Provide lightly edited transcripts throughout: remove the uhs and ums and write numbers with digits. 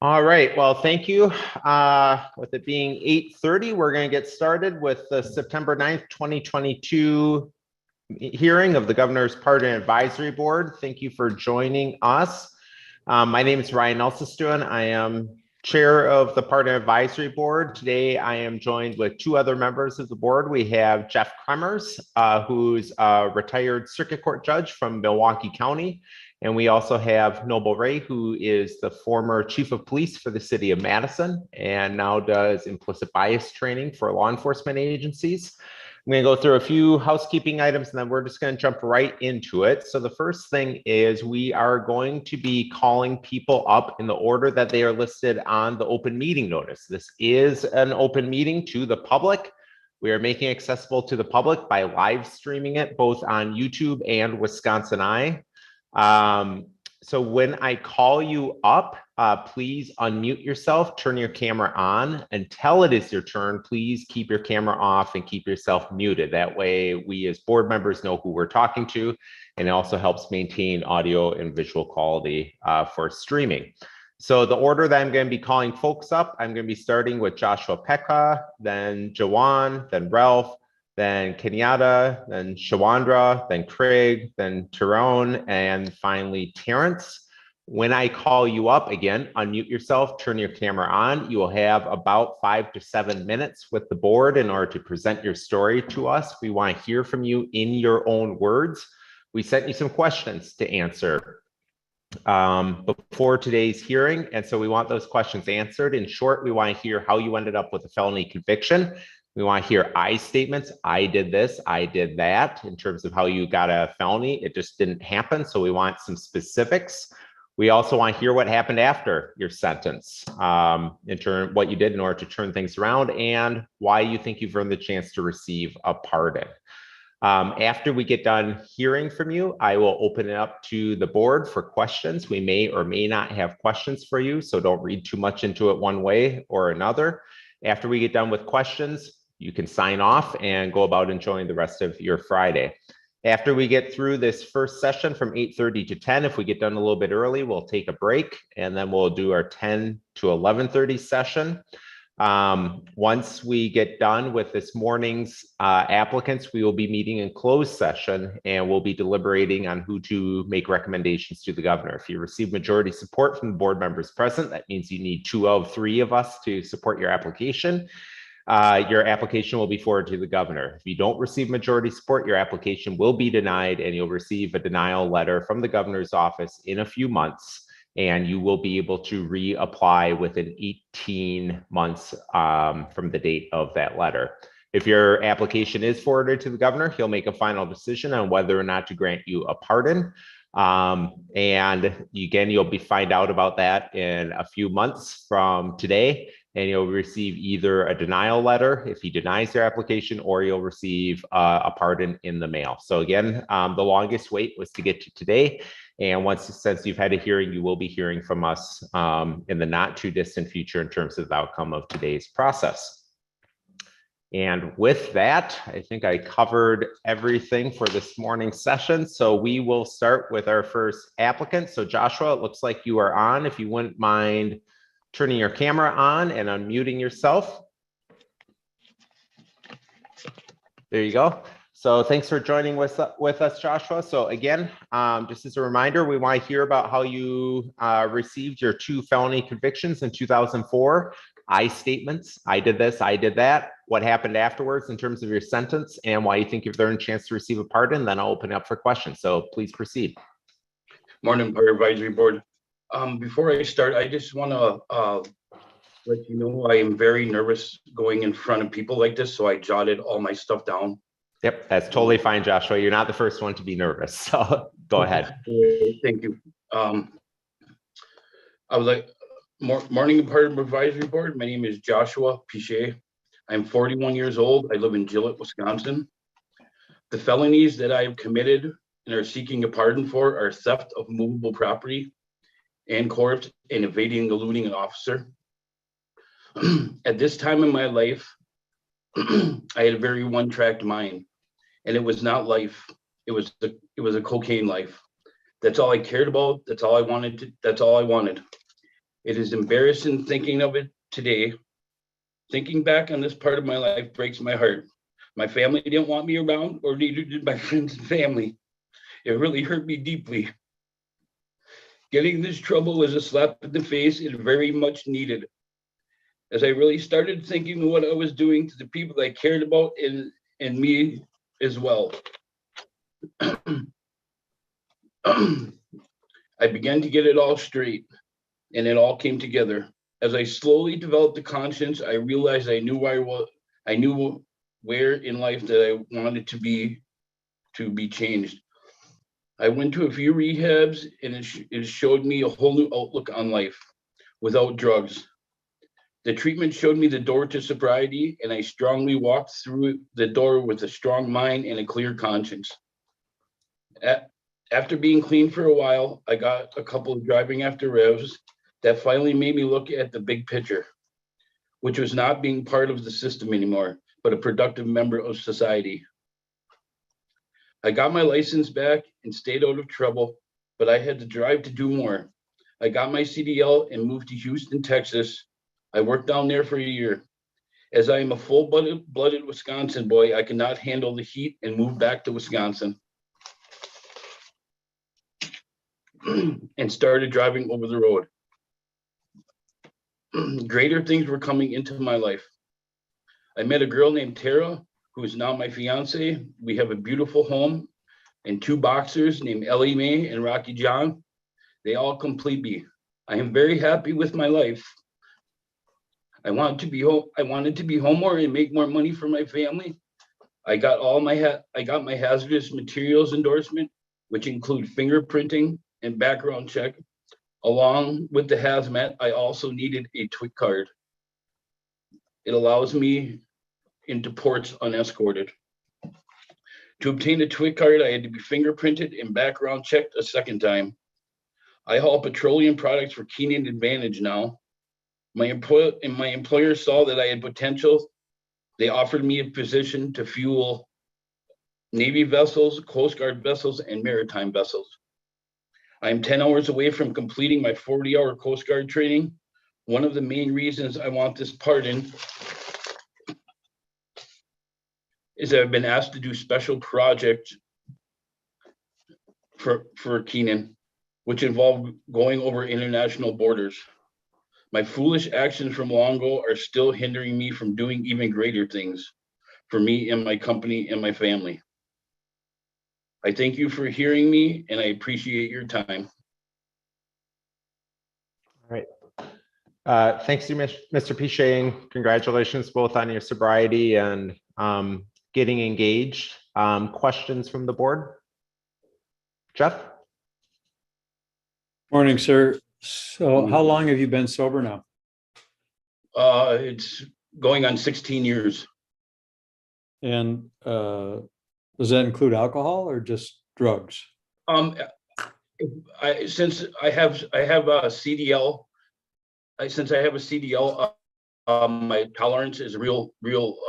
All right, well, thank you. With it being 8:30, we're going to get started with the September 9th, 2022 hearing of the Governor's Pardon Advisory Board. Thank you for joining us. My name is Ryan Elsastuin. I am chair of the Pardon Advisory Board. Today, I am joined with two other members of the board. We have Jeff Kremers, who's a retired circuit court judge from Milwaukee County. And we also have Noble Ray, who is the former chief of police for the city of Madison and now does implicit bias training for law enforcement agencies. I'm going to go through a few housekeeping items and then we're just going to jump right into it. So the first thing is we are going to be calling people up in the order that they are listed on the open meeting notice. This is an open meeting to the public. We are making it accessible to the public by live streaming it both on YouTube and Wisconsin Eye. So when I call you up, please unmute yourself, turn your camera on. Until it is your turn, please keep your camera off and keep yourself muted. That way we as board members know who we're talking to, and it also helps maintain audio and visual quality for streaming. So the order that I'm going to be calling folks up, I'm going to be starting with Joshua Pekka, then Jawan, then Ralph, then Kenyetta, then Shawanda, then Craig, then Tyrone, and finally Terence. When I call you up again, unmute yourself, turn your camera on. You will have about 5 to 7 minutes with the board in order to present your story to us. We want to hear from you in your own words. We sent you some questions to answer before today's hearing, and so we want those questions answered. In short, we want to hear how you ended up with a felony conviction. We want to hear I statements. I did this, I did that, in terms of how you got a felony. It just didn't happen. So we want some specifics. We also want to hear what happened after your sentence, in turn, what you did in order to turn things around and why you think you've earned the chance to receive a pardon. After we get done hearing from you, I will open it up to the board for questions. We may or may not have questions for you, so don't read too much into it one way or another. After we get done with questions, you can sign off and go about enjoying the rest of your Friday. After we get through this first session from 8:30 to 10, if we get done a little bit early, we'll take a break and then we'll do our 10 to 11:30 session. Once we get done with this morning's applicants, we will be meeting in closed session and we'll be deliberating on who to make recommendations to the governor. If you receive majority support from the board members present, that means you need 2 of 3 of us to support your application. Your application will be forwarded to the governor. If you don't receive majority support, your application will be denied and you'll receive a denial letter from the governor's office in a few months, and you will be able to reapply within 18 months from the date of that letter. If your application is forwarded to the governor, he'll make a final decision on whether or not to grant you a pardon. And again, you'll find out about that in a few months from today, and you'll receive either a denial letter if he denies your application, or you'll receive a pardon in the mail. So again, the longest wait was to get to today. And since you've had a hearing, you will be hearing from us in the not too distant future in terms of the outcome of today's process. And with that, I think I covered everything for this morning's session. So we will start with our first applicant. So Joshua, it looks like you are on. If you wouldn't mind turning your camera on and unmuting yourself. There you go. So thanks for joining with us, Joshua. So again, just as a reminder, we want to hear about how you received your 2 felony convictions in 2004. I statements, I did this, I did that, what happened afterwards in terms of your sentence, and why you think you've earned a chance to receive a pardon. Then I'll open it up for questions. So please proceed. Morning, Pardon Advisory Board. Before I start, I just want to let you know I am very nervous going in front of people like this, so I jotted all my stuff down. Yep, that's totally fine, Joshua. You're not the first one to be nervous, so go ahead. Thank you. I was like, morning, Pardon Advisory Board. My name is Joshua Piche. I'm 41 years old. I live in Gillett, Wisconsin. The felonies that I have committed and are seeking a pardon for are theft of movable property and corrupt and evading and eluding an officer. At this time in my life, I had a very one-tracked mind, and it was not life. It was a cocaine life. That's all I cared about. That's all I wanted. It is embarrassing thinking of it today. Thinking back on this part of my life breaks my heart. My family didn't want me around, or neither did my friends and family. It really hurt me deeply. Getting this trouble was a slap in the face and very much needed. As I really started thinking of what I was doing to the people I cared about and me as well. I began to get it all straight, and it all came together. As I slowly developed a conscience, I realized I knew where in life that I wanted to be changed. I went to a few rehabs, and it showed me a whole new outlook on life without drugs. The treatment showed me the door to sobriety, and I strongly walked through the door with a strong mind and a clear conscience. After being clean for a while, I got a couple of driving after revs that finally made me look at the big picture, which was not being part of the system anymore, but a productive member of society. I got my license back and stayed out of trouble, but I had to drive to do more. I got my CDL and moved to Houston, Texas. I worked down there for a year. As I am a full-blooded Wisconsin boy, I could not handle the heat and moved back to Wisconsin and started driving over the road. Greater things were coming into my life. I met a girl named Tara, who is now my fiance. We have a beautiful home and two boxers named Ellie Mae and Rocky John. They all complete me. I am very happy with my life. I wanted to be home more and make more money for my family. I got my hazardous materials endorsement, which include fingerprinting and background check. Along with the hazmat, I also needed a TWIC card. It allows me into ports unescorted. To obtain a TWIC card, I had to be fingerprinted and background checked a second time. I haul petroleum products for Kenan Advantage now. My employer saw that I had potential. They offered me a position to fuel Navy vessels, Coast Guard vessels, and maritime vessels. I am 10 hours away from completing my 40-hour Coast Guard training. One of the main reasons I want this pardon is that I've been asked to do special projects for Kenan, which involve going over international borders. My foolish actions from long ago are still hindering me from doing even greater things for me and my company and my family. I thank you for hearing me, and I appreciate your time. All right. Thanks to Mr. Piche, and congratulations both on your sobriety and getting engaged. Questions from the board? Jeff? Morning, sir. So how long have you been sober now? It's going on 16 years. And does that include alcohol or just drugs? Since I have a CDL, my tolerance is real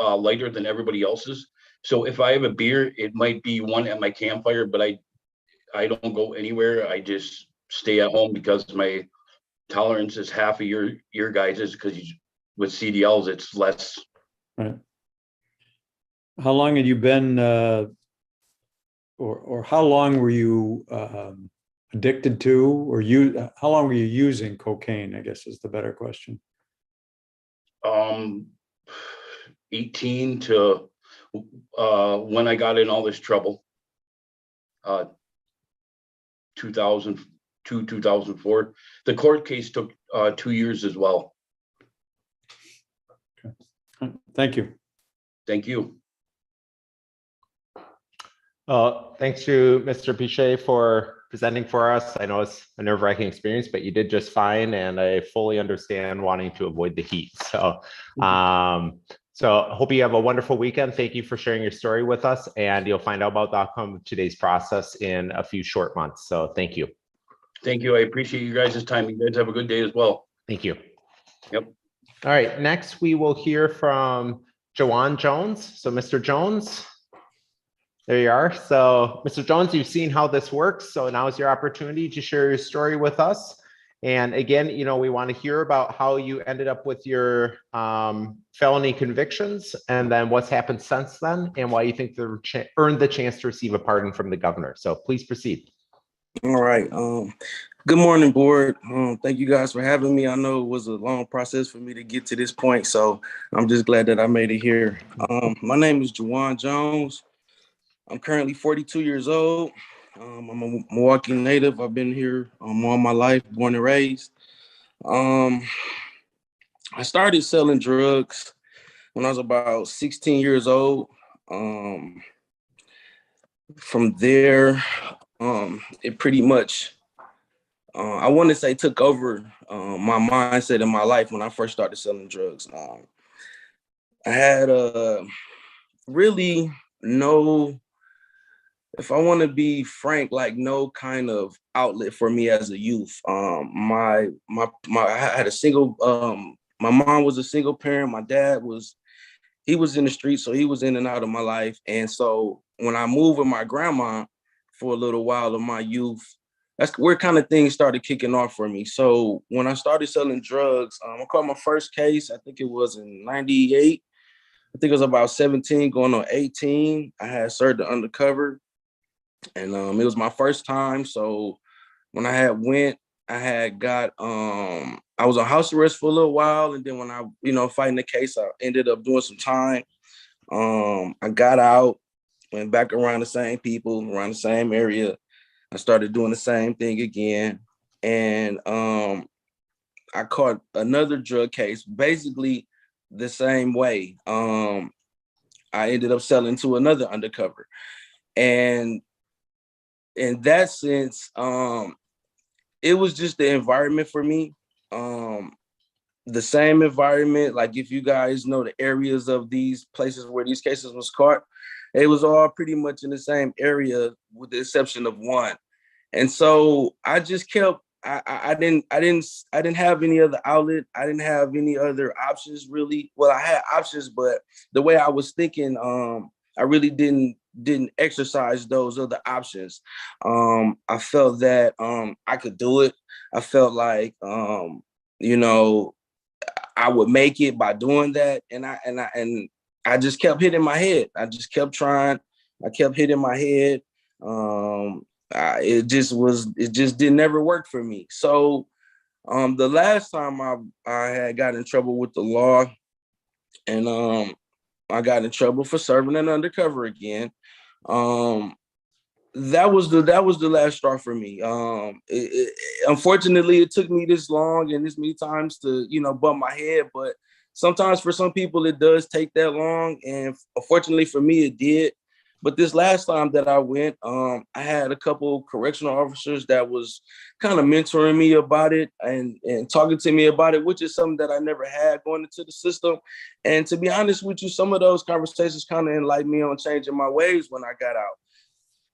lighter than everybody else's. So if I have a beer, it might be one at my campfire, but I don't go anywhere. I just stay at home because my tolerance is half of your guys's, because with CDLs it's less. Right. How long had you been, or how long were you addicted to, or how long were you using cocaine, I guess is the better question. 18 to when I got in all this trouble. 2002, 2004. The court case took 2 years as well. Okay. Thank you. Thank you. Thanks to Mr. Piche for presenting for us. I know it's a nerve-wracking experience, but you did just fine, and I fully understand wanting to avoid the heat. So, so I hope you have a wonderful weekend. Thank you for sharing your story with us, and you'll find out about the outcome of today's process in a few short months. So thank you. Thank you. I appreciate you guys' time. You guys have a good day as well. Thank you. Yep. All right, next we will hear from Jawan Jones. So Mr. Jones, there you are. So Mr. Jones, you've seen how this works. So now is your opportunity to share your story with us. And again, we want to hear about how you ended up with your felony convictions and then what's happened since then and why you think they earned the chance to receive a pardon from the governor. So please proceed. All right. Good morning, board. Thank you guys for having me. I know it was a long process for me to get to this point, so I'm just glad that I made it here. My name is Jawan Jones. I'm currently 42 years old. I'm a Milwaukee native. I've been here all my life, born and raised. I started selling drugs when I was about 16 years old. From there, it pretty much, I want to say, took over my mindset in my life when I first started selling drugs. I had really no, if I want to be frank, like no kind of outlet for me as a youth. I had a single, my mom was a single parent. My dad he was in the street, so he was in and out of my life. And so when I moved with my grandma for a little while of my youth, that's where kind of things started kicking off for me. So when I started selling drugs, I caught my first case, I think it was in 98. I think it was about 17 going on 18. I had served the undercover. And it was my first time. So when I went, I was on house arrest for a little while. And then when I, fighting the case, I ended up doing some time. I got out, went back around the same people, around the same area. I started doing the same thing again. And I caught another drug case, basically the same way. I ended up selling to another undercover. And in that sense, it was just the environment for me. The same environment, like if you guys know the areas of these places where these cases was caught, it was all pretty much in the same area with the exception of one. And so I just kept, I didn't have any other outlet. I didn't have any other options really. Well, I had options, but the way I was thinking, I really didn't exercise those other options. I felt that I could do it. I felt like I would make it by doing that, and I just kept hitting my head. I just kept trying. I kept hitting my head. It just didn't ever work for me. So the last time I had got in trouble with the law, and I got in trouble for serving an undercover again. That was the last straw for me. Unfortunately, it took me this long and this many times to, bump my head, but sometimes for some people it does take that long. And unfortunately for me, it did. But this last time that I went, I had a couple correctional officers that was kind of mentoring me about it and talking to me about it, which is something that I never had going into the system. And to be honest with you, some of those conversations kind of enlightened me on changing my ways when I got out.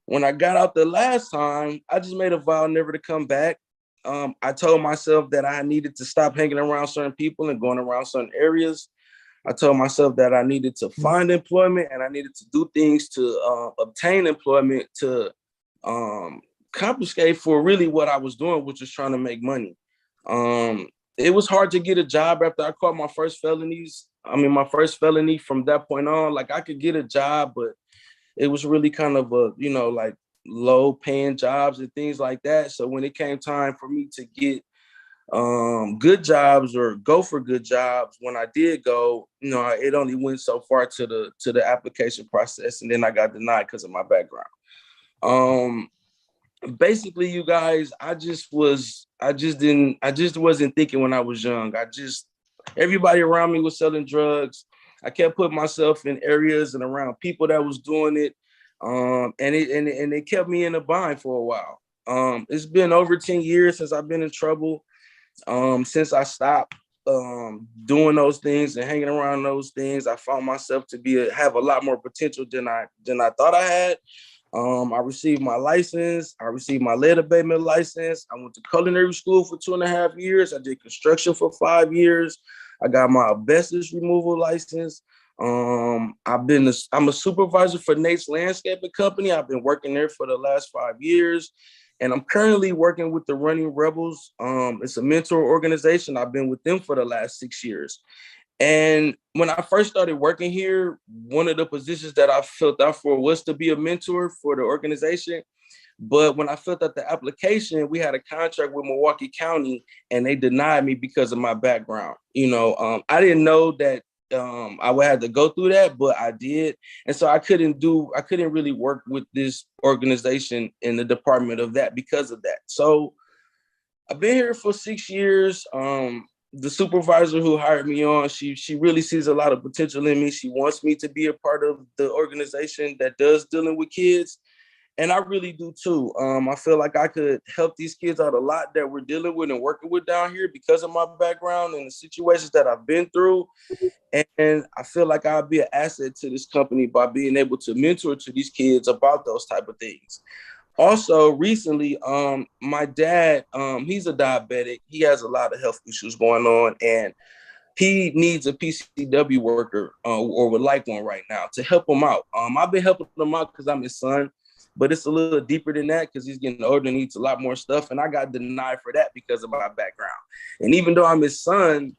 When I got out the last time, I just made a vow never to come back. I told myself that I needed to stop hanging around certain people and going around certain areas. I told myself that I needed to find employment and I needed to do things to obtain employment to compensate for really what I was doing, which was trying to make money. It was hard to get a job after I caught my first felony. From that point on, like I could get a job, but it was really kind of like low paying jobs and things like that. So when it came time for me to get good jobs or go for good jobs, when I did go, it only went so far to the application process, and then I got denied because of my background. Basically, you guys, I just wasn't thinking when I was young. Everybody around me was selling drugs. I kept putting myself in areas and around people that was doing it. And it kept me in a bind for a while. It's been over 10 years since I've been in trouble. Since I stopped doing those things and hanging around those things, I found myself to have a lot more potential than I thought I had. I received my license. I received my lead abatement license. I went to culinary school for 2.5 years. I did construction for 5 years. I got my asbestos removal license. I'm a supervisor for Nate's Landscaping Company. I've been working there for the last 5 years. And I'm currently working with the Running Rebels. It's a mentor organization. I've been with them for the last 6 years. And when I first started working here, one of the positions that I filled out for was to be a mentor for the organization. But when I filled out the application, we had a contract with Milwaukee County and they denied me because of my background. I didn't know that I would have to go through that, but I did. And so I couldn't really work with this organization in the department of that because of that. So I've been here for 6 years. The supervisor who hired me on, she really sees a lot of potential in me. She wants me to be a part of the organization that does dealing with kids. And I really do too. I feel like I could help these kids out a lot that we're dealing with and working with down here because of my background and the situations that I've been through. And I feel like I'll be an asset to this company by being able to mentor to these kids about those type of things. Also, recently, my dad, he's a diabetic. He has a lot of health issues going on, and he needs a PCW worker or would like one right now to help him out. I've been helping him out because I'm his son, but it's a little deeper than that because he's getting older and needs a lot more stuff. And I got denied for that because of my background. And even though I'm his son,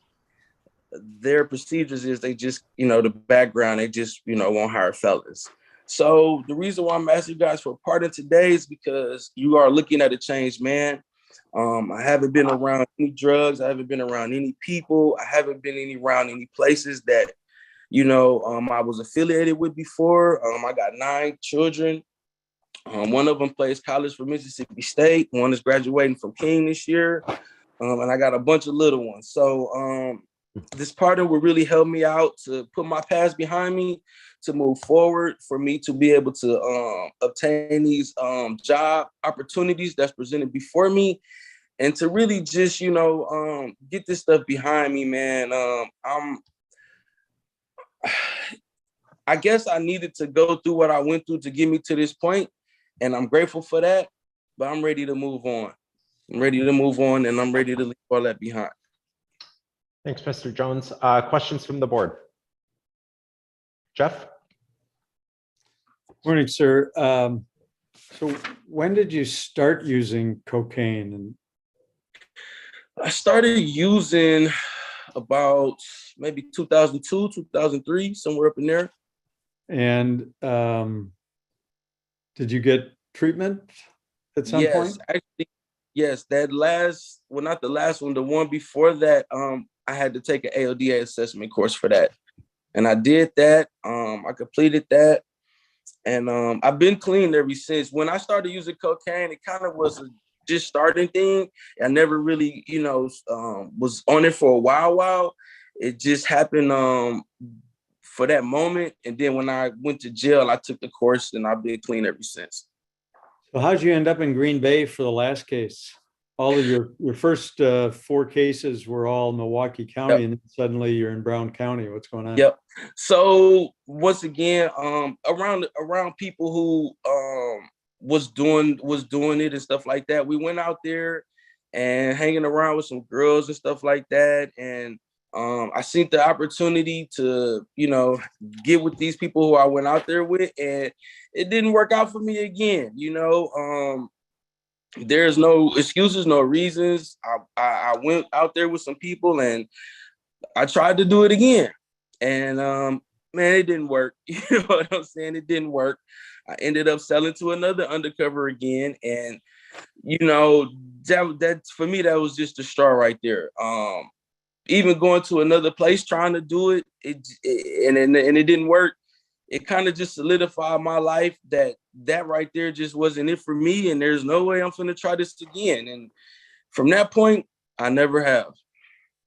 their procedures is they just, the background, they just, won't hire fellas. So the reason why I'm asking you guys for a pardon today is because you are looking at a changed man. I haven't been around any drugs. I haven't been around any people. I haven't been around any places that, I was affiliated with before. I got 9 children. One of them plays college for Mississippi State. One is graduating from King this year. And I got a bunch of little ones. So this partner will really help me out to put my past behind me, to move forward, for me to be able to obtain these job opportunities that's presented before me, and to really just, get this stuff behind me, man. I guess I needed to go through what I went through to get me to this point, and I'm grateful for that, but I'm ready to move on. I'm ready to move on, and I'm ready to leave all that behind. Thanks, Mr. Jones. Questions from the board? Jeff? Morning, sir. So when did you start using cocaine? And I started using about maybe 2002, 2003, somewhere up in there. And did you get treatment at some point? Actually, yes. That last, well, not the last one, the one before that, I had to take an AODA assessment course for that. And I did that. I completed that. And I've been clean ever since. When I started using cocaine, it kind of was a just starting thing. I never really, was on it for a while. It just happened for that moment. And then when I went to jail, I took the course and I've been clean ever since. So how'd you end up in Green Bay for the last case? All of your first 4 cases were all Milwaukee County, Yep. and then suddenly you're in Brown County. What's going on? Yep. So once again, around people who was doing it and stuff like that, we went out there and hanging around with some girls and stuff like that. And I seen the opportunity to, get with these people who I went out there with, and it didn't work out for me again. There's no excuses, no reasons. I went out there with some people and I tried to do it again. And man, it didn't work. You know what I'm saying? It didn't work. I ended up selling to another undercover again. And, that for me, that was just a straw right there. Even going to another place, trying to do it, and it didn't work. It kind of just solidified my life that right there just wasn't it for me. And there's no way I'm going to try this again. And from that point, I never have.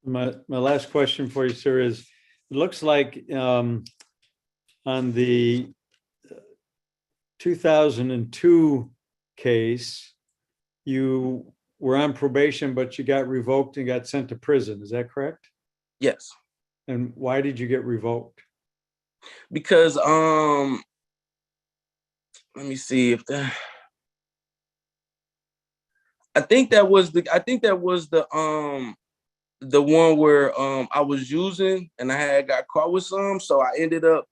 My last question for you, sir, is it looks like on the 2002 case, you were on probation, but you got revoked and got sent to prison. Is that correct? Yes. And why did you get revoked? Because let me see if that. I think that was the one where I was using and I had got caught with some, so I ended up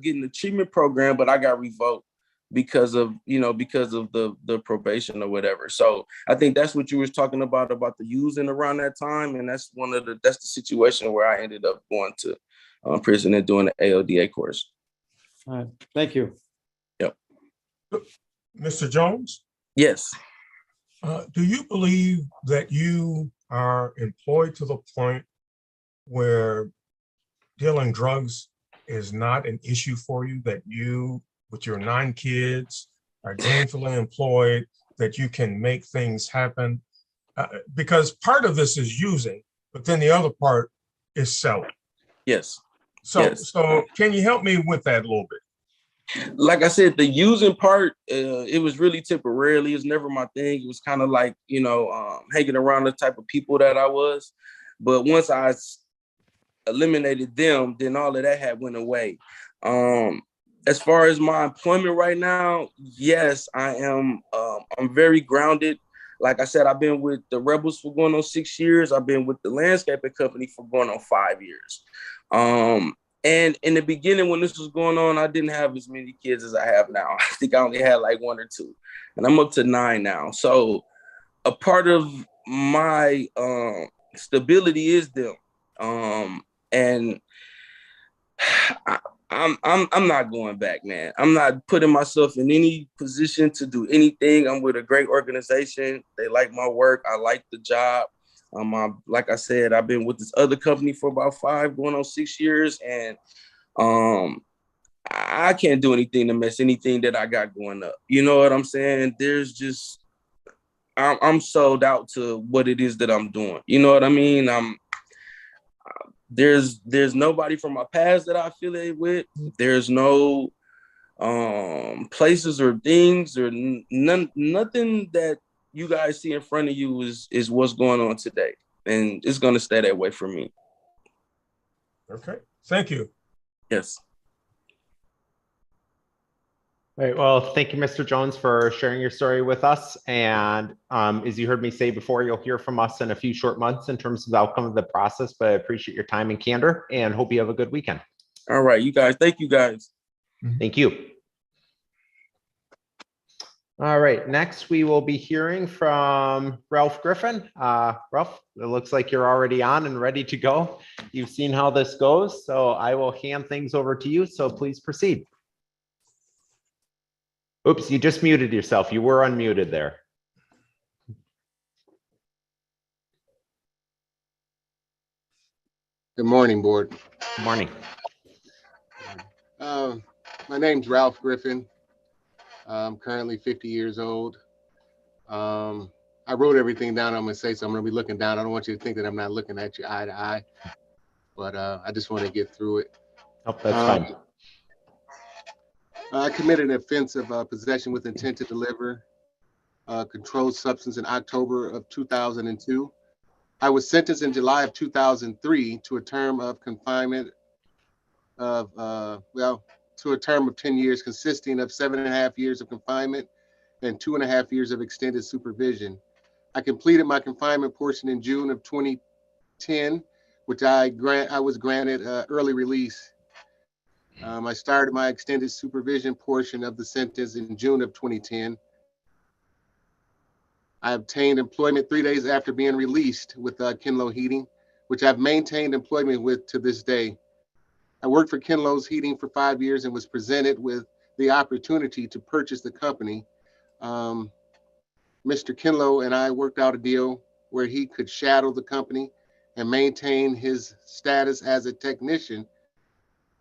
getting the treatment program, but I got revoked. because of the probation or whatever. So I think that's what you was talking about the using around that time, and that's the situation where I ended up going to prison and doing the ALDA course. All right, thank you. Yep. Mr. Jones, Yes. do you believe that you are employed to the point where dealing drugs is not an issue for you, that you, with your 9 kids, are gainfully employed, that you can make things happen? Because part of this is using, but then the other part is selling. Yes. So, Yes. so can you help me with that a little bit? Like I said, the using part, it was really temporarily. It was never my thing. It was kind of like, hanging around the type of people that I was. But once I eliminated them, then all of that had went away. As far as my employment right now, yes, I am. I'm very grounded. Like I said, I've been with the Rebels for going on 6 years. I've been with the landscaping company for going on 5 years. And in the beginning, when this was going on, I didn't have as many kids as I have now. I think I only had like 1 or 2, and I'm up to 9 now. So a part of my stability is them. And I'm not going back, man. I'm not putting myself in any position to do anything. I'm with a great organization. They like my work. I like the job. Like I said, I've been with this other company for about 5, going on 6 years, and I can't do anything to mess anything that I got going up. You know what I'm saying? There's just I'm sold out to what it is that I'm doing. You know what I mean? There's nobody from my past that I affiliate with. There's no places or things or nothing that you guys see in front of you is what's going on today. And it's going to stay that way for me. Okay, thank you. Yes. All right, well, thank you, Mr. Jones, for sharing your story with us. And as you heard me say before, you'll hear from us in a few short months in terms of the outcome of the process, but I appreciate your time and candor and hope you have a good weekend. All right, you guys. Thank you, guys. Thank you. All right, next we will be hearing from Ralph Griffin. Ralph, it looks like you're already on and ready to go. You've seen how this goes, so I will hand things over to you, so please proceed. Oops, you just muted yourself. You were unmuted there. Good morning, board. Good morning. My name's Ralph Griffin. I'm currently 50 years old. I wrote everything down I'm gonna say, so I'm gonna be looking down. I don't want you to think that I'm not looking at you eye to eye, but I just want to get through it. Oh, that's fine. I committed an offense of possession with intent to deliver a controlled substance in October of 2002. I was sentenced in July of 2003 to a term of confinement of, to a term of 10 years consisting of 7.5 years of confinement and 2.5 years of extended supervision. I completed my confinement portion in June of 2010, which I was granted early release. I started my extended supervision portion of the sentence in June of 2010. I obtained employment 3 days after being released with Kinlow Heating, which I've maintained employment with to this day. I worked for Kinlow's Heating for 5 years and was presented with the opportunity to purchase the company. Mr. Kinlow and I worked out a deal where he could shadow the company and maintain his status as a technician,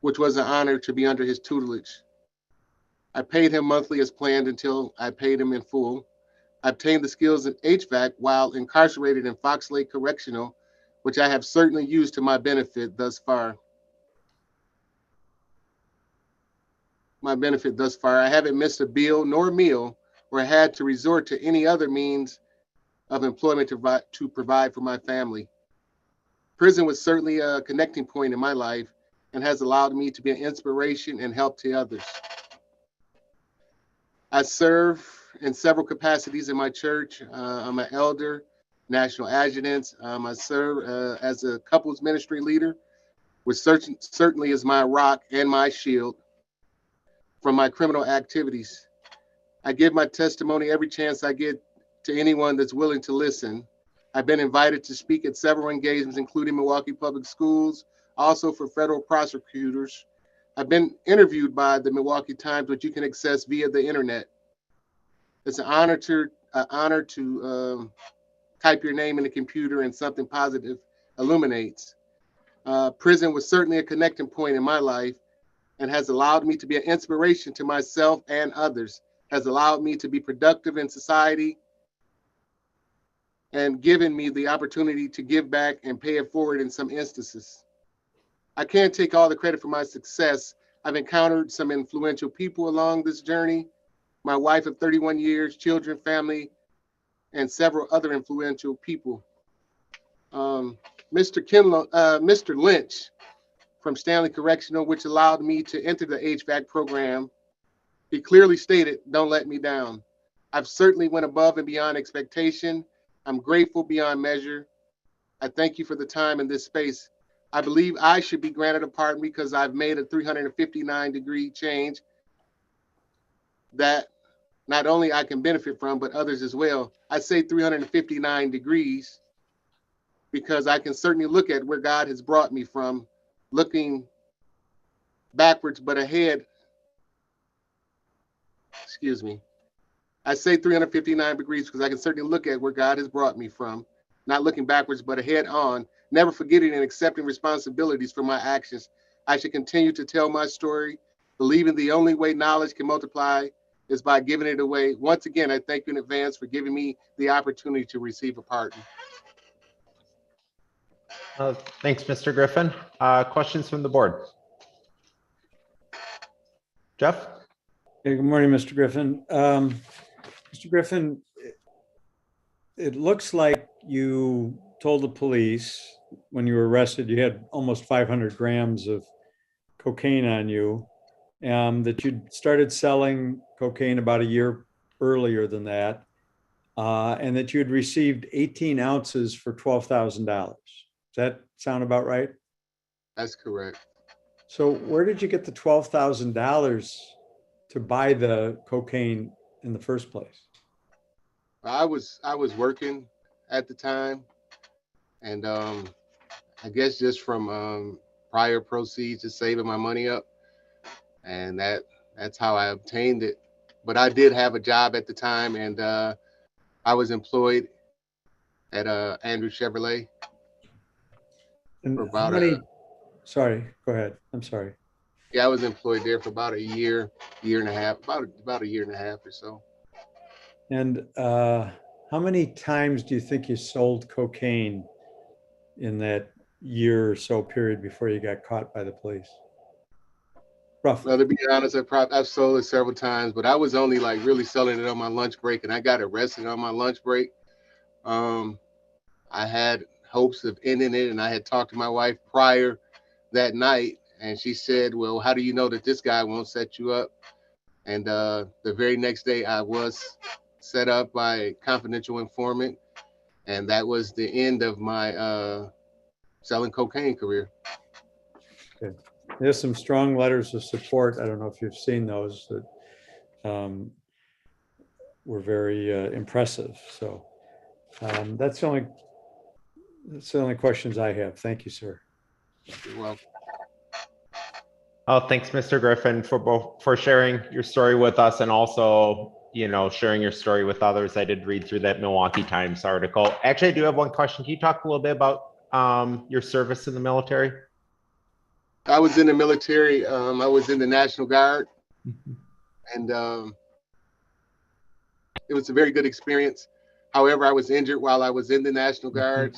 which was an honor to be under his tutelage. I paid him monthly as planned until I paid him in full. I obtained the skills in HVAC while incarcerated in Fox Lake Correctional, which I have certainly used to my benefit thus far. I haven't missed a bill nor a meal or had to resort to any other means of employment to provide for my family. Prison was certainly a connecting point in my life and has allowed me to be an inspiration and help to others. I serve in several capacities in my church. I'm an elder, national adjutant. I serve as a couples ministry leader, which certainly is my rock and my shield from my criminal activities. I give my testimony every chance I get to anyone that's willing to listen. I've been invited to speak at several engagements, including Milwaukee Public Schools, also for federal prosecutors. I've been interviewed by the Milwaukee Times, which you can access via the internet. It's an honor to type your name in the computer and something positive illuminates. Prison was certainly a connecting point in my life and has allowed me to be an inspiration to myself and others, has allowed me to be productive in society and given me the opportunity to give back and pay it forward in some instances. I can't take all the credit for my success. I've encountered some influential people along this journey. My wife of 31 years, children, family, and several other influential people. Mr. Lynch from Stanley Correctional, which allowed me to enter the HVAC program. He clearly stated, "Don't let me down." I've certainly went above and beyond expectation. I'm grateful beyond measure. I thank you for the time in this space. I believe I should be granted a pardon because I've made a 359-degree change that not only I can benefit from, but others as well. I say 359 degrees because I can certainly look at where God has brought me from, looking backwards but ahead. Excuse me. I say 359 degrees because I can certainly look at where God has brought me from, not looking backwards but ahead on, never forgetting and accepting responsibilities for my actions. I should continue to tell my story, believing the only way knowledge can multiply is by giving it away. Once again, I thank you in advance for giving me the opportunity to receive a pardon. Thanks, Mr. Griffin. Questions from the board? Jeff? Hey, good morning, Mr. Griffin. Mr. Griffin, it looks like you told the police when you were arrested, you had almost 500 grams of cocaine on you, that you'd started selling cocaine about a year earlier than that, and that you had received 18 ounces for $12,000. Does that sound about right? That's correct. So where did you get the $12,000 to buy the cocaine in the first place? I was working at the time, and I guess just from prior proceeds, just saving my money up, and that's how I obtained it. But I did have a job at the time, and I was employed at Andrew Chevrolet. And For how about many? Sorry, go ahead. I'm sorry. Yeah, I was employed there for about a year and a half, about a year and a half or so. And how many times do you think you sold cocaine in that year or so period before you got caught by the police? Roughly. Well, to be honest, I've sold it several times, but I was only like really selling it on my lunch break, and I got arrested on my lunch break. I had hopes of ending it, and I had talked to my wife prior that night, and she said, "Well, how do you know that this guy won't set you up?" And the very next day, I was set up by a confidential informant, and that was the end of my selling cocaine career. Okay. There's some strong letters of support. I don't know if you've seen those that were very impressive. So that's the only questions I have. Thank you, sir. You're welcome. Oh, thanks, Mr. Griffin, for sharing your story with us, and also, sharing your story with others. I did read through that Milwaukee Times article. Actually, I do have one question. Can you talk a little bit about your service in the military? I was in the military. I was in the National Guard, and it was a very good experience. However, I was injured while I was in the National Guard,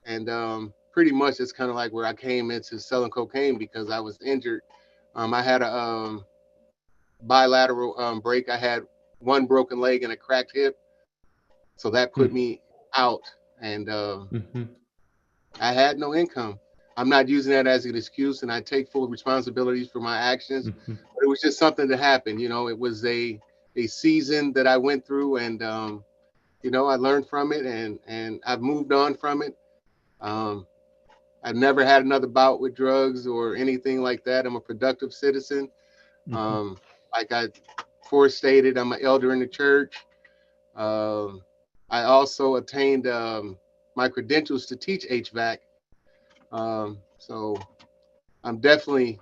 and pretty much it's kind of like where I came into selling cocaine because I was injured. I had a bilateral break. I had one broken leg and a cracked hip, so that put me out, and I had no income. I'm not using that as an excuse, and I take full responsibilities for my actions. But it was just something that happened. It was a season that I went through, and I learned from it, and I've moved on from it. I've never had another bout with drugs or anything like that. I'm a productive citizen. Like I before stated, I'm an elder in the church. I also attained my credentials to teach HVAC. So I'm definitely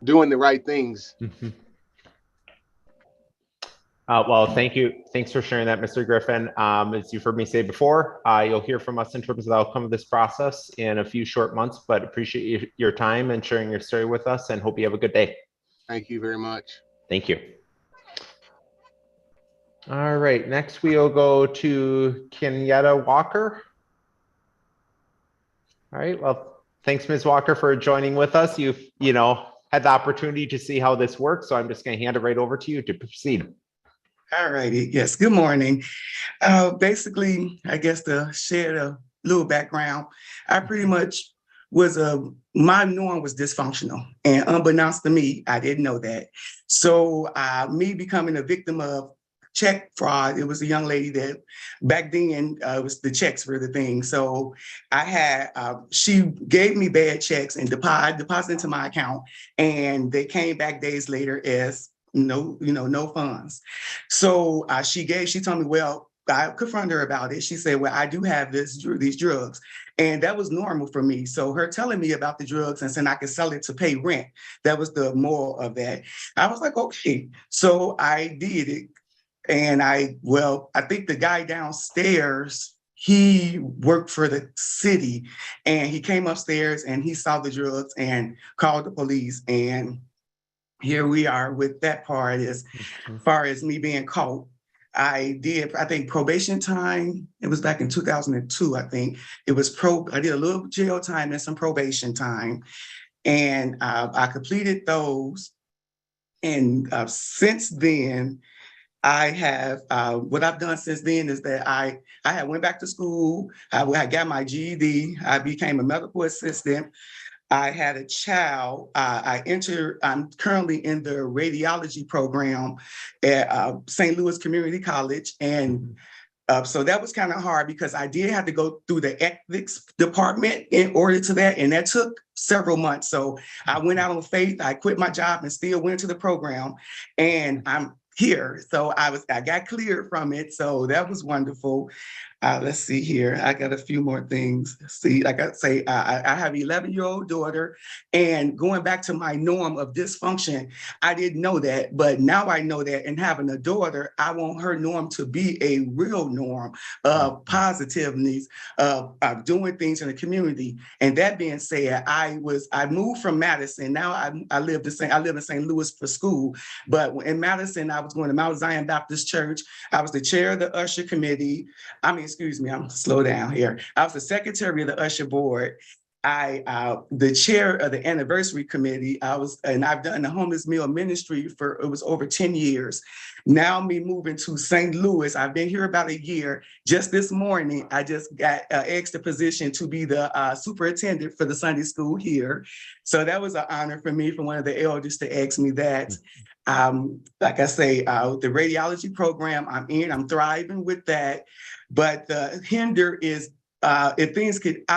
doing the right things. Mhm. Well, thank you. Thanks for sharing that, Mr. Griffin. As you've heard me say before, you'll hear from us in terms of the outcome of this process in a few short months, but appreciate your time and sharing your story with us and hope you have a good day. Thank you very much. Thank you. All right, next we'll go to Kenyetta Walker. All right, well, thanks, Ms. Walker, for joining with us. You've, had the opportunity to see how this works, so I'm just going to hand it right over to you to proceed. All righty. Yes. Good morning. Basically, I guess to share a little background, I pretty much was my norm was dysfunctional, and unbeknownst to me, I didn't know that. So me becoming a victim of check fraud, it was a young lady that back then it was the checks were the thing. So I had she gave me bad checks and deposited into my account, and they came back days later as no funds. So she told me, well, I confronted her about it. She said, well, I do have these drugs. And that was normal for me. So her telling me about the drugs and saying I could sell it to pay rent, that was the moral of that. I was like, okay. So I did it. And I think the guy downstairs, he worked for the city, and he came upstairs and he saw the drugs and called the police. And here we are with that part as far as me being caught. I think probation time. It was back in 2002, I think. It was I did a little jail time and some probation time. And I completed those. And since then, I have, what I've done since then is that I had went back to school. I got my GED. I became a medical assistant. I had a child. I'm currently in the radiology program at St. Louis Community College. And so that was kind of hard because I did have to go through the ethics department in order to that. And that took several months. So I went out on faith. I quit my job and still went to the program. And I'm here. So I got cleared from it. So that was wonderful. Let's see here. I got a few more things. See, like I say, I have an 11-year-old daughter, and going back to my norm of dysfunction, I didn't know that, but now I know that. And having a daughter, I want her norm to be a real norm of positiveness, of doing things in the community. And that being said, I moved from Madison. Now I live in St. Louis for school, but in Madison, I was going to Mount Zion Baptist Church. I was the chair of the usher committee. Excuse me, I'm slow down here. I was the secretary of the usher board. The chair of the anniversary committee. I've done the homeless meal ministry it was over 10 years. Now me moving to St. Louis, I've been here about a year. Just this morning, I just got asked the position to be the superintendent for the Sunday school here. So that was an honor for me, for one of the elders to ask me that. Like I say, the radiology program I'm thriving with that. But the hinder is I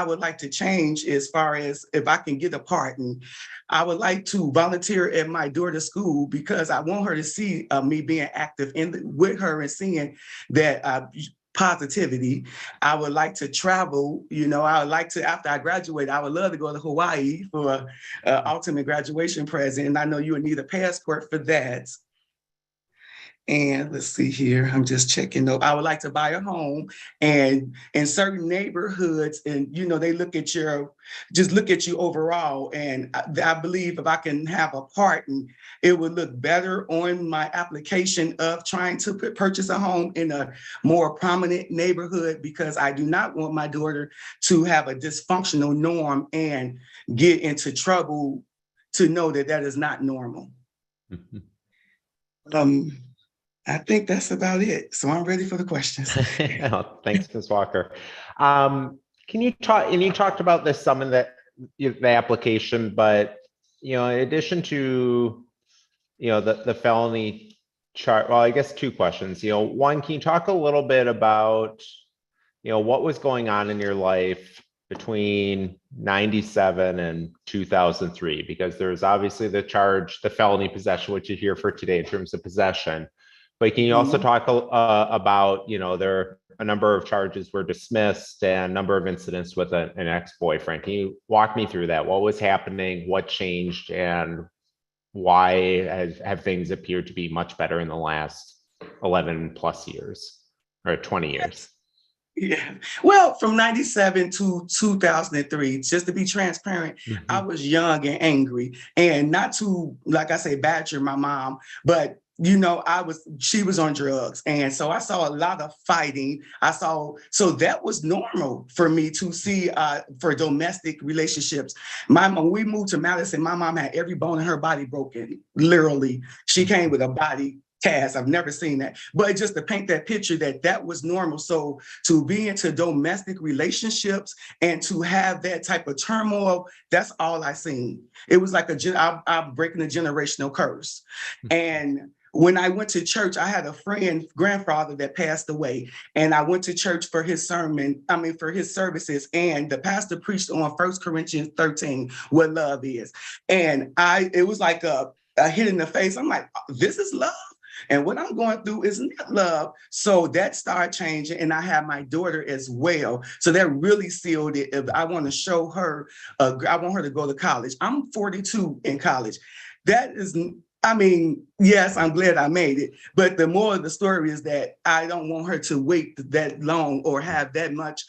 would like to change as far as if I can get a pardon. I would like to volunteer at my daughter's school because I want her to see me being active with her and seeing that positivity. I would like to travel. I would like to, after I graduate, I would love to go to Hawaii for an ultimate graduation present. And I know you would need a passport for that. And let's see here, I'm just checking. I would like to buy a home, and in certain neighborhoods, and they look at you overall. And I believe if I can have a pardon, it would look better on my application of trying to purchase a home in a more prominent neighborhood, because I do not want my daughter to have a dysfunctional norm and get into trouble to know that is not normal. I think that's about it. So I'm ready for the questions. Thanks, Ms. Walker. Can you talk, and you talked about this some in the application, but, in addition to, the felony chart, well, I guess two questions. One, can you talk a little bit about, what was going on in your life between 97 and 2003? Because there's obviously the charge, the felony possession, which you're here for today in terms of possession. But can you also talk about, there are a number of charges were dismissed and a number of incidents with an ex-boyfriend. Can you walk me through that? What was happening? What changed? And why have things appeared to be much better in the last 11 plus years or 20 years? Yeah. Well, from 97 to 2003, just to be transparent, I was young and angry, and not to, like I say, badger my mom, but she was on drugs. And so I saw a lot of fighting. So that was normal for me to see for domestic relationships. When we moved to Madison, my mom had every bone in her body broken, literally. She came with a body cast. I've never seen that. But just to paint that picture that was normal. So to be into domestic relationships and to have that type of turmoil, that's all I seen. It was like I'm breaking a generational curse. And when I went to church, I had a grandfather that passed away, and I went to church for his services, and the pastor preached on 1 Corinthians 13, what love is. And it was like a hit in the face. I'm like, this is love? And what I'm going through is not love. So that started changing, and I have my daughter as well. So that really sealed it. If I want to show her, I want her to go to college. I'm 42 in college. Yes, I'm glad I made it. But the moral of the story is that I don't want her to wait that long or have that much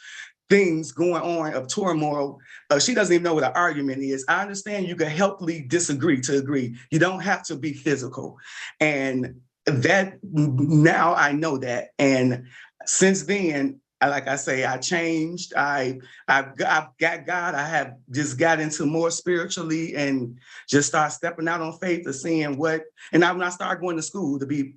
things going on of turmoil. She doesn't even know what an argument is. I understand you can healthily disagree to agree. You don't have to be physical. And that now I know that. And since then, like I say, I changed. I've got God. I have just got into more spiritually and just start stepping out on faith of seeing what. And when I started going to school, to be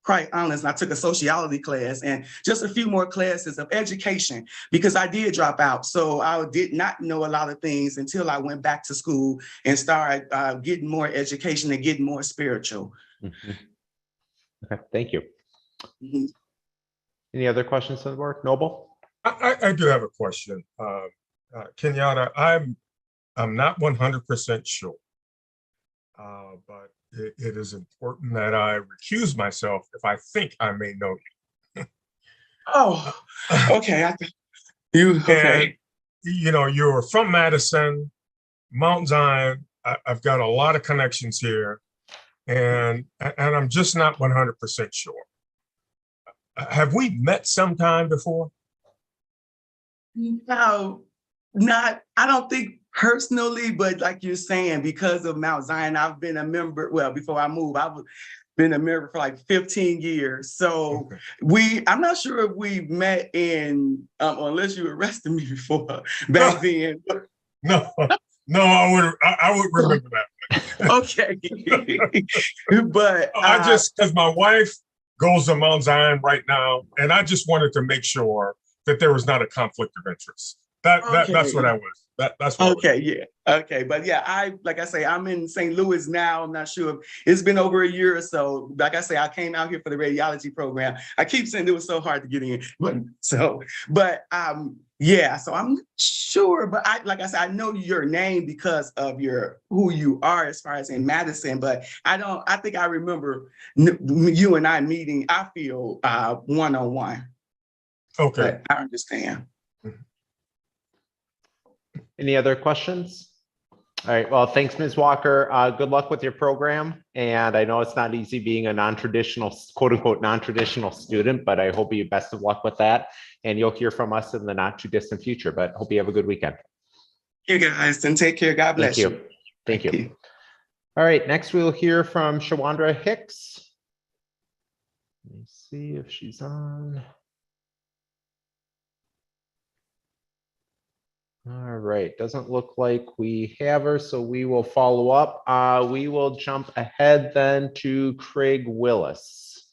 quite honest, I took a sociology class and just a few more classes of education because I did drop out. So I did not know a lot of things until I went back to school and started getting more education and getting more spiritual. Okay, thank you. Any other questions on the board? Noble? I do have a question. Kenyetta, I'm not 100% sure, but it is important that I recuse myself if I think I may know you. Oh, okay. Okay. And, you're from Madison, Mount Zion. I've got a lot of connections here, and I'm just not 100% sure. Have we met sometime before? No, I don't think personally, but like you're saying, because of Mount Zion, I've been a member. Well, before I moved, I've been a member for like 15 years. So I'm not sure if we met unless you arrested me before back then. No, I would remember that. Okay. But because my wife goes to Mount Zion right now, and I just wanted to make sure that there was not a conflict of interest. That's what I was. That's what. Okay, yeah. Okay, but yeah, like I say, I'm in St. Louis now. I'm not sure if it's been over a year or so. Like I say, I came out here for the radiology program. I keep saying it was so hard to get in, yeah. So I'm not sure, but like I said, I know your name because of who you are as far as in Madison. But I think I remember you and I meeting. I feel one-on-one. Okay, but I understand. Any other questions? All right, well, thanks, Ms. Walker. Good luck with your program. And I know it's not easy being a non-traditional, quote unquote, non-traditional student, but I hope you best of luck with that. And you'll hear from us in the not too distant future, but hope you have a good weekend. You guys, and take care. God bless you. Thank you. All right, next we'll hear from Shawanda Hicks. Let me see if she's on. All right, doesn't look like we have her, so we will follow up. We will jump ahead then to Craig Willis.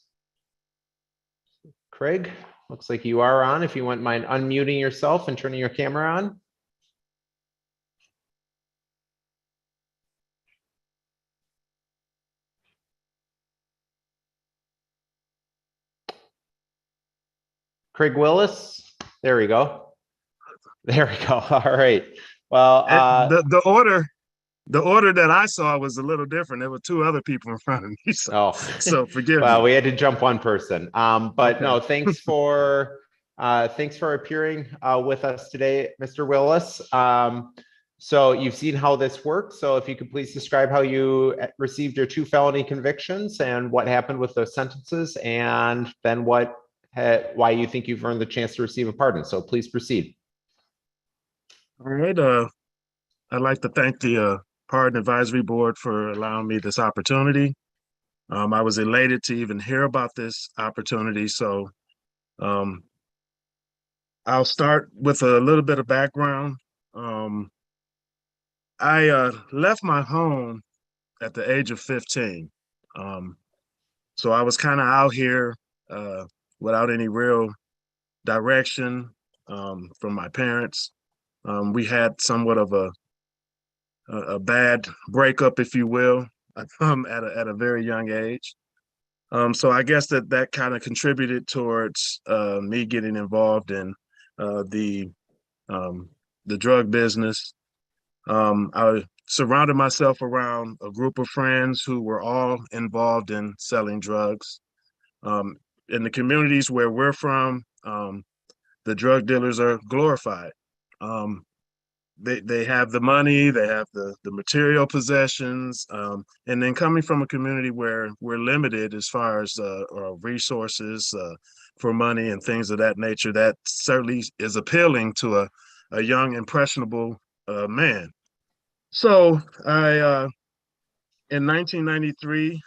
Craig, looks like you are on. If you wouldn't mind unmuting yourself and turning your camera on. Craig Willis, there we go. There we go. All right. Well, And the order that I saw was a little different. There were two other people in front of me, so, oh, so forgive well, me. we had to jump one person. But Okay. no, thanks for appearing with us today, Mr. Willis. So you've seen how this works. So if you could please describe how you received your 2 felony convictions and what happened with those sentences, and then why you think you've earned the chance to receive a pardon. So please proceed. All right. I'd like to thank the Pardon Advisory Board for allowing me this opportunity. I was elated to even hear about this opportunity. So I'll start with a little bit of background. I left my home at the age of 15. So I was kind of out here without any real direction from my parents. We had somewhat of a bad breakup, if you will, at a very young age. So I guess that kind of contributed towards me getting involved in the drug business. I surrounded myself around a group of friends who were all involved in selling drugs. In the communities where we're from, the drug dealers are glorified. They have the money, they have the material possessions, and then coming from a community where we're limited as far as resources for money and things of that nature, that certainly is appealing to a young, impressionable man. So in 1993,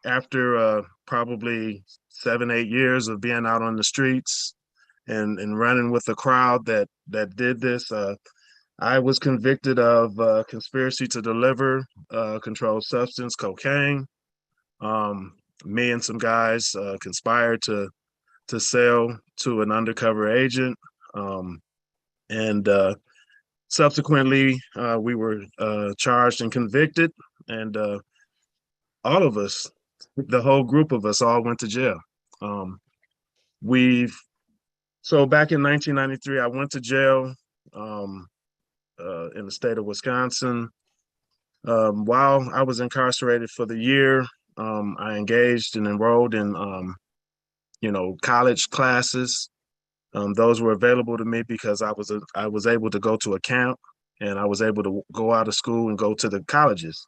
after probably 7-8 years of being out on the streets and running with a crowd that did this, I was convicted of conspiracy to deliver controlled substance, cocaine. Me and some guys conspired to sell to an undercover agent, and subsequently we were charged and convicted, and all of us, the whole group of us, all went to jail. So back in 1993, I went to jail in the state of Wisconsin. While I was incarcerated for the year, I engaged and enrolled in, college classes. Those were available to me because I was able to go to a camp, and I was able to go out of school and go to the colleges.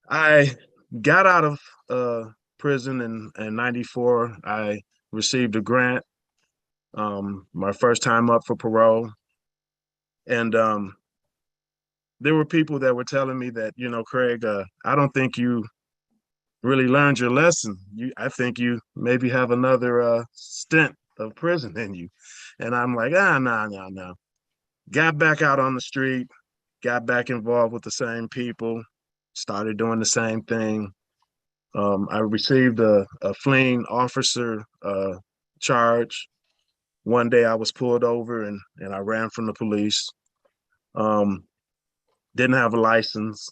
I got out of prison in 94. I received a grant, my first time up for parole. And there were people that were telling me that, Craig, I don't think you really learned your lesson. I think you maybe have another stint of prison in you. And I'm like, no. Got back out on the street, got back involved with the same people, started doing the same thing. I received a fleeing officer charge. One day I was pulled over and I ran from the police. Didn't have a license,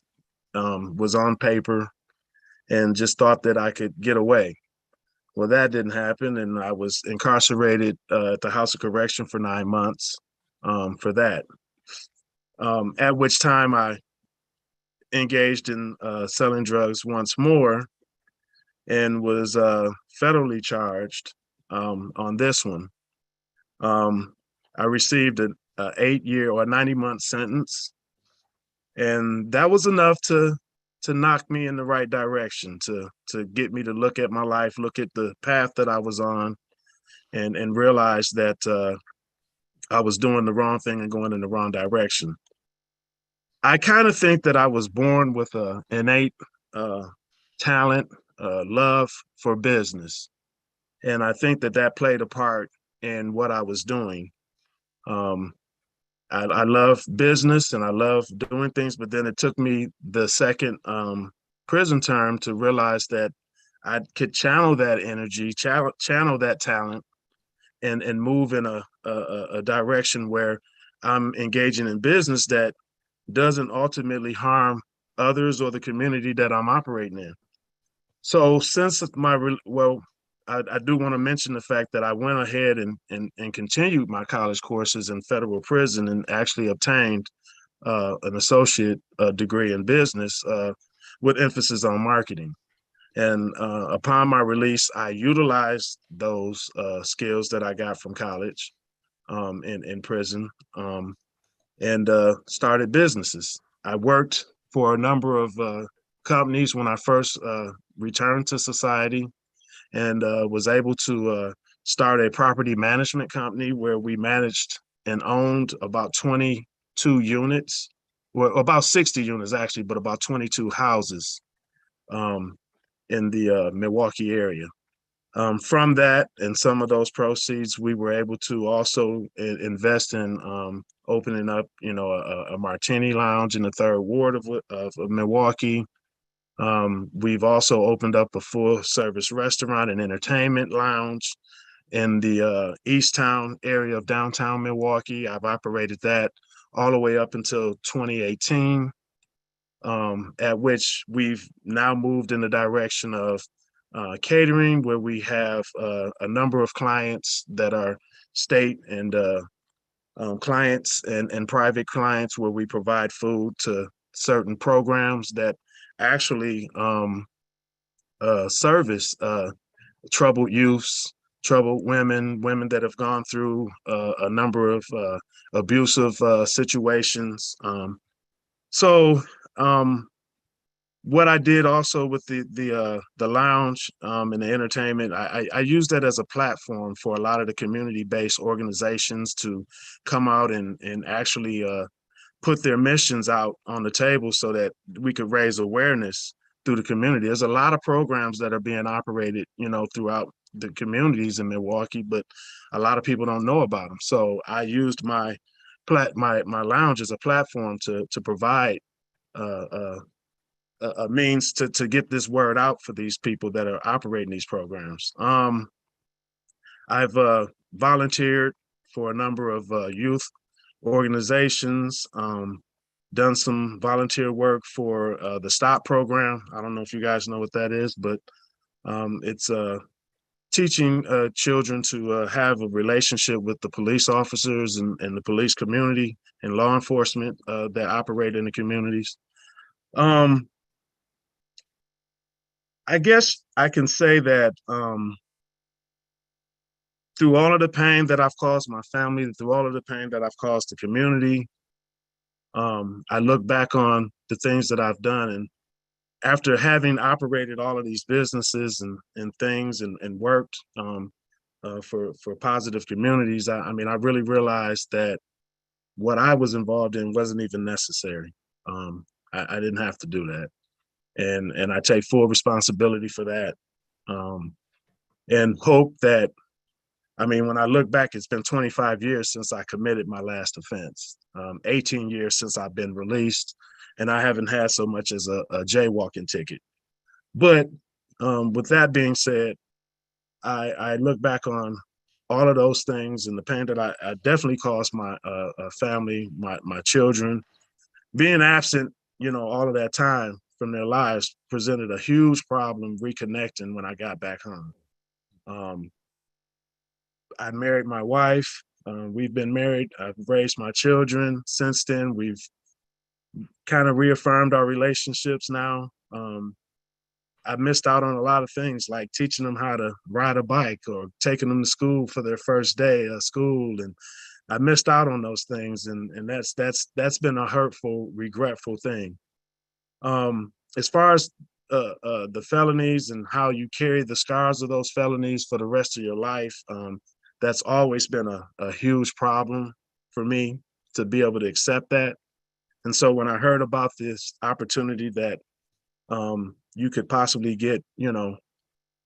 was on paper, and just thought that I could get away. Well, that didn't happen, and I was incarcerated at the House of Correction for 9 months for that. At which time I engaged in selling drugs once more and was federally charged on this one. I received an 8-year or 90-month sentence, and that was enough to knock me in the right direction, to get me to look at my life, look at the path that I was on, and realize that I was doing the wrong thing and going in the wrong direction. I kind of think that I was born with an innate talent, love for business. And I think that played a part in what I was doing. I love business and I love doing things, but then it took me the second prison term to realize that I could channel that energy, channel that talent, and move in a direction where I'm engaging in business that doesn't ultimately harm others or the community that I'm operating in. So since I do want to mention the fact that I went ahead and continued my college courses in federal prison and actually obtained an associate degree in business with emphasis on marketing. And upon my release, I utilized those skills that I got from college in prison and started businesses. I worked for a number of companies when I first returned to society and was able to start a property management company where we managed and owned about 22 units, well, about 60 units actually, but about 22 houses in the Milwaukee area. From that and some of those proceeds, we were able to also invest in opening up, a martini lounge in the third ward of Milwaukee. We've also opened up a full service restaurant and entertainment lounge in the East Town area of downtown Milwaukee. I've operated that all the way up until 2018, at which we've now moved in the direction of catering, where we have a number of clients that are state and clients and private clients where we provide food to certain programs that actually service troubled youths, troubled women that have gone through a number of abusive situations. So what I did also with the lounge and the entertainment, I used that as a platform for a lot of the community-based organizations to come out and actually put their missions out on the table so that we could raise awareness through the community. There's a lot of programs that are being operated, throughout the communities in Milwaukee, but a lot of people don't know about them. So I used my lounge as a platform to provide a means to get this word out for these people that are operating these programs. I've volunteered for a number of youth organizations, done some volunteer work for the STOP program. I don't know if you guys know what that is, but it's teaching children to have a relationship with the police officers and the police community and law enforcement that operate in the communities. I guess I can say that through all of the pain that I've caused my family, through all of the pain that I've caused the community, I look back on the things that I've done. And after having operated all of these businesses and things and worked for positive communities, I mean, I really realized that what I was involved in wasn't even necessary. I didn't have to do that. And I take full responsibility for that, and hope that, I mean, when I look back, it's been 25 years since I committed my last offense, 18 years since I've been released, and I haven't had so much as a jaywalking ticket. But with that being said, I look back on all of those things and the pain that I definitely caused my family, my children. Being absent, all of that time from their lives presented a huge problem reconnecting when I got back home. I married my wife. We've been married. I've raised my children since then. We've kind of reaffirmed our relationships now. I missed out on a lot of things, like teaching them how to ride a bike or taking them to school for their first day of school. And I missed out on those things. And that's been a hurtful, regretful thing. As far as the felonies and how you carry the scars of those felonies for the rest of your life, that's always been a huge problem for me to be able to accept that. And so when I heard about this opportunity that you could possibly get,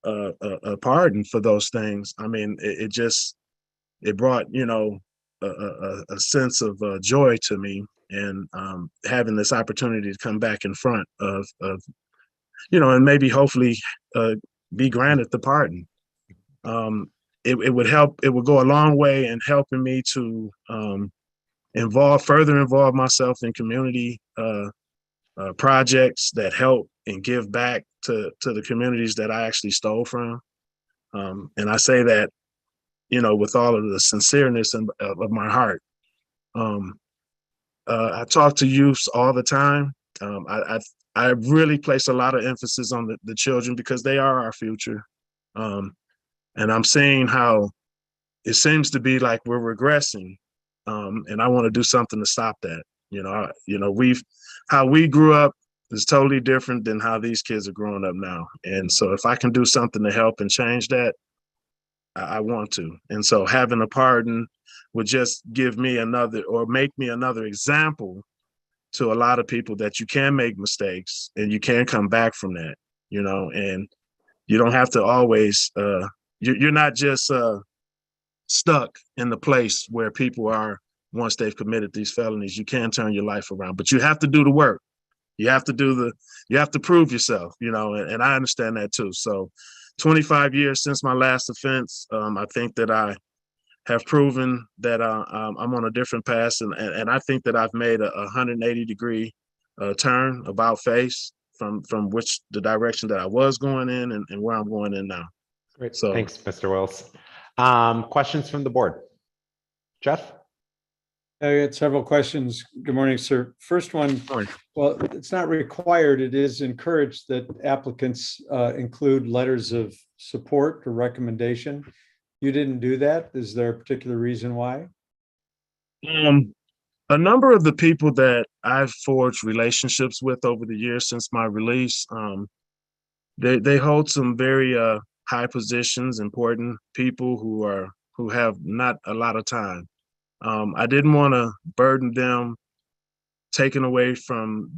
a pardon for those things, I mean, it brought, a sense of joy to me. And having this opportunity to come back in front of and maybe hopefully be granted the pardon. It would help. It would go a long way in helping me to further involve myself in community projects that help and give back to the communities that I actually stole from. And I say that, with all of the sincereness of my heart. I talk to youths all the time. I really place a lot of emphasis on the children because they are our future. And I'm seeing how it seems to be like we're regressing. And I want to do something to stop that. How we grew up is totally different than how these kids are growing up now. And so if I can do something to help and change that, I want to. And so having a pardon would just give me make me another example to a lot of people that you can make mistakes and you can come back from that, and you don't have to always, you're not just stuck in the place where people are once they've committed these felonies. You can turn your life around, but you have to do the work. You have to prove yourself, and I understand that too. So 25 years since my last offense, I think that I have proven that I'm on a different path, and I think that I've made a 180-degree turn about face from the direction that I was going in and where I'm going in now. Great. So thanks, Mr. Willis. Questions from the board? Jeff? I got several questions. Good morning, sir. First one, well, it's not required. It is encouraged that applicants include letters of support or recommendation. You didn't do that. Is there a particular reason why? A number of the people that I've forged relationships with over the years since my release, they hold some very high positions, important people who have not a lot of time. I didn't want to burden them, taking away from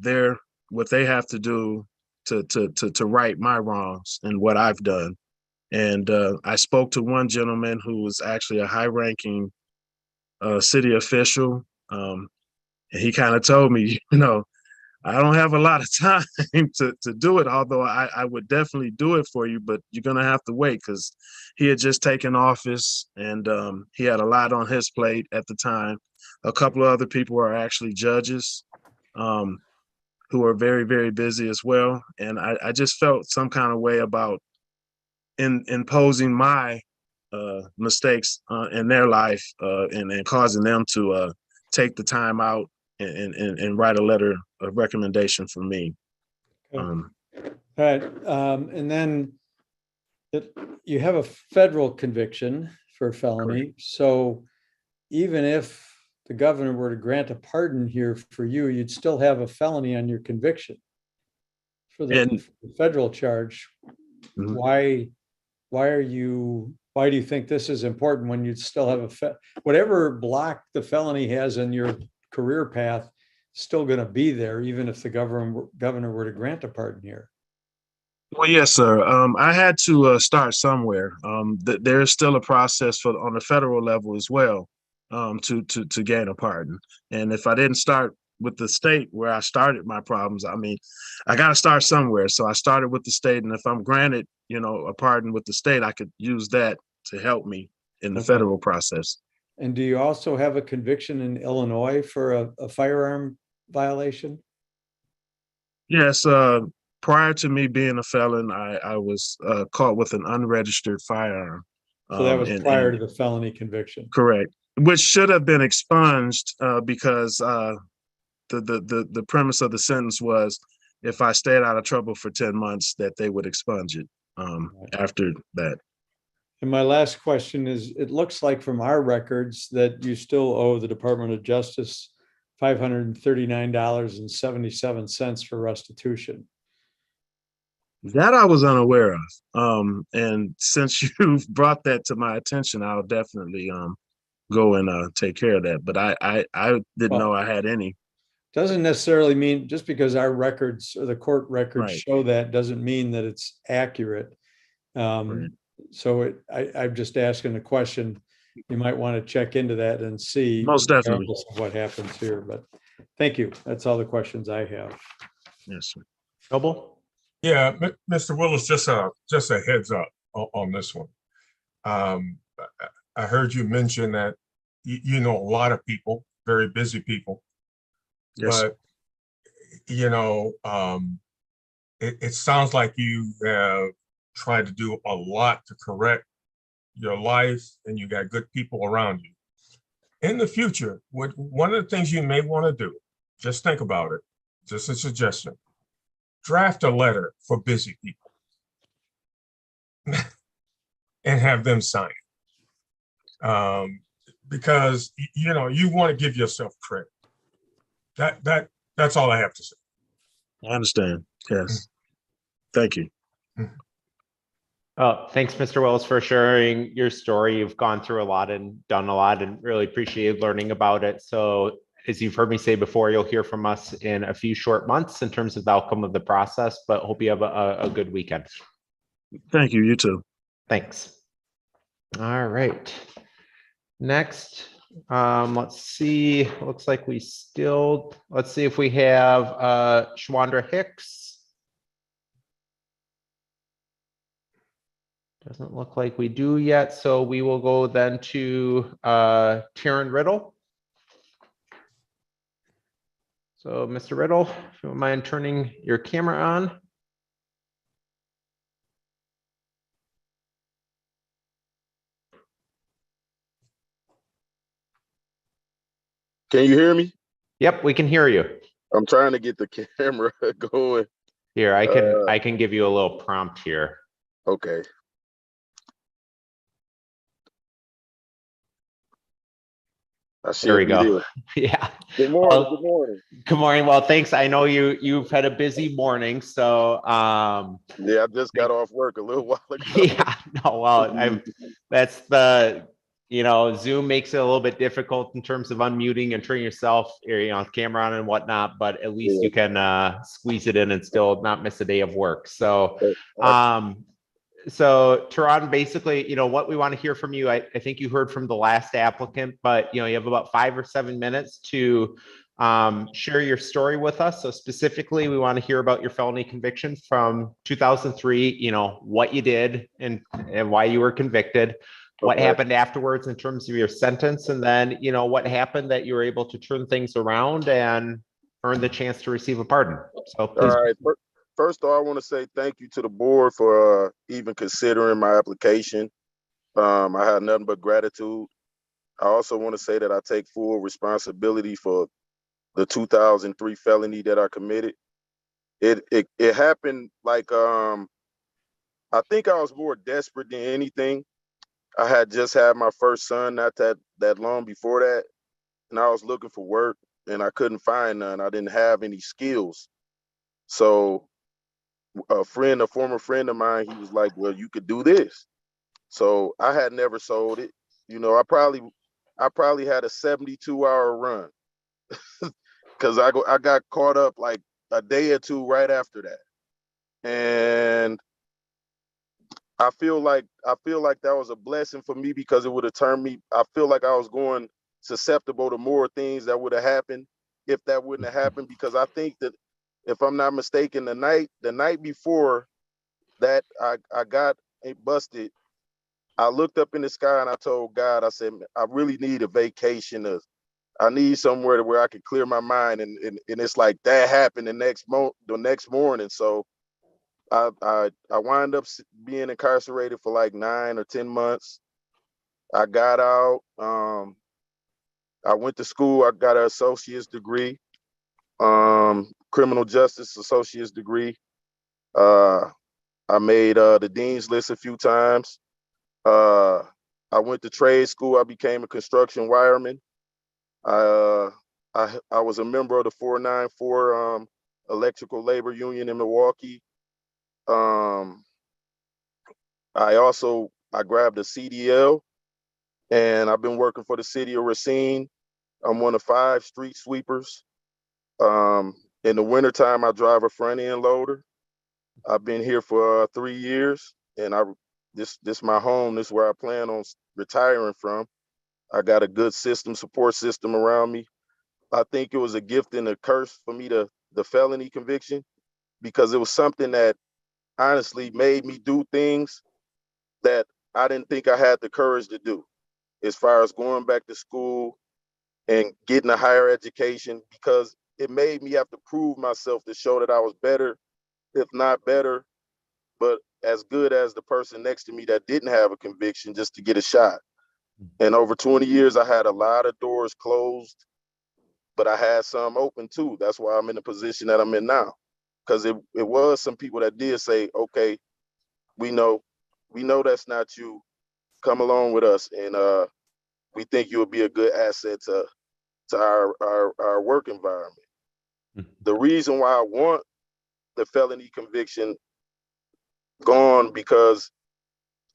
what they have to do to right my wrongs and what I've done. And I spoke to one gentleman who was actually a high-ranking city official. And he kind of told me, I don't have a lot of time to do it, although I would definitely do it for you, but you're going to have to wait, because he had just taken office and he had a lot on his plate at the time. A couple of other people are actually judges who are very, very busy as well. And I just felt some kind of way about imposing my mistakes in their life and causing them to take the time out and write a letter of recommendation for me. Okay. All right. And then you have a federal conviction for a felony. Correct. So even if the governor were to grant a pardon here for you, you'd still have a felony on your conviction for the federal charge. Mhm. Why do you think this is important when you'd still have whatever block the felony has in your career path still going to be there, even if the governor were to grant a pardon here? Well, yes, sir. I had to start somewhere. There's still a process on the federal level as well to gain a pardon. And if I didn't start with the state where I started my problems, I got to start somewhere. So I started with the state, and if I'm granted, a pardon with the state, I could use that to help me in the federal process. And do you also have a conviction in Illinois for a firearm violation? Yes. Prior to me being a felon, I was caught with an unregistered firearm. So that was prior to the felony conviction. Correct. Which should have been expunged because the premise of the sentence was if I stayed out of trouble for 10 months, that they would expunge it after that. And my last question is, it looks like from our records that you still owe the Department of Justice $539.77 for restitution. That I was unaware of. And since you've brought that to my attention, I'll definitely go and take care of that. But I didn't know I had any. Doesn't necessarily mean just because our records or the court records Right. show that doesn't mean that it's accurate. Right. So I'm just asking a question. You might want to check into that and see. Most definitely. Regardless of what happens here, but thank you. That's all the questions I have. Yes, sir. Noble? Yeah, Mr. Willis, just a heads up on this one. I heard you mention that you know a lot of people, very busy people. Yes. But it sounds like you have tried to do a lot to correct your life, and you got good people around you. In the future, one of the things you may want to do, just think about it, just a suggestion, draft a letter for busy people and have them sign it. Because you know, you want to give yourself credit. That's all I have to say. I understand. Yes. Thank you. Oh, thanks, Mr. Willis, for sharing your story. You've gone through a lot and done a lot, and really appreciate learning about it. So as you've heard me say before, you'll hear from us in a few short months in terms of the outcome of the process, but hope you have a good weekend. Thank you. You too. Thanks. All right. Next, let's see. Looks like let's see if we have Shawanda Hicks. Doesn't look like we do yet, so we will go then to Terence Riddle. So, Mr. Riddle, if you don't mind turning your camera on. Can you hear me? Yep, we can hear you. I'm trying to get the camera going. Here, I can give you a little prompt here. Okay. There we go. Yeah. Good morning. Good morning. Good morning. Well, thanks. I know you've had a busy morning, so yeah, I just got off work a little while ago. Yeah, no, well, that's the, Zoom makes it a little bit difficult in terms of unmuting and turning yourself, or, camera on and whatnot, but at least you can squeeze it in and still not miss a day of work. So, so Tehran, basically, what we want to hear from you, I think you heard from the last applicant, but, you have about 5 or 7 minutes to share your story with us. So specifically, we want to hear about your felony conviction from 2003, what you did and why you were convicted, what happened afterwards in terms of your sentence, and then, what happened that you were able to turn things around and earn the chance to receive a pardon. So please. All right. First of all, I want to say thank you to the board for even considering my application. I had nothing but gratitude. I also want to say that I take full responsibility for the 2003 felony that I committed. It happened like, I think I was more desperate than anything. I had just had my first son not that long before that, and I was looking for work and I couldn't find none. I didn't have any skills. So a former friend of mine, he was like, well, you could do this. So I had never sold it. I probably had a 72-hour run because I got caught up like a day or two right after that. And I feel like that was a blessing for me because it would have turned me, I feel like I was going susceptible to more things that would have happened if that wouldn't have happened, because I think that, if I'm not mistaken, the night before that I got busted, I looked up in the sky and I told God, I said, I really need a vacation. I need somewhere where I could clear my mind. And it's like that happened the next morning. So I wound up being incarcerated for like 9 or 10 months. I got out. I went to school. I got an associate's degree. Criminal justice associate's degree. I made the dean's list a few times. I went to trade school. I became a construction wireman. I was a member of the 494 electrical labor union in Milwaukee. I grabbed a CDL, and I've been working for the city of Racine. I'm one of 5 street sweepers. In the wintertime, I drive a front end loader. I've been here for 3 years, and this my home. This is where I plan on retiring from. I got a good support system around me. I think it was a gift and a curse for me, the felony conviction, because it was something that honestly made me do things that I didn't think I had the courage to do, as far as going back to school and getting a higher education, because it made me have to prove myself to show that I was better, if not better. But as good as the person next to me that didn't have a conviction just to get a shot. And over 20 years, I had a lot of doors closed, but I had some open too. That's why I'm in the position that I'm in now. Because it was some people that did say, okay, we know that's not you. Come along with us. And we think you'll be a good asset to our work environment. The reason why I want the felony conviction gone because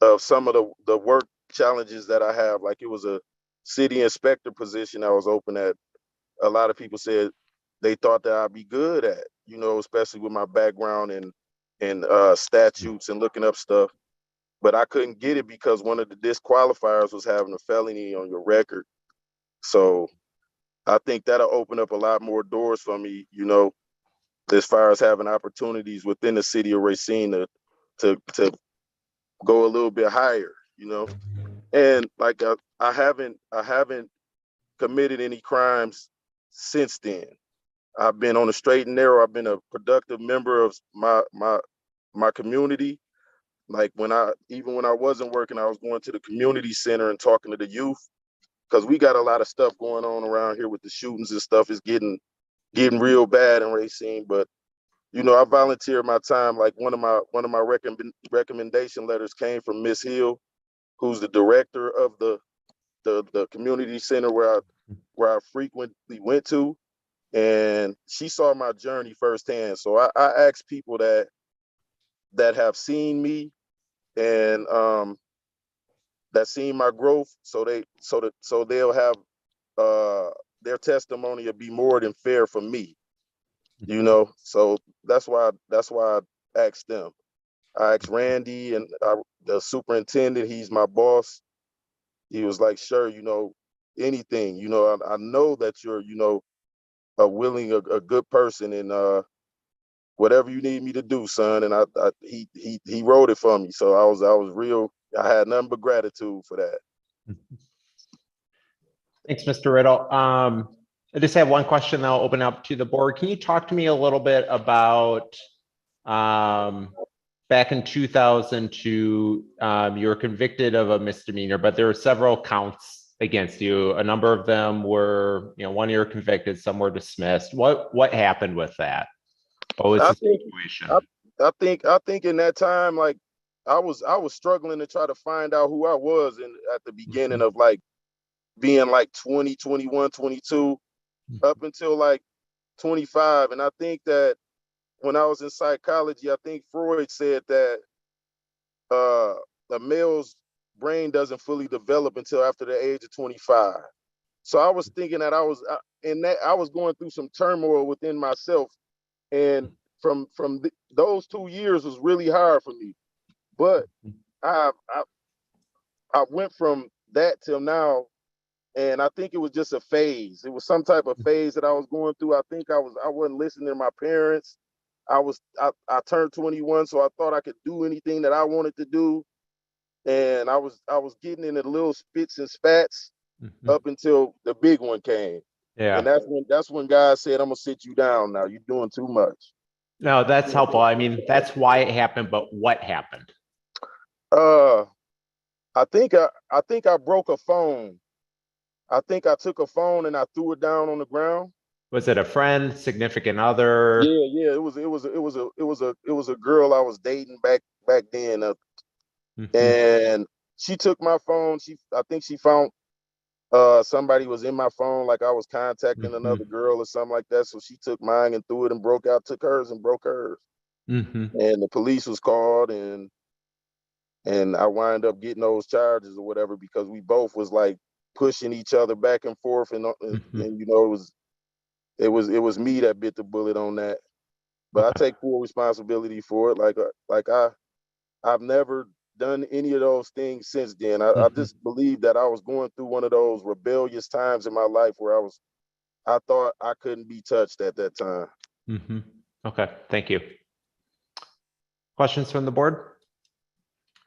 of some of the work challenges that I have. Like, it was a city inspector position I was open at. A lot of people said they thought that I'd be good at, especially with my background in statutes and looking up stuff. But I couldn't get it because one of the disqualifiers was having a felony on your record. So I think that'll open up a lot more doors for me, as far as having opportunities within the city of Racine to go a little bit higher, And like I haven't committed any crimes since then. I've been on the straight and narrow. I've been a productive member of my community. Like when I wasn't working, I was going to the community center and talking to the youth, because we got a lot of stuff going on around here with the shootings and stuff. Is getting real bad in Racine. But I volunteer my time. Like one of my recommendation letters came from Miss Hill, who's the director of the community center where I frequently went to, and she saw my journey firsthand. So I ask people that have seen me and that seen my growth, so they'll have their testimony will be more than fair for me, So that's why I asked them. I asked Randy and the superintendent. He's my boss. He was like, sure, anything, I know that you're, a good person, and whatever you need me to do, son. And he wrote it for me. So I was real. I had nothing but gratitude for that. Thanks, Mr. Riddle. I just have one question that I'll open up to the board. Can you talk to me a little bit about back in 2002, you were convicted of a misdemeanor, but there were several counts against you. A number of them were, one you were convicted, some were dismissed. What happened with that? What was the situation? I think in that time, like I was struggling to try to find out who I was at the beginning of like being like 20, 21, 22, up until like 25. And I think that when I was in psychology, I think Freud said that a male's brain doesn't fully develop until after the age of 25. So I was thinking that I was going through some turmoil within myself, and from those 2 years was really hard for me. But I went from that till now, and I think it was just a phase. It was some type of phase that I was going through. I think I wasn't listening to my parents. I turned 21, so I thought I could do anything that I wanted to do. And I was getting into little spits and spats up until the big one came. Yeah. And that's when God said, I'm gonna sit you down now. You're doing too much. No, that's helpful. I mean, that's why it happened, but what happened? I think I broke a phone. I think I took a phone and I threw it down on the ground. Was it a friend, significant other? Yeah. It was a girl I was dating back then. And she took my phone. I think she found somebody was in my phone, like I was contacting another girl or something like that. So she took mine and threw it and took hers and broke hers. And the police was called, and I wind up getting those charges or whatever, because we both was like pushing each other back and forth, and it was me that bit the bullet on that. But I take full responsibility for it. I've never done any of those things since then. I just believe that I was going through one of those rebellious times in my life where I thought I couldn't be touched at that time. Okay, thank you. Questions from the board?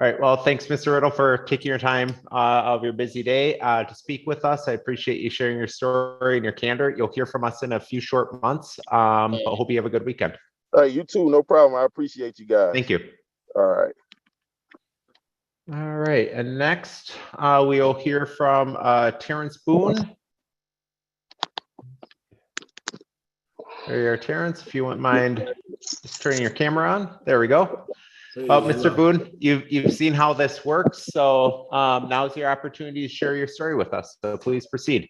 All right, well, thanks, Mr. Riddle, for taking your time of your busy day to speak with us. I appreciate you sharing your story and your candor. You'll hear from us in a few short months, but hope you have a good weekend. You too, no problem. I appreciate you guys. Thank you. All right. All right, and next we'll hear from Terence Boone. There you are, Terence, if you wouldn't mind just turning your camera on. There we go. Well, Mr. Boone, you've seen how this works, so now's your opportunity to share your story with us. So please proceed.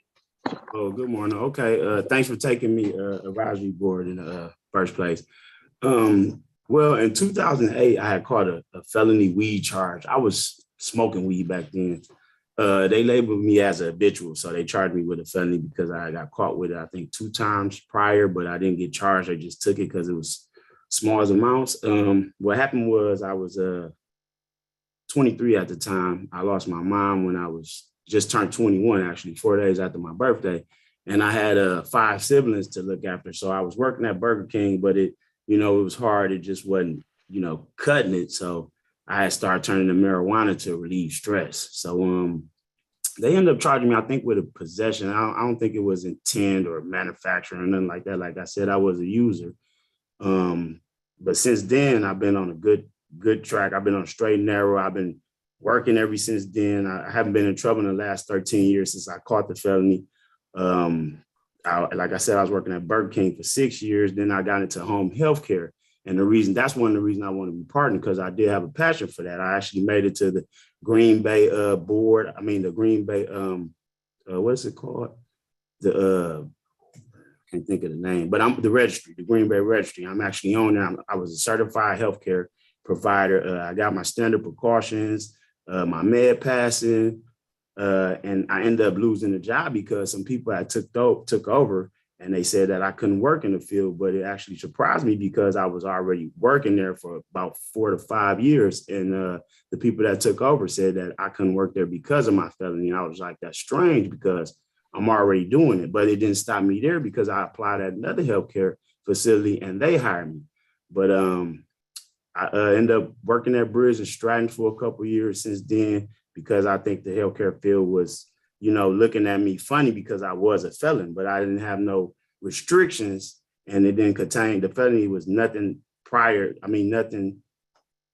Oh, good morning. Okay, thanks for taking me advisory board in the first place. Well, in 2008, I had caught a felony weed charge. I was smoking weed back then. They labeled me as a habitual, so they charged me with a felony because I got caught with it, I think 2 times prior, but I didn't get charged. I just took it because it was small amounts. What happened was I was 23 at the time. I lost my mom when I was just turned 21, actually 4 days after my birthday. And I had 5 siblings to look after. So I was working at Burger King, but it was hard. It just wasn't, cutting it. So I had started turning to marijuana to relieve stress. So they ended up charging me, I think, with a possession. I don't think it was intent or manufacturing or nothing like that. Like I said, I was a user. But since then, I've been on a good track. I've been on a straight and narrow. I've been working ever since then. I haven't been in trouble in the last 13 years since I caught the felony. Like I said, I was working at Burger King for 6 years. Then I got into home health care. And that's one of the reasons I want to be partnered, because I did have a passion for that. I actually made it to the Green Bay board. The Green Bay, what's it called? I can't think of the name, but I'm the registry, the Green Bay registry. I'm actually on there. I was a certified healthcare provider. I got my standard precautions, my med passing, and I ended up losing the job because some people had took over, and they said that I couldn't work in the field. But it actually surprised me because I was already working there for about 4 to 5 years, and the people that took over said that I couldn't work there because of my felony. And I was like, that's strange because I'm already doing it. But it didn't stop me there because I applied at another healthcare facility and they hired me. But I ended up working at Bridge and Stratton for a couple of years since then, because I think the healthcare field was, looking at me funny because I was a felon, but I didn't have no restrictions, and it didn't contain, the felony was nothing prior. Nothing,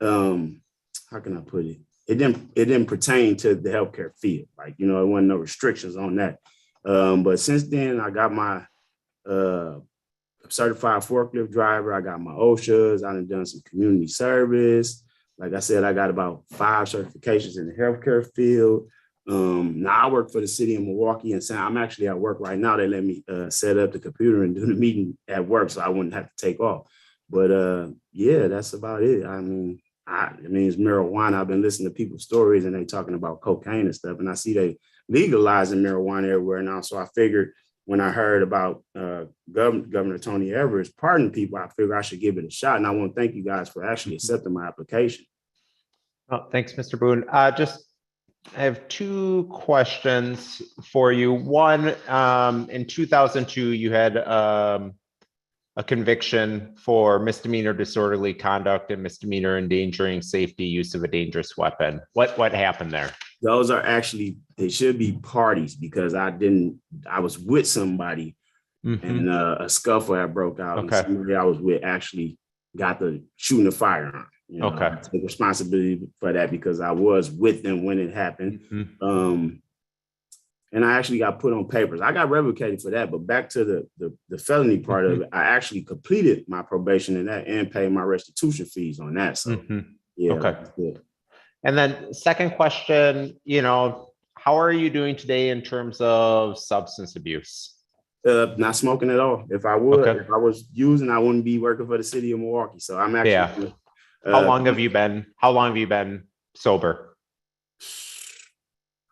how can I put it? It didn't pertain to the healthcare field. Like, it wasn't no restrictions on that. But since then, I got my certified forklift driver. I got my OSHAs. I've done some community service. Like I said, I got about 5 certifications in the healthcare field. Now I work for the city of Milwaukee, and I'm actually at work right now. They let me set up the computer and do the meeting at work, so I wouldn't have to take off. But yeah, that's about it. It's marijuana. I've been listening to people's stories, and they talking about cocaine and stuff, and I see they legalizing marijuana everywhere now. So I figured, when I heard about Governor Tony Evers pardoning people, I figured I should give it a shot. And I want to thank you guys for actually accepting my application. Well, thanks, Mr. Boone. I have 2 questions for you. One, in 2002, you had a conviction for misdemeanor disorderly conduct and misdemeanor endangering safety, use of a dangerous weapon. What happened there? Those are actually, they should be parties, because I was with somebody, and a scuffle had broke out. Okay. And somebody I was with actually got the shooting a firearm. Okay. I take responsibility for that because I was with them when it happened. And I actually got put on papers. I got revocated for that, but back to the felony part of it, I actually completed my probation in that and paid my restitution fees on that. So yeah. Okay. And then second question, how are you doing today in terms of substance abuse? Not smoking at all. If I was using, I wouldn't be working for the city of Milwaukee. So I'm actually. How long have you been sober?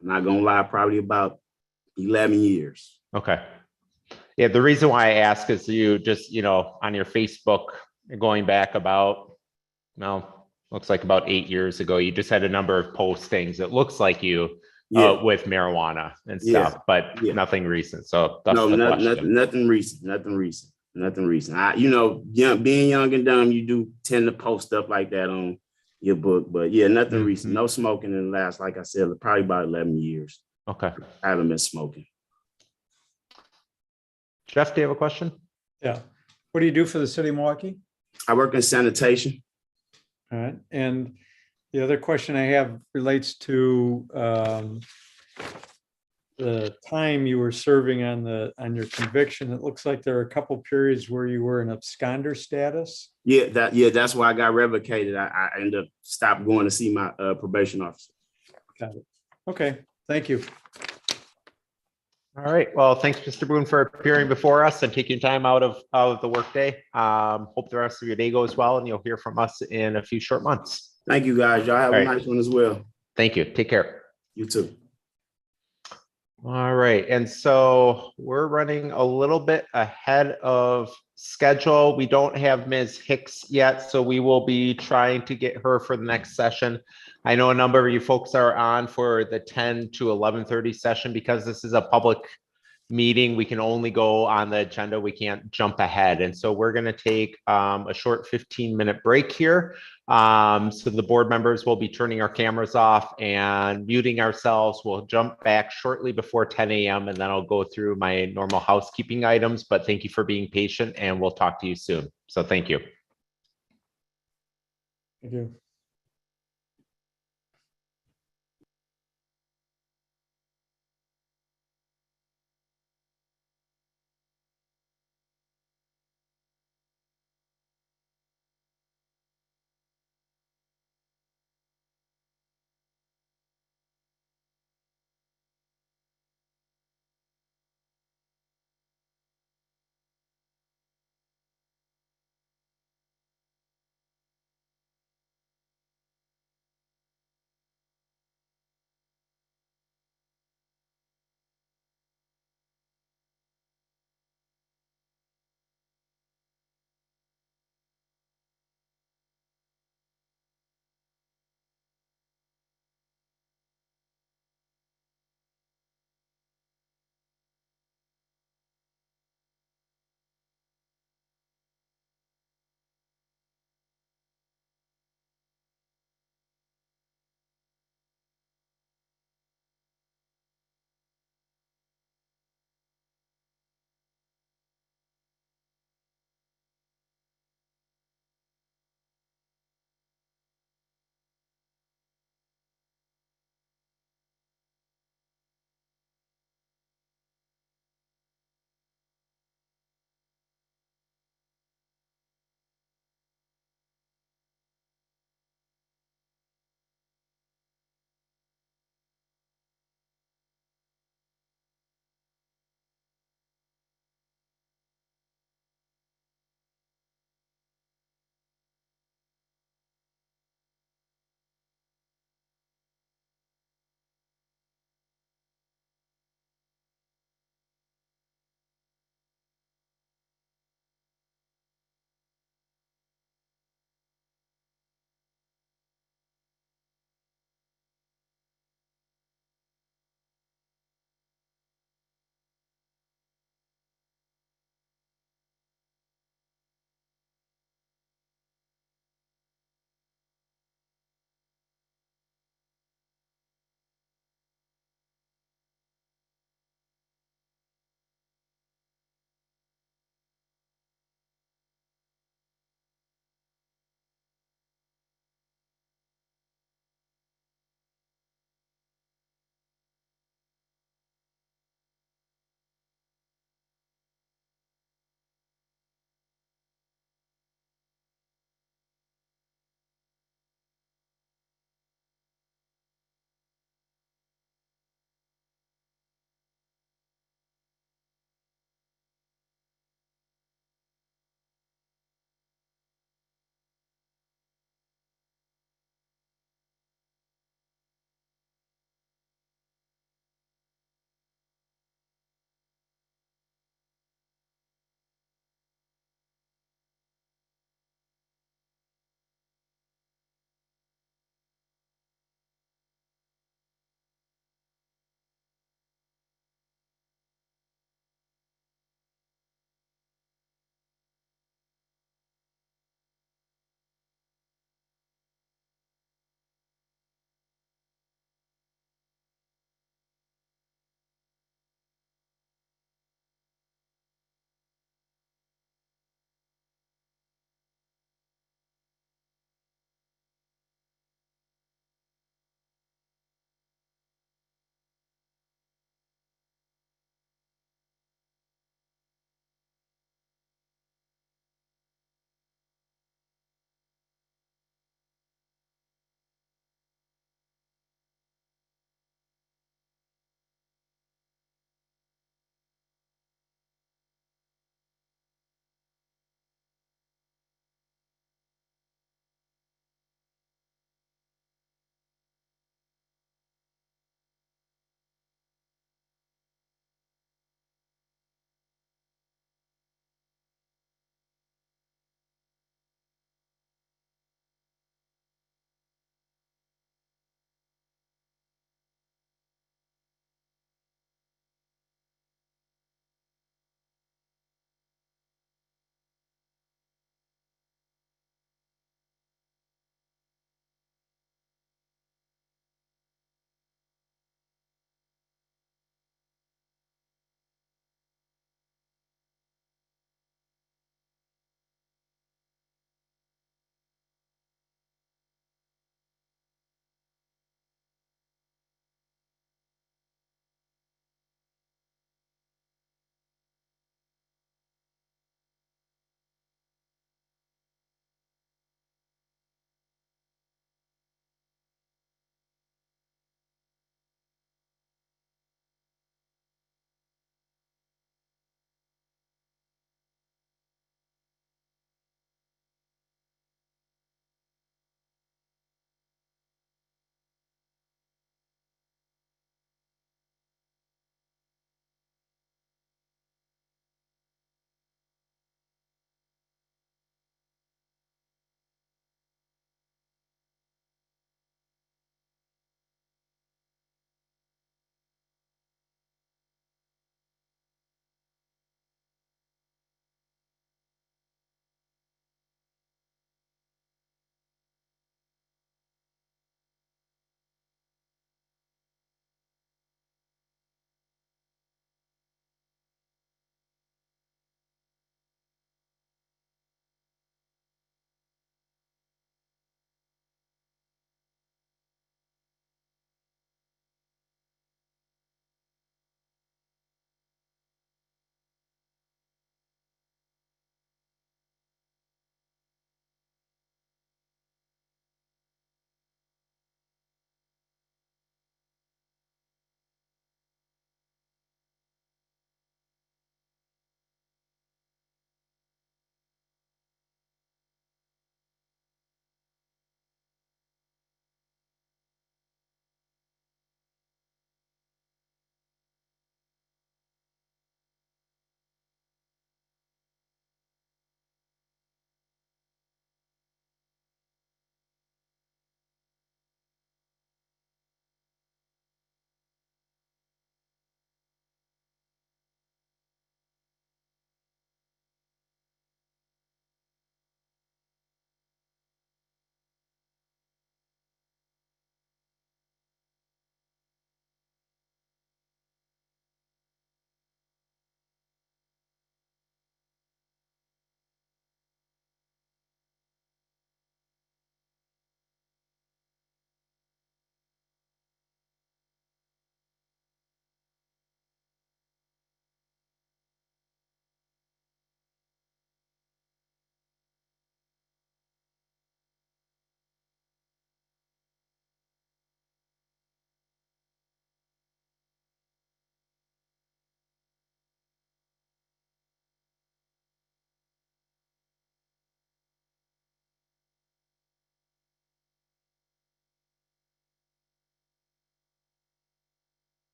I'm not gonna lie, probably about 11 years. Okay. Yeah, the reason why I ask is you just, on your Facebook, going back about, looks like about 8 years ago, you just had a number of postings. It looks like you with marijuana and stuff, but nothing recent. So that's nothing recent. Being young and dumb, you do tend to post stuff like that on your book, but yeah, nothing recent. No smoking in the last, like I said, probably about 11 years. Okay. I haven't been smoking. Jeff, do you have a question? Yeah. What do you do for the city of Milwaukee? I work in sanitation. All right. And The other question I have relates to the time you were serving on your conviction. It looks like there are a couple periods where you were in absconder status. Yeah, that's why I got revocated. I ended up stopped going to see my probation officer. Got it. Okay, thank you. All right. Well, thanks, Mr. Boone, for appearing before us and taking time out of the workday. Hope the rest of your day goes well, and you'll hear from us in a few short months. Thank you, guys. Y'all have All a right. nice one as well. Thank you. Take care. You too. All right. And so we're running a little bit ahead of schedule. We don't have Ms. Hicks yet, so we will be trying to get her for the next session. I know a number of you folks are on for the 10 to 11:30 session. Because this is a public meeting, we can only go on the agenda. We can't jump ahead. And so we're going to take a short 15-minute break here. So the board members will be turning our cameras off and muting ourselves. We'll jump back shortly before 10 a.m. and then I'll go through my normal housekeeping items. But thank you for being patient, and we'll talk to you soon. So thank you. Thank you.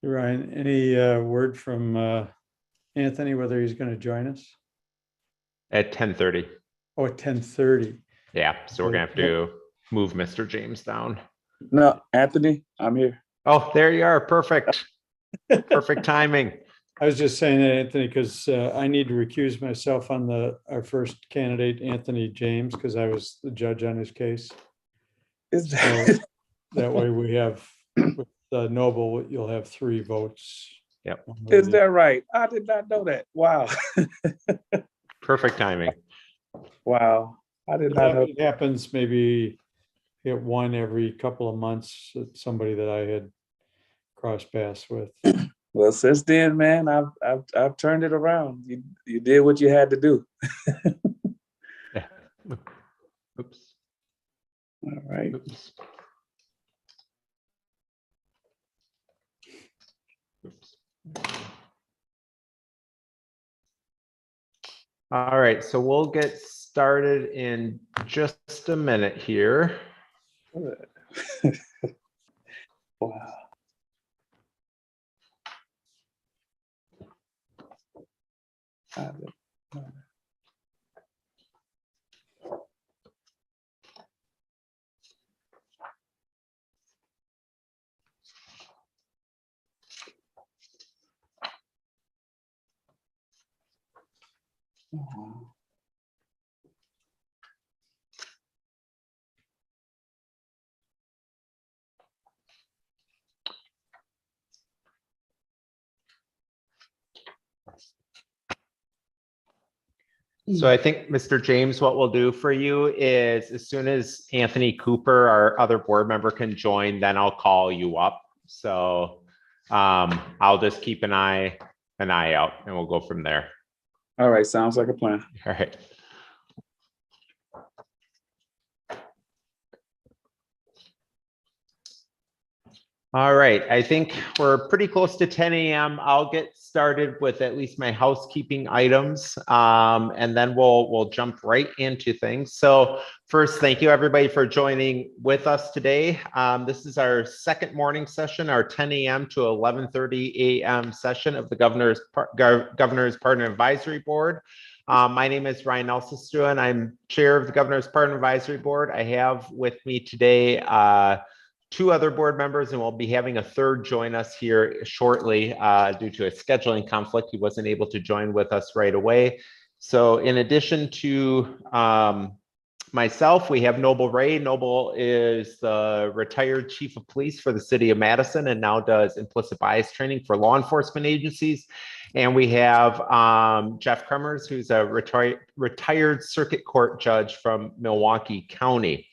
Ryan, any word from Anthony, whether he's going to join us? At 10:30. Oh, at 10:30. Yeah, so we're gonna have to move Mr. James down. No, Anthony, I'm here. Oh, there you are. Perfect. Perfect timing. I was just saying that, Anthony, because I need to recuse myself on our first candidate, Anthony James, because I was the judge on his case. Is So that, that way we have, with Noble, you'll have 3 votes. Yep. is that right? I did not know that. Wow. Perfect timing. Wow. I did not know. It happens maybe at 1 every couple of months. It's somebody that I had crossed paths with. Well, since then, man, I've turned it around. You did what you had to do. Yeah. Oops. All right. Oops. Oops. All right, so we'll get started in just a minute here. Wow. So I think, Mr. James, what we'll do for you is as soon as Anthony Cooper, our other board member, can join, then I'll call you up. So I'll just keep an eye out and we'll go from there. All right. Sounds like a plan. All right. All right, I think we're pretty close to 10 a.m. I'll get started with at least my housekeeping items, and then we'll jump right into things. So first, thank you everybody for joining with us today. This is our second morning session, our 10 a.m. to 11:30 a.m. session of the Governor's Pardon Advisory Board. My name is Ryan Elsestua. I'm chair of the Governor's Pardon Advisory Board. I have with me today 2 other board members, and we'll be having a third join us here shortly due to a scheduling conflict. He wasn't able to join with us right away. So in addition to myself, we have Noble Ray. Noble is the retired chief of police for the city of Madison and now does implicit bias training for law enforcement agencies. And we have Jeff Kremers, who's a retired circuit court judge from Milwaukee County.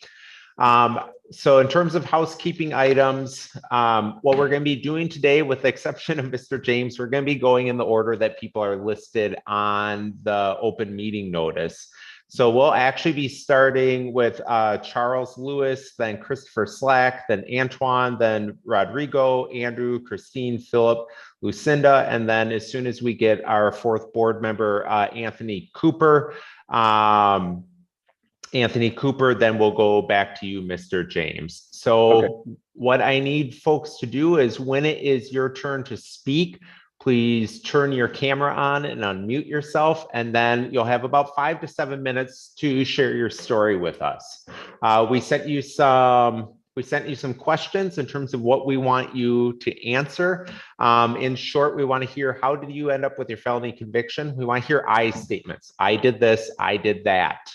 So in terms of housekeeping items, what we're going to be doing today, with the exception of Mr. James, we're going to be going in the order that people are listed on the open meeting notice. So we'll actually be starting with Charles Lewis, then Christopher Slack, then Antoine, then Rodrigo, Andrew, Christine, Philip, Lucinda, and then as soon as we get our 4th board member, Anthony Cooper, then we'll go back to you, Mr. James. So What I need folks to do is when it is your turn to speak, please turn your camera on and unmute yourself, and then you'll have about 5 to 7 minutes to share your story with us. We sent you some questions in terms of what we want you to answer. In short, we want to hear, how did you end up with your felony conviction? We want to hear I statements. I did this, I did that.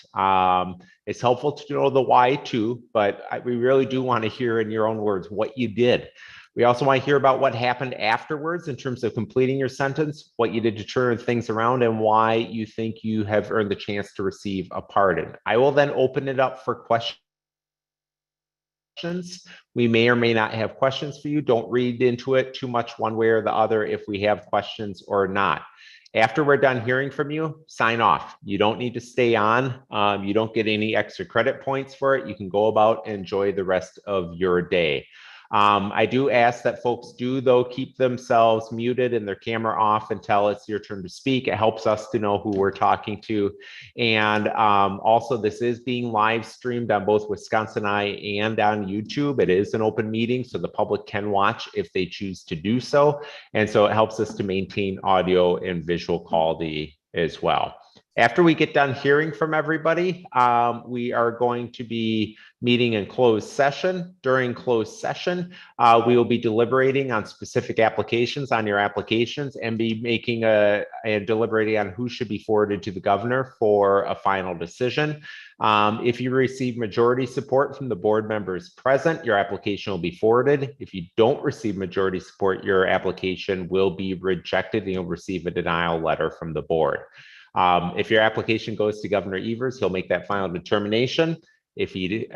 It's helpful to know the why too, but we really do want to hear in your own words what you did. We also want to hear about what happened afterwards in terms of completing your sentence, what you did to turn things around, and why you think you have earned the chance to receive a pardon. I will then open it up for questions. We may or may not have questions for you. Don't read into it too much one way or the other if we have questions or not. After we're done hearing from you, sign off. You don't need to stay on. You don't get any extra credit points for it. You can go about and enjoy the rest of your day. I do ask that folks do, though, keep themselves muted and their camera off until it's your turn to speak. It helps us to know who we're talking to. And also, this is being live streamed on both Wisconsin Eye and on YouTube. It is an open meeting, so the public can watch if they choose to do so. And so it helps us to maintain audio and visual quality as well. After we get done hearing from everybody, we are going to be meeting in closed session. During closed session, we will be deliberating on specific applications on your applications and be making and deliberating on who should be forwarded to the governor for a final decision. If you receive majority support from the board members present, your application will be forwarded. If you don't receive majority support, your application will be rejected and you'll receive a denial letter from the board. If your application goes to Governor Evers, he'll make that final determination. If he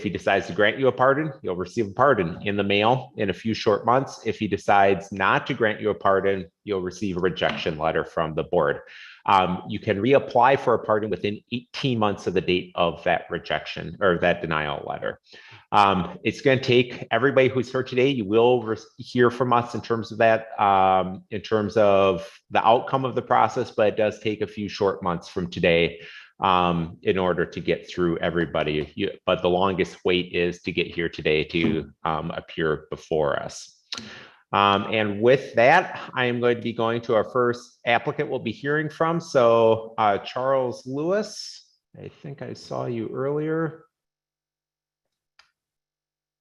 decides to grant you a pardon, you'll receive a pardon in the mail in a few short months. If he decides not to grant you a pardon, you'll receive a rejection letter from the board. You can reapply for a pardon within 18 months of the date of that rejection or that denial letter. It's going to take everybody who's heard today. You will hear from us in terms of that, in terms of the outcome of the process, but it does take a few short months from today in order to get through everybody. But the longest wait is to get here today to appear before us. And with that, I am going to be going to our first applicant we'll be hearing from. So Charles Lewis, I think I saw you earlier.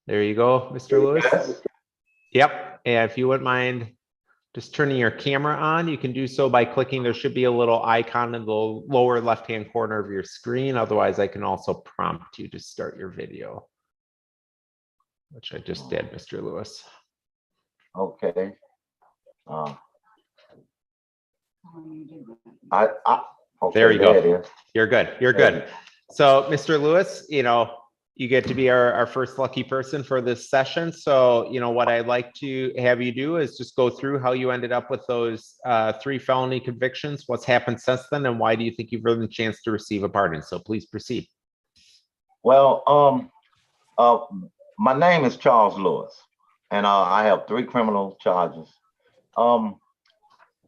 There you go, Mr. Lewis. Yep, and if you wouldn't mind just turning your camera on, you can do so by clicking. There should be a little icon in the lower left-hand corner of your screen. Otherwise, I can also prompt you to start your video, which I just did, Mr. Lewis. Okay. Okay, there you go. You're good. You're good. So, Mr. Lewis, you get to be our first lucky person for this session. So, what I'd like to have you do is just go through how you ended up with those 3 felony convictions, what's happened since then, and why do you think you've earned a chance to receive a pardon? So please proceed. Well, my name is Charles Lewis, and I have 3 criminal charges.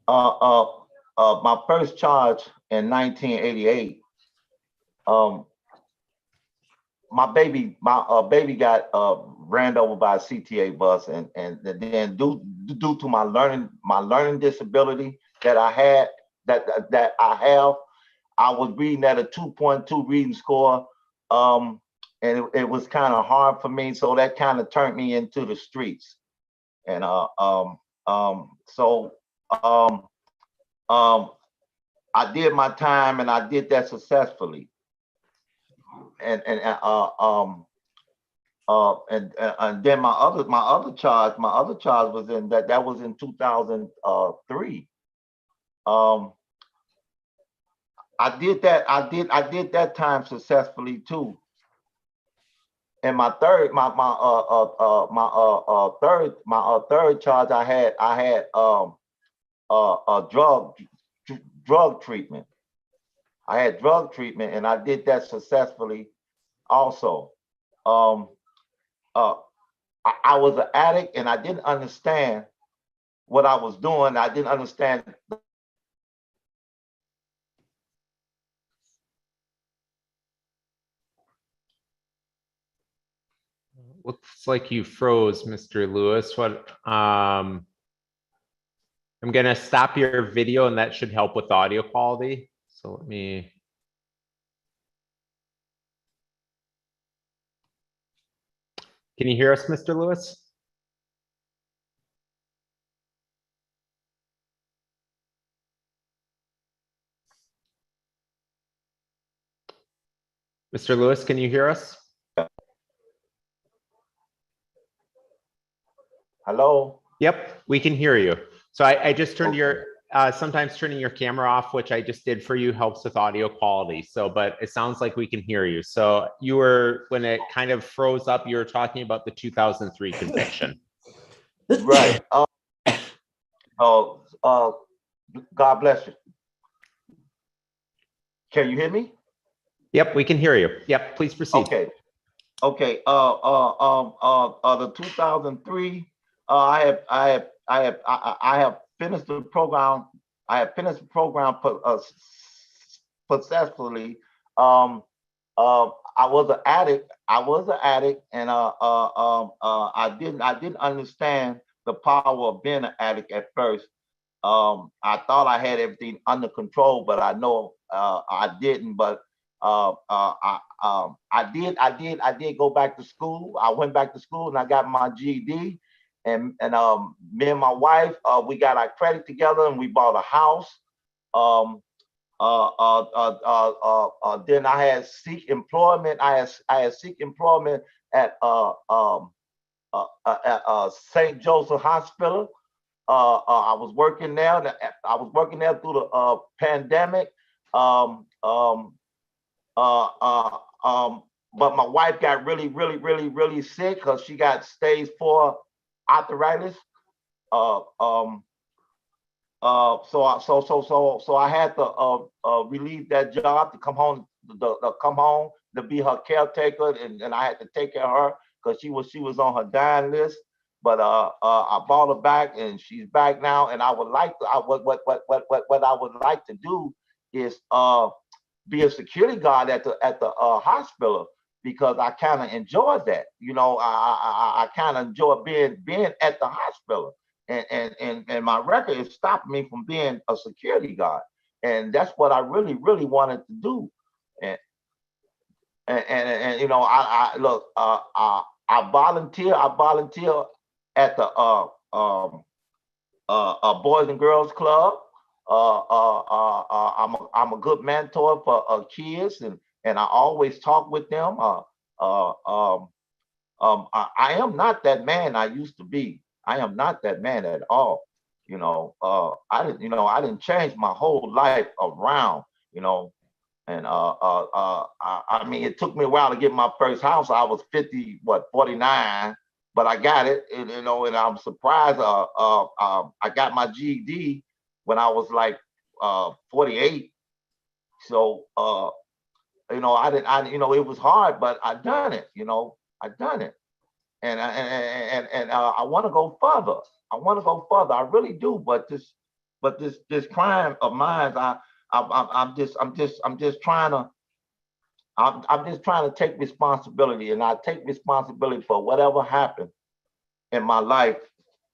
My first charge in 1988, my baby got ran over by a CTA bus, and then due to my learning disability that I had, that I have, I was reading at a 2.2 reading score, and it was kind of hard for me, so that kind of turned me into the streets, and I did my time, and I did that successfully. And then my other charge was in that was in 2003. I did that time successfully too. And my third charge, I had drug treatment. I had drug treatment, and I did that successfully also. I was an addict, and I didn't understand what I was doing. I didn't understand. Looks like you froze, Mr. Lewis. I'm going to stop your video, and that should help with audio quality. So let me. Can you hear us, Mr. Lewis? Mr. Lewis, can you hear us? Hello? Yep, we can hear you. So I just turned your, sometimes turning your camera off, which I just did for you, helps with audio quality. So, but it sounds like we can hear you. So you were, when it kind of froze up, you were talking about the 2003 conviction. Right. God bless you. Can you hear me? Yep, we can hear you. Yep, please proceed. Okay. Okay, the 2003, I have finished the program. I have finished the program successfully. I was an addict. And I didn't understand the power of being an addict at first. I thought I had everything under control, but I know I didn't. But I did go back to school. I went back to school and I got my GED. And me and my wife, we got our credit together and we bought a house. Then I had seek employment. I had seek employment at St. Joseph Hospital. I was working there. I was working there through the pandemic. But my wife got really sick because she got stage 4 arthritis. So I had to relieve that job to come home to be her caretaker, and I had to take care of her because she was on her dying list. But I brought her back, and she's back now. And I would like to. What I would like to do is be a security guard at the hospital, because I kind of enjoyed that. You know, I kind of enjoy being at the hospital. And my record is stopping me from being a security guard, and that's what I really wanted to do. And you know, I look, I volunteer at the Boys and Girls Club. I'm a good mentor for kids, and I always talk with them. I am not that man I used to be. I am not that man at all. You know, I didn't change my whole life around, you know. And I mean, it took me a while to get my first house. I was 49, but I got it. And, you know, and I'm surprised. I got my GED when I was like 48. So you know, you know, it was hard, but I done it. You know, I done it. And I want to go further. I really do. But this crime of mine, I'm just trying to take responsibility, and I take responsibility for whatever happened in my life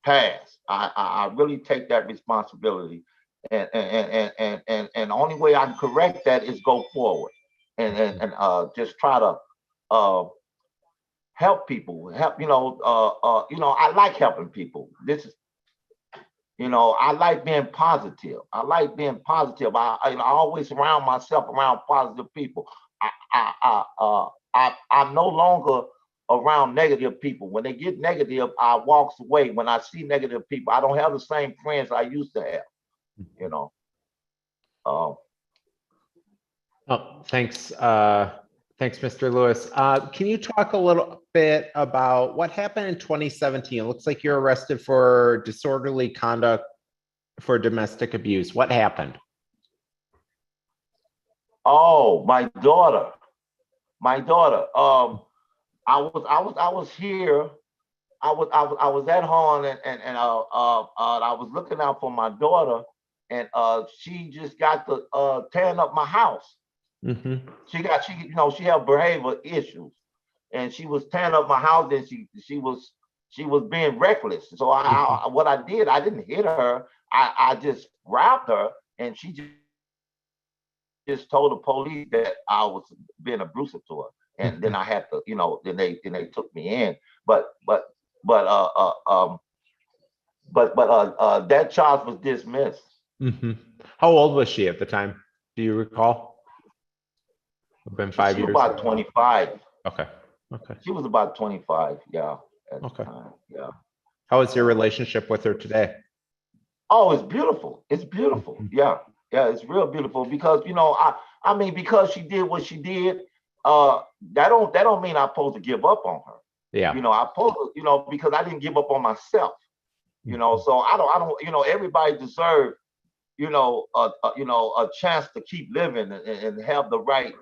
past. I really take that responsibility, and the only way I can correct that is go forward, and just try to help people. You know, I like helping people. This is, you know, I like being positive. I always surround myself around positive people. I'm no longer around negative people. When they get negative, I walks away. When I see negative people, I don't have the same friends I used to have. You know. Oh, thanks. Thanks, Mr. Lewis. Can you talk a little bit about what happened in 2017? It looks like you're arrested for disorderly conduct for domestic abuse. What happened? Oh, my daughter. I was here. I was at home, and I was looking out for my daughter, and she just got to tearing up my house. Mm-hmm. She had behavioral issues, and she was tearing up my house, and she was being reckless. So what I did, I didn't hit her. I just grabbed her, and she just told the police that I was being abusive to her, and then I had to, you know, then they took me in. But that charge was dismissed. Mm-hmm. How old was she at the time? Do you recall? It's been 5 years. She was about 25. Okay. She was about 25. Yeah. Okay. Yeah. How is your relationship with her today? Oh, it's beautiful. It's beautiful. Yeah, it's real beautiful, because, you know, I mean, because she did what she did, that don't mean I'm supposed to give up on her. Yeah. You know, I supposed to, you know, because I didn't give up on myself. You know, so I don't, you know, everybody deserves, you know, a chance to keep living and have the right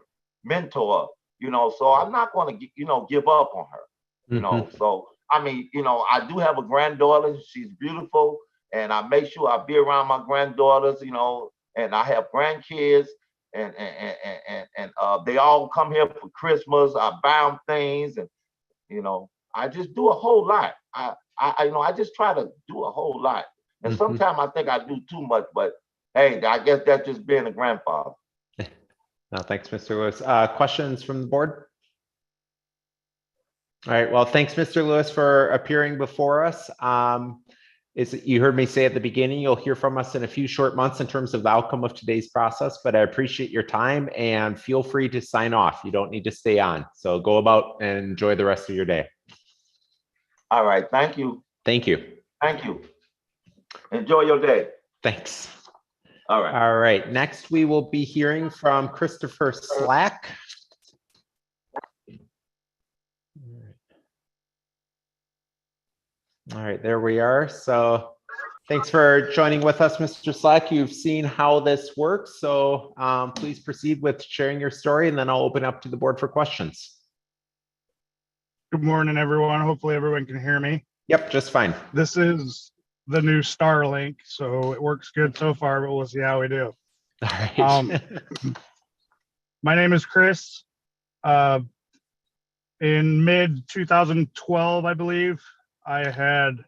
mentor so I'm not going to, give up on her, So, I mean, I do have a granddaughter. She's beautiful. And I make sure I be around my granddaughters, and I have grandkids and they all come here for Christmas. I buy them things and, I just do a whole lot. I just try to do a whole lot. And sometimes I think I do too much, but hey, I guess that's just being a grandfather. No, thanks, Mr. Lewis. Questions from the board? All right. Well, thanks, Mr. Lewis, for appearing before us. You heard me say at the beginning, you'll hear from us in a few short months in terms of the outcome of today's process, but I appreciate your time and feel free to sign off. You don't need to stay on. So go about and enjoy the rest of your day. All right. Thank you. Thank you. Thank you. Enjoy your day. Thanks. All right. All right. Next, we will be hearing from Christopher Slack. All right, there we are. So thanks for joining with us, Mr. Slack. You've seen how this works. So please proceed with sharing your story, and then I'll open up to the board for questions. Good morning, everyone. Hopefully everyone can hear me. Yep, just fine. This is the new Starlink, so it works good so far, but we'll see how we do. All right. My name is Chris. In mid-2012, I believe, I had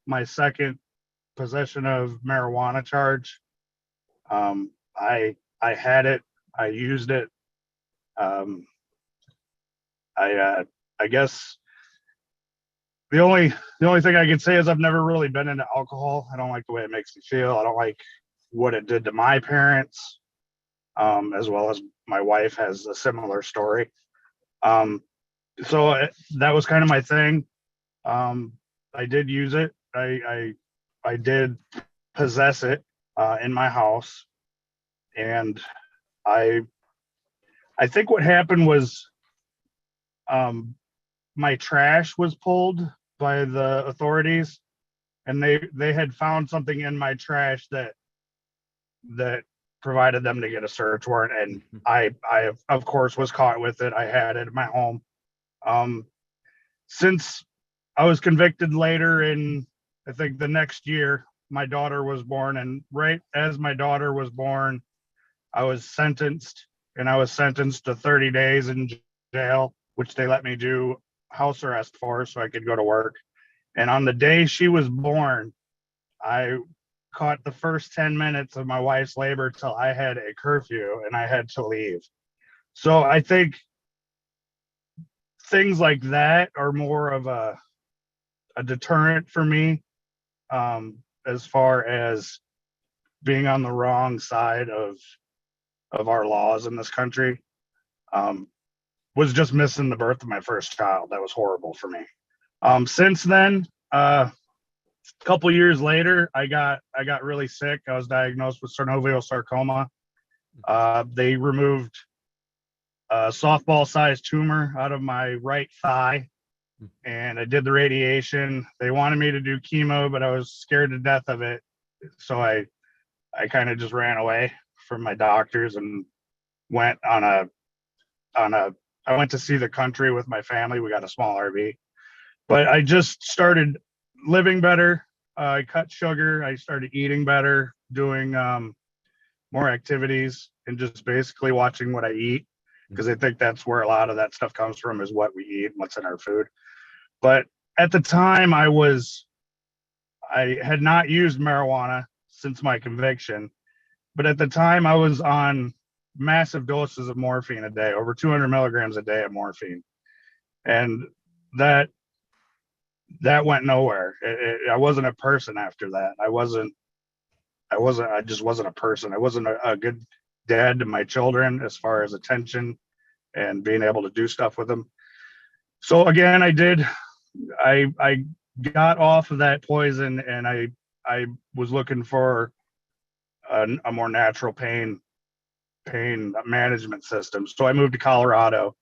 my second possession of marijuana charge. I had it. I used it. I guess the only thing I can say is I've never really been into alcohol. I don't like the way it makes me feel. I don't like what it did to my parents, as well as my wife has a similar story. So that was kind of my thing. I did use it. I did possess it in my house, and I think what happened was my trash was pulled by the authorities, and they had found something in my trash that provided them to get a search warrant, and I of course was caught with it. I had it in my home. Since I was convicted later in, I think the next year, my daughter was born, and right as my daughter was born, I was sentenced to 30 days in jail, which they let me do house arrest for so I could go to work. And on the day she was born, I caught the first 10 minutes of my wife's labor till I had a curfew and I had to leave. So I think things like that are more of a deterrent for me, as far as being on the wrong side of our laws in this country. Was just missing the birth of my first child. That was horrible for me. Since then, a couple years later, I got really sick. I was diagnosed with synovial sarcoma. They removed a softball-sized tumor out of my right thigh, and I did the radiation. They wanted me to do chemo, but I was scared to death of it. So I kind of just ran away from my doctors and went I went to see the country with my family. We got a small RV, but I just started living better. I cut sugar. I started eating better, doing more activities, and just basically watching what I eat, because I think that's where a lot of that stuff comes from, is what we eat and what's in our food. But at the time, I had not used marijuana since my conviction, but at the time I was on massive doses of morphine a day, over 200 milligrams a day of morphine. And that went nowhere. I wasn't a person after that. I just wasn't a person. I wasn't a good dad to my children as far as attention and being able to do stuff with them. So again, I got off of that poison, and I was looking for a more natural pain management system. So I moved to Colorado,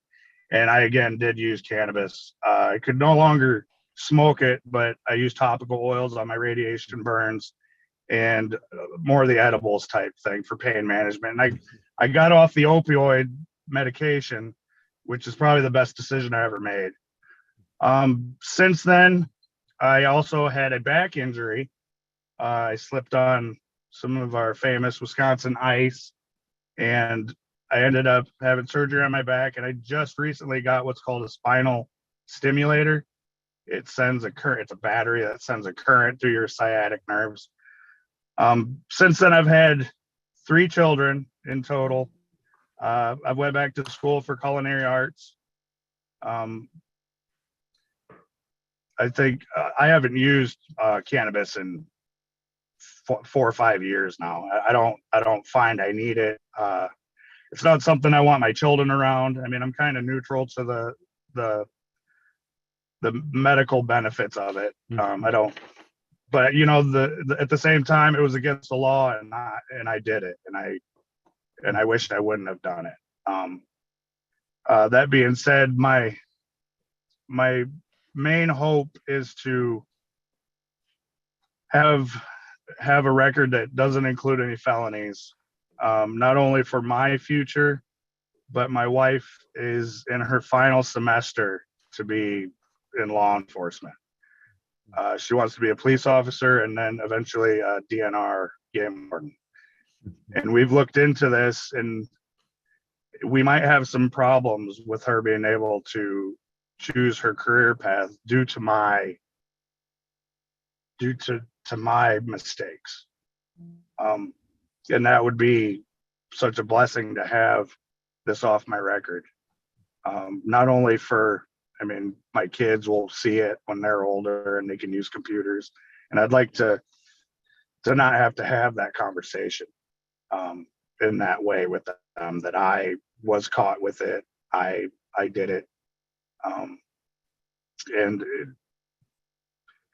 and I again did use cannabis. I could no longer smoke it, but I used topical oils on my radiation burns and more of the edibles type thing for pain management. And I got off the opioid medication which is probably the best decision I ever made. Since then, I also had a back injury. I slipped on some of our famous Wisconsin ice, and I ended up having surgery on my back, and I just recently got what's called a spinal stimulator. It sends a current, it's a battery that sends a current through your sciatic nerves. Since then, I've had 3 children in total. I went back to school for culinary arts. I think I haven't used cannabis in 4 or 5 years now. I don't find I need it. It's not something I want my children around. I mean, I'm kind of neutral to the medical benefits of it. I don't, but you know, at the same time, it was against the law, and I did it, and I wished I wouldn't have done it. That being said, my main hope is to have a record that doesn't include any felonies, not only for my future, but my wife is in her final semester to be in law enforcement. She wants to be a police officer and then eventually a DNR game warden. And we've looked into this, and we might have some problems with her being able to choose her career path due to my mistakes. And that would be such a blessing to have this off my record. Not only for, I mean, my kids will see it when they're older and they can use computers. And I'd like to not have to have that conversation in that way with them, that I was caught with it. I did it. And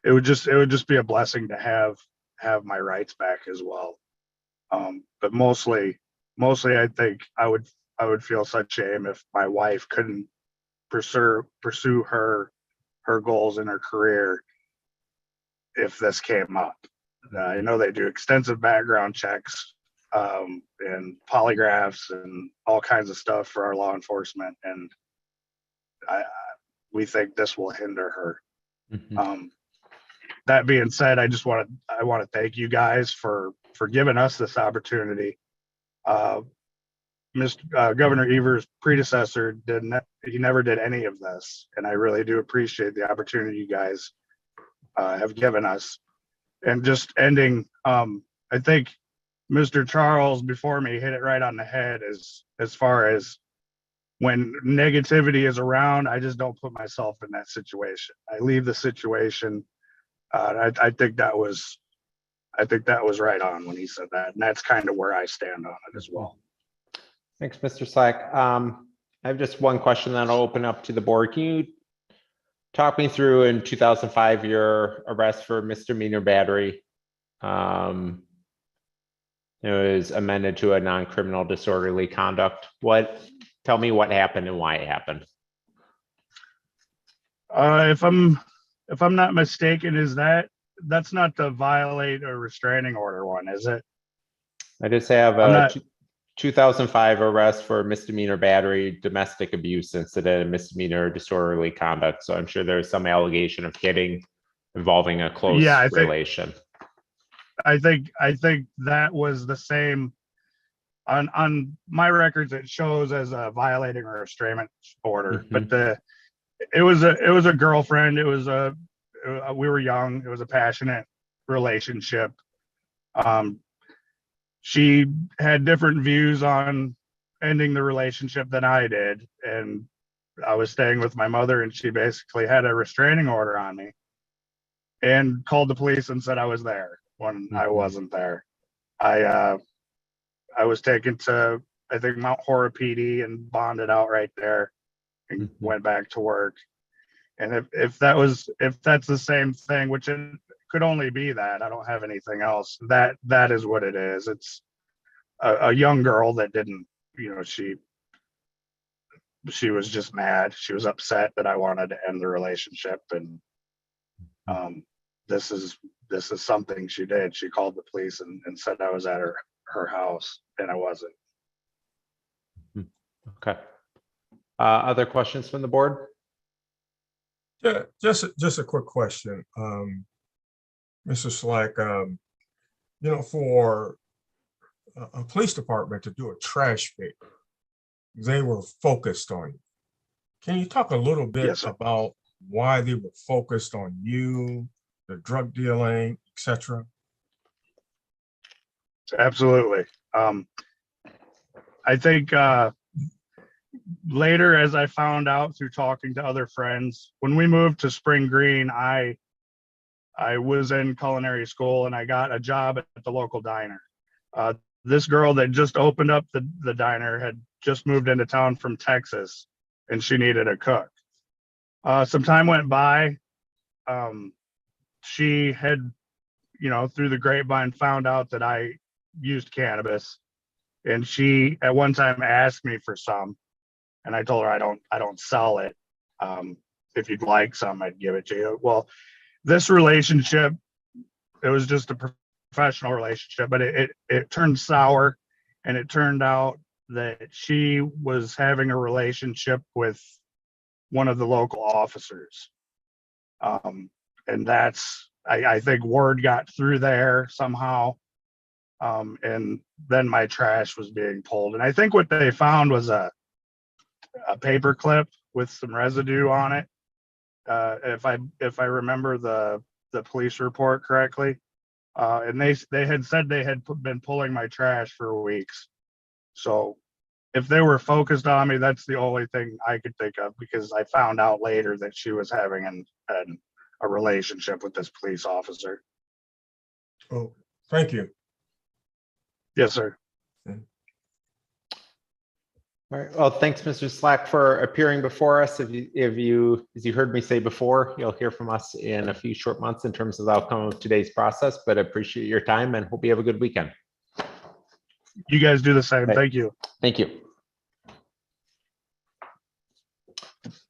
it would just be a blessing to have my rights back as well. But mostly I think I would feel such shame if my wife couldn't pursue her goals in her career if this came up. I know they do extensive background checks and polygraphs and all kinds of stuff for our law enforcement, and we think this will hinder her. That being said, I want to thank you guys for giving us this opportunity. Governor Evers' predecessor he never did any of this, and I really do appreciate the opportunity you guys have given us. And just ending, I think Mr. Charles before me hit it right on the head as far as when negativity is around, I just don't put myself in that situation. I leave the situation. I think that was right on when he said that, and that's kind of where I stand on it as well. Thanks, Mr. Slack. I have just one question that I'll open up to the board. Can you talk me through in 2005 your arrest for misdemeanor battery? It was amended to a non-criminal disorderly conduct. Tell me what happened and why it happened. If I'm not mistaken, that's not the violate a restraining order one, is it? I just have a 2005 arrest for misdemeanor battery, domestic abuse incident, and misdemeanor disorderly conduct. So I'm sure there's some allegation of hitting involving a close relation. I think that was the same on my records. It shows as a violating a restraining order, but it was a girlfriend. We were young. It was a passionate relationship. She had different views on ending the relationship than I did, and I was staying with my mother, and she basically had a restraining order on me and called the police and said I was there when I wasn't there. I was taken to, I think, Mount Horror PD and bonded out right there and went back to work. And if that's the same thing, which it could only be that, I don't have anything else. That is what it is. It's a young girl that didn't, she was just mad. She was upset that I wanted to end the relationship. And this is something she did. She called the police and said I was at her house, and I wasn't. Okay. Other questions from the board? Yeah, just a quick question. Mr. Slack, for a police department to do a trash pick, they were focused on you. Can you talk a little bit Yes, sir. about why they were focused on you, the drug dealing, etc.? Absolutely. I think later, as I found out through talking to other friends, when we moved to Spring Green, I was in culinary school and I got a job at the local diner. This girl that just opened up the diner had just moved into town from Texas and she needed a cook. Some time went by. She had, through the grapevine found out that I used cannabis, and she at one time asked me for some, and I told her I don't sell it. If you'd like some, I'd give it to you. Well, this relationship, it was just a professional relationship, but it turned sour, and it turned out that she was having a relationship with one of the local officers. And that's, I think word got through there somehow. And then my trash was being pulled. And I think what they found was a paper clip with some residue on it. If I remember the police report correctly. And they had said they had been pulling my trash for weeks. So if they were focused on me, that's the only thing I could think of, because I found out later that she was having a relationship with this police officer. Oh, thank you. Yes, sir. All right. Well, thanks, Mr. Slack, for appearing before us. As you heard me say before, you'll hear from us in a few short months in terms of the outcome of today's process, but I appreciate your time and hope you have a good weekend. You guys do the same. Right. Thank you. Thank you.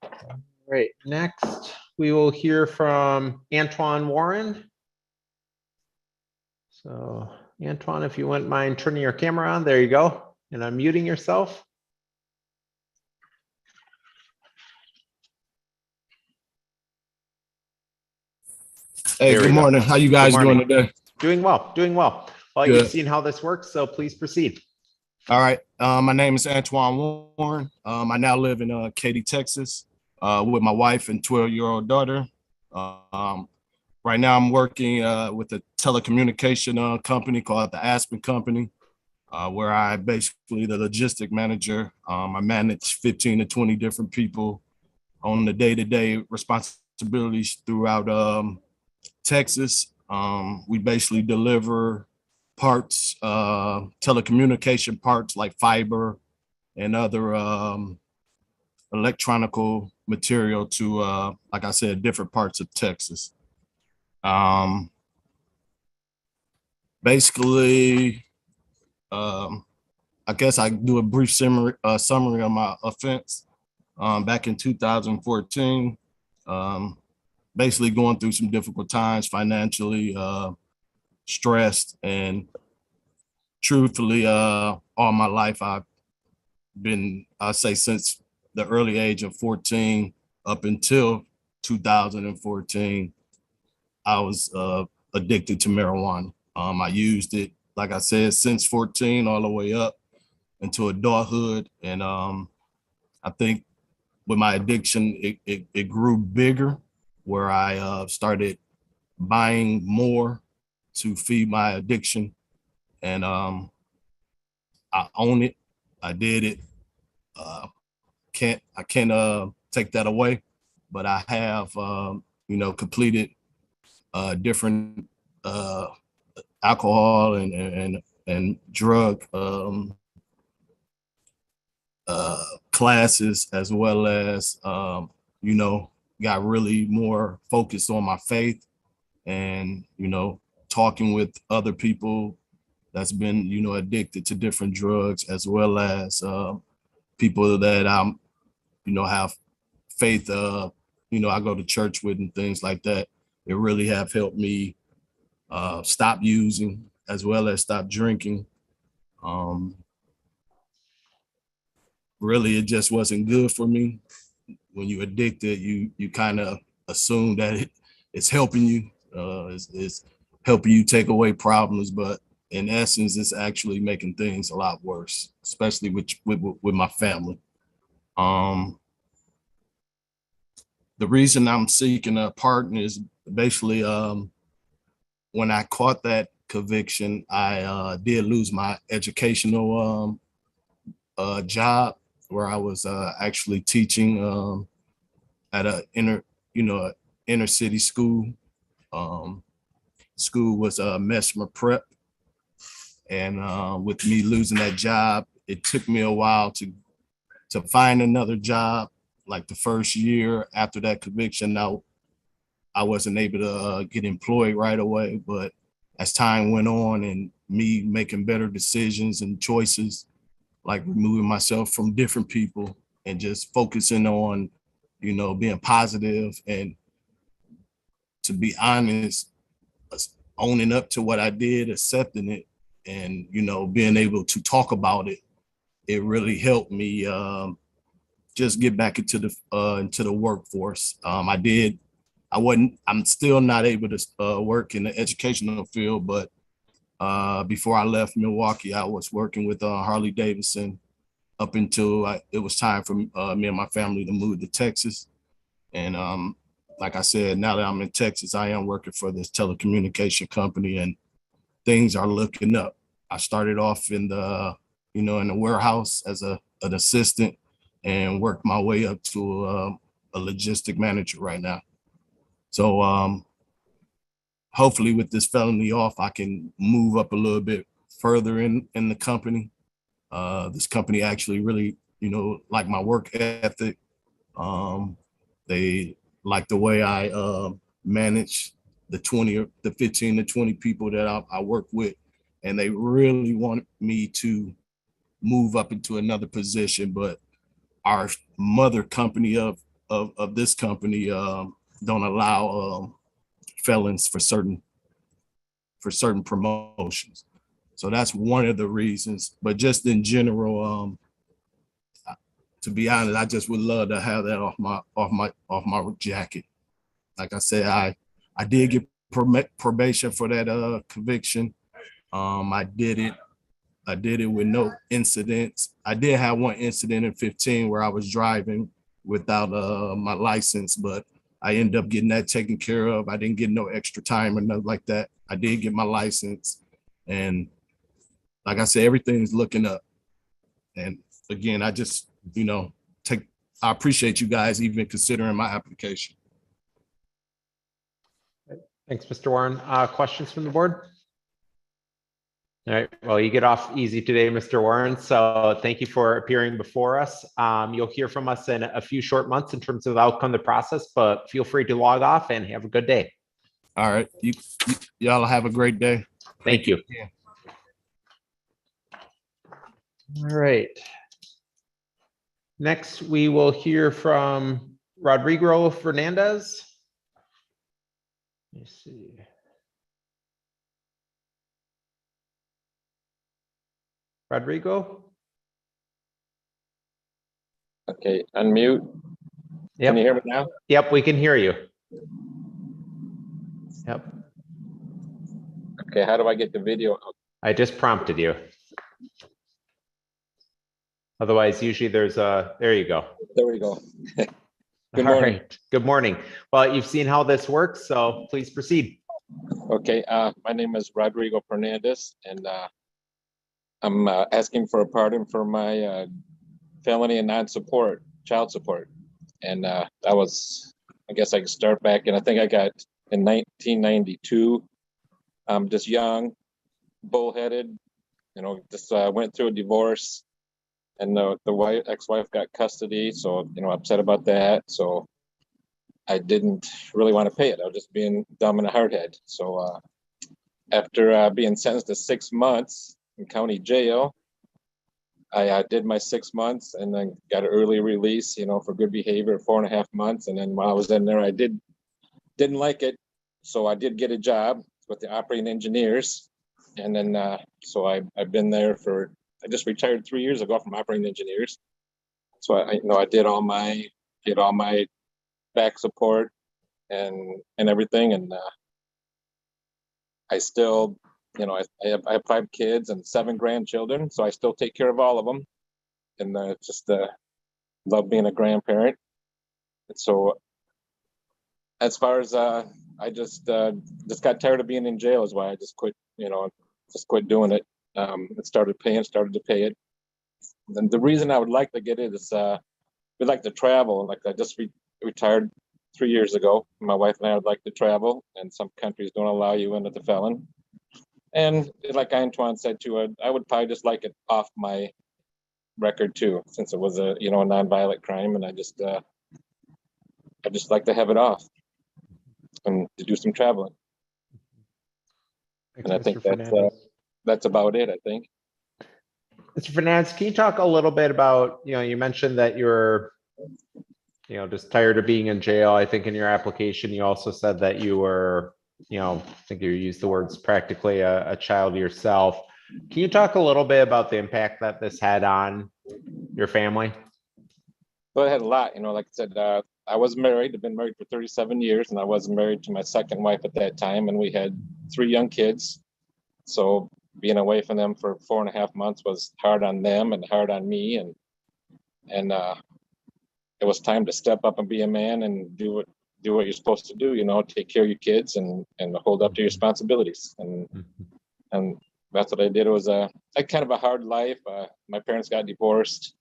All right. Next, we will hear from Antoine Warren. So, Antoine, if you wouldn't mind turning your camera on, there you go, and unmuting yourself. Hey, good morning. How you guys doing today? Doing well, doing well. Well, you've seen how this works, so please proceed. All right. My name is Antoine Warren. I now live in Katy, Texas, with my wife and 12-year-old daughter. Right now, I'm working with a telecommunication company called the Aspen Company, where I basically the logistic manager. I manage 15 to 20 different people on the day-to-day responsibilities throughout Texas. We basically deliver parts, telecommunication parts like fiber and other electronical material to, like I said, different parts of Texas. Basically, I guess I do a brief summary of my offense. Back in 2014, basically going through some difficult times financially, stressed, and truthfully, all my life I've been, I say since the early age of 14 up until 2014, I was addicted to marijuana. I used it, like I said, since 14 all the way up into adulthood. And I think with my addiction, it grew bigger, where I started buying more to feed my addiction. And I own it. I did it. I can't take that away, but I have, completed different alcohol and drug classes, as well as, got really more focused on my faith and, talking with other people that's been, addicted to different drugs, as well as people that have faith, I go to church with and things like that. It really have helped me stop using, as well as stop drinking. really it just wasn't good for me. When you're addicted, you kind of assume that it's helping you, it's helping you take away problems, but in essence, it's actually making things a lot worse, especially with my family. The reason I'm seeking a pardon is basically when I caught that conviction, I did lose my educational job where I was actually teaching at a inner city school. School was Mesmer Prep, and with me losing that job, it took me a while to find another job. Like the first year after that conviction, now I wasn't able to get employed right away. But as time went on and me making better decisions and choices, like removing myself from different people and just focusing on, being positive and, to be honest, owning up to what I did, accepting it, and, being able to talk about it, it really helped me just get back into the workforce. I'm still not able to work in the educational field, but before I left Milwaukee, I was working with Harley Davidson up until it was time for me and my family to move to Texas. And like I said, now that I'm in Texas, I am working for this telecommunication company, and things are looking up. I started off in the warehouse as an assistant, and worked my way up to a logistic manager right now. So hopefully with this felony off, I can move up a little bit further in the company. This company actually really, like my work ethic. They like the way I manage the 15 to 20 people that I work with. And they really want me to move up into another position, but our mother company of this company don't allow felons for certain promotions. So that's one of the reasons. But just in general, to be honest, I just would love to have that off my jacket. Like I said, I did get probation for that conviction. I did it with no incidents. I did have one incident in 15 where I was driving without my license, but I ended up getting that taken care of. I didn't get no extra time or nothing like that. I did get my license. And like I said, everything's looking up. And again, I just, I appreciate you guys even considering my application. Thanks, Mr. Warren. Questions from the board? All right, well, you get off easy today, Mr. Warren, so thank you for appearing before us. You'll hear from us in a few short months in terms of the outcome of the process, but feel free to log off and have a good day. All right, y'all have a great day. Thank you. Yeah. All right. Next, we will hear from Rodrigo Fernandez. Let me see. Rodrigo? Okay, unmute. Yep. Can you hear me now? Yep, we can hear you. Yep. Okay, how do I get the video up? I just prompted you. Otherwise, usually there's there you go. There we go. All right. Good morning. Well, you've seen how this works, so please proceed. Okay, my name is Rodrigo Fernandez, and I'm asking for a pardon for my felony and non-support, child support. And that was, I guess I could start back, and I think I got in 1992. I'm just young, bullheaded, just went through a divorce, and the ex-wife got custody, so, upset about that. So I didn't really want to pay it. I was just being dumb and a hardhead. So after being sentenced to 6 months in county jail, I did my 6 months and then got an early release, for good behavior, 4.5 months. And then while I was in there, I didn't like it. So I did get a job with the operating engineers. And then, so I've been there I just retired 3 years ago from operating engineers. So I did all my back support and everything, and I still, I have 5 kids and 7 grandchildren, so I still take care of all of them, and just love being a grandparent. And so, as far as I just got tired of being in jail, is why I just quit. Just quit doing it. Started to pay it. And the reason I would like to get it is we like to travel. Like I just retired 3 years ago. My wife and I would like to travel, and some countries don't allow you in as a felon. And like Antoine said too, I would probably just like it off my record too, since it was a non-violent crime, and I just like to have it off and to do some traveling. Thanks, And I think Mr. Fernandez. that's about it, I think. Mr. Fernandez, can you talk a little bit about, you mentioned that you're, just tired of being in jail. I think in your application, you also said that you were, I think you used the words practically a child yourself. Can you talk a little bit about the impact that this had on your family? Well, it had a lot, like I said, I was married. I've been married for 37 years, and I was married to my second wife at that time, and we had 3 young kids. So being away from them for 4.5 months was hard on them and hard on me, and it was time to step up and be a man and do what you're supposed to do. Take care of your kids and hold up to your responsibilities. And that's what I did. It was a kind of a hard life. My parents got divorced.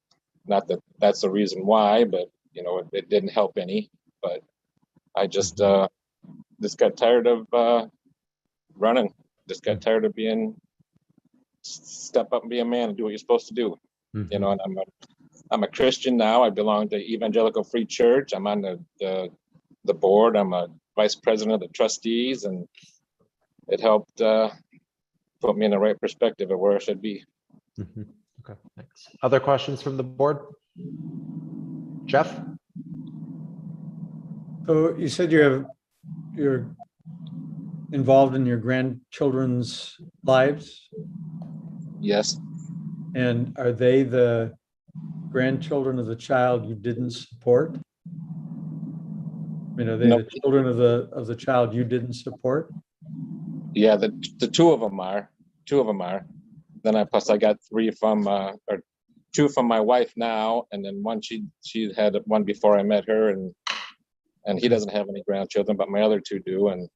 Not that that's the reason why, but it didn't help any. But I just got tired of running. Just got tired of step up and be a man and do what you're supposed to do. And I'm a Christian now. I belong to Evangelical Free Church. I'm on the board. I'm a vice president of the trustees, and it helped put me in the right perspective of where I should be. Okay, thanks. Other questions from the board? Jeff? So you said you're involved in your grandchildren's lives? Yes. And are they the grandchildren of the child you didn't support? Are they the children of the child you didn't support? Yeah, the 2 of them are. 2 of them are. Then plus I got 3 from or 2 from my wife now, and then one she had one before I met her, and he doesn't have any grandchildren, but my other 2 do. And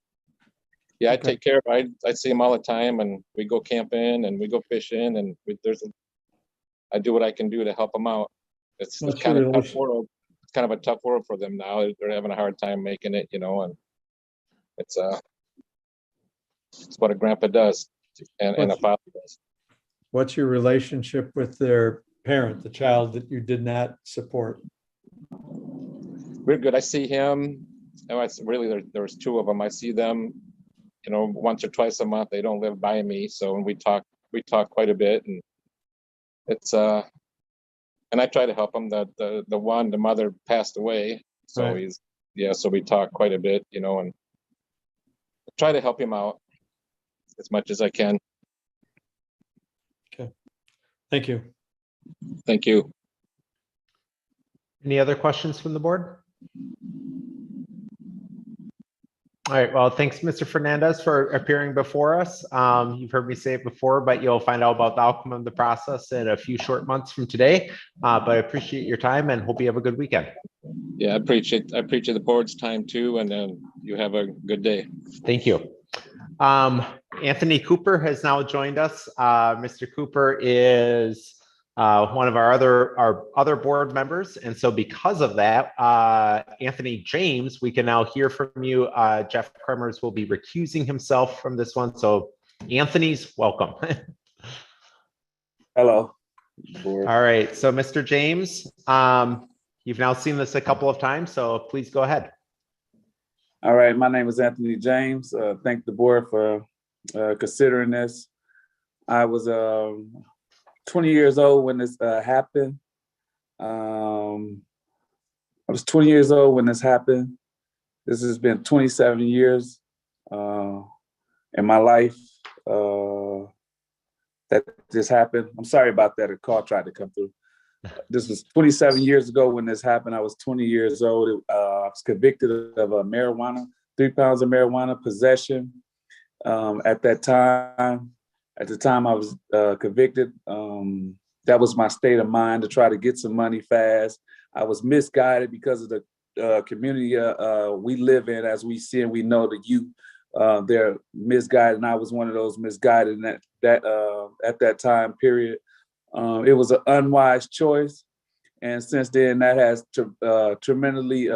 yeah, I take care of. I see them all the time, and we go camping and we go fishing, and I do what I can do to help them out. It's kind of a tough world. It's kind of a tough world for them now. They're having a hard time making it, and it's what a grandpa does and a father does. What's your relationship with their parent, the child that you did not support? We're good. I see him. Really, there's 2 of them. I see them, once or twice a month. They don't live by me, so we talk quite a bit, and it's and I try to help him. The mother passed away, so right. So we talk quite a bit, and try to help him out as much as I can. Okay, thank you. Thank you. Any other questions from the board? All right, well, thanks, Mr. Fernandez, for appearing before us. You've heard me say it before, but you'll find out about the outcome of the process in a few short months from today. But I appreciate your time and hope you have a good weekend. Yeah, I appreciate the board's time too, and then you have a good day. Thank you. Anthony Cooper has now joined us. Mr. Cooper is one of our other board members, and so because of that, Anthony James, we can now hear from you. Jeff Kremers will be recusing himself from this one, so Anthony's welcome. Hello. All right, so Mr. James, you've now seen this a couple of times, so please go ahead. All right, my name is Anthony James. Thank the board for considering this. I was 20 years old when this happened. I was 20 years old when this happened. This has been 27 years in my life that this happened. I'm sorry about that. A call tried to come through. this was 27 years ago when this happened. I was 20 years old. I was convicted of marijuana, 3 pounds of marijuana possession. At the time I was convicted, that was my state of mind, to try to get some money fast. I was misguided because of the community we live in. As we see and we know, the youth, they're misguided, and I was one of those misguided at that time period. It was an unwise choice, and since then that has tremendously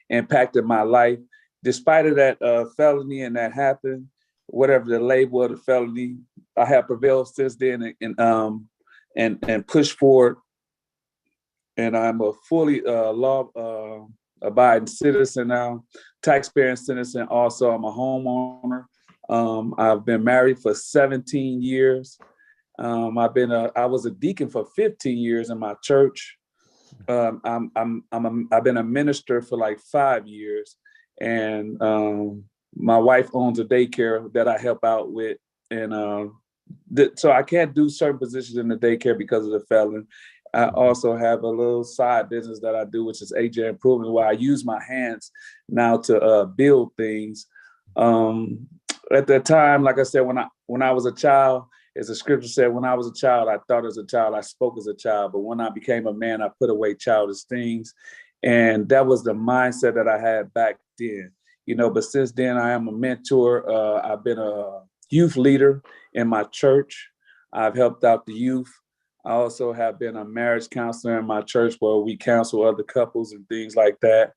impacted my life. Despite of that felony and that happened, whatever the label of the felony, I have prevailed since then and pushed forward. And I'm a fully law-abiding citizen now, taxpaying citizen. Also, I'm a homeowner. I've been married for 17 years. I was a deacon for 15 years in my church. I've been a minister for like 5 years, and my wife owns a daycare that I help out with, and so I can't do certain positions in the daycare because of the felon. I also have a little side business that I do, which is AJ Improvement, where I use my hands now to build things. At that time, like I said, when I was a child, as the scripture said, when I was a child, I thought as a child, I spoke as a child. But when I became a man, I put away childish things. And that was the mindset that I had back then. But since then, I am a mentor. I've been a youth leader in my church. I've helped out the youth. I also have been a marriage counselor in my church, where we counsel other couples and things like that.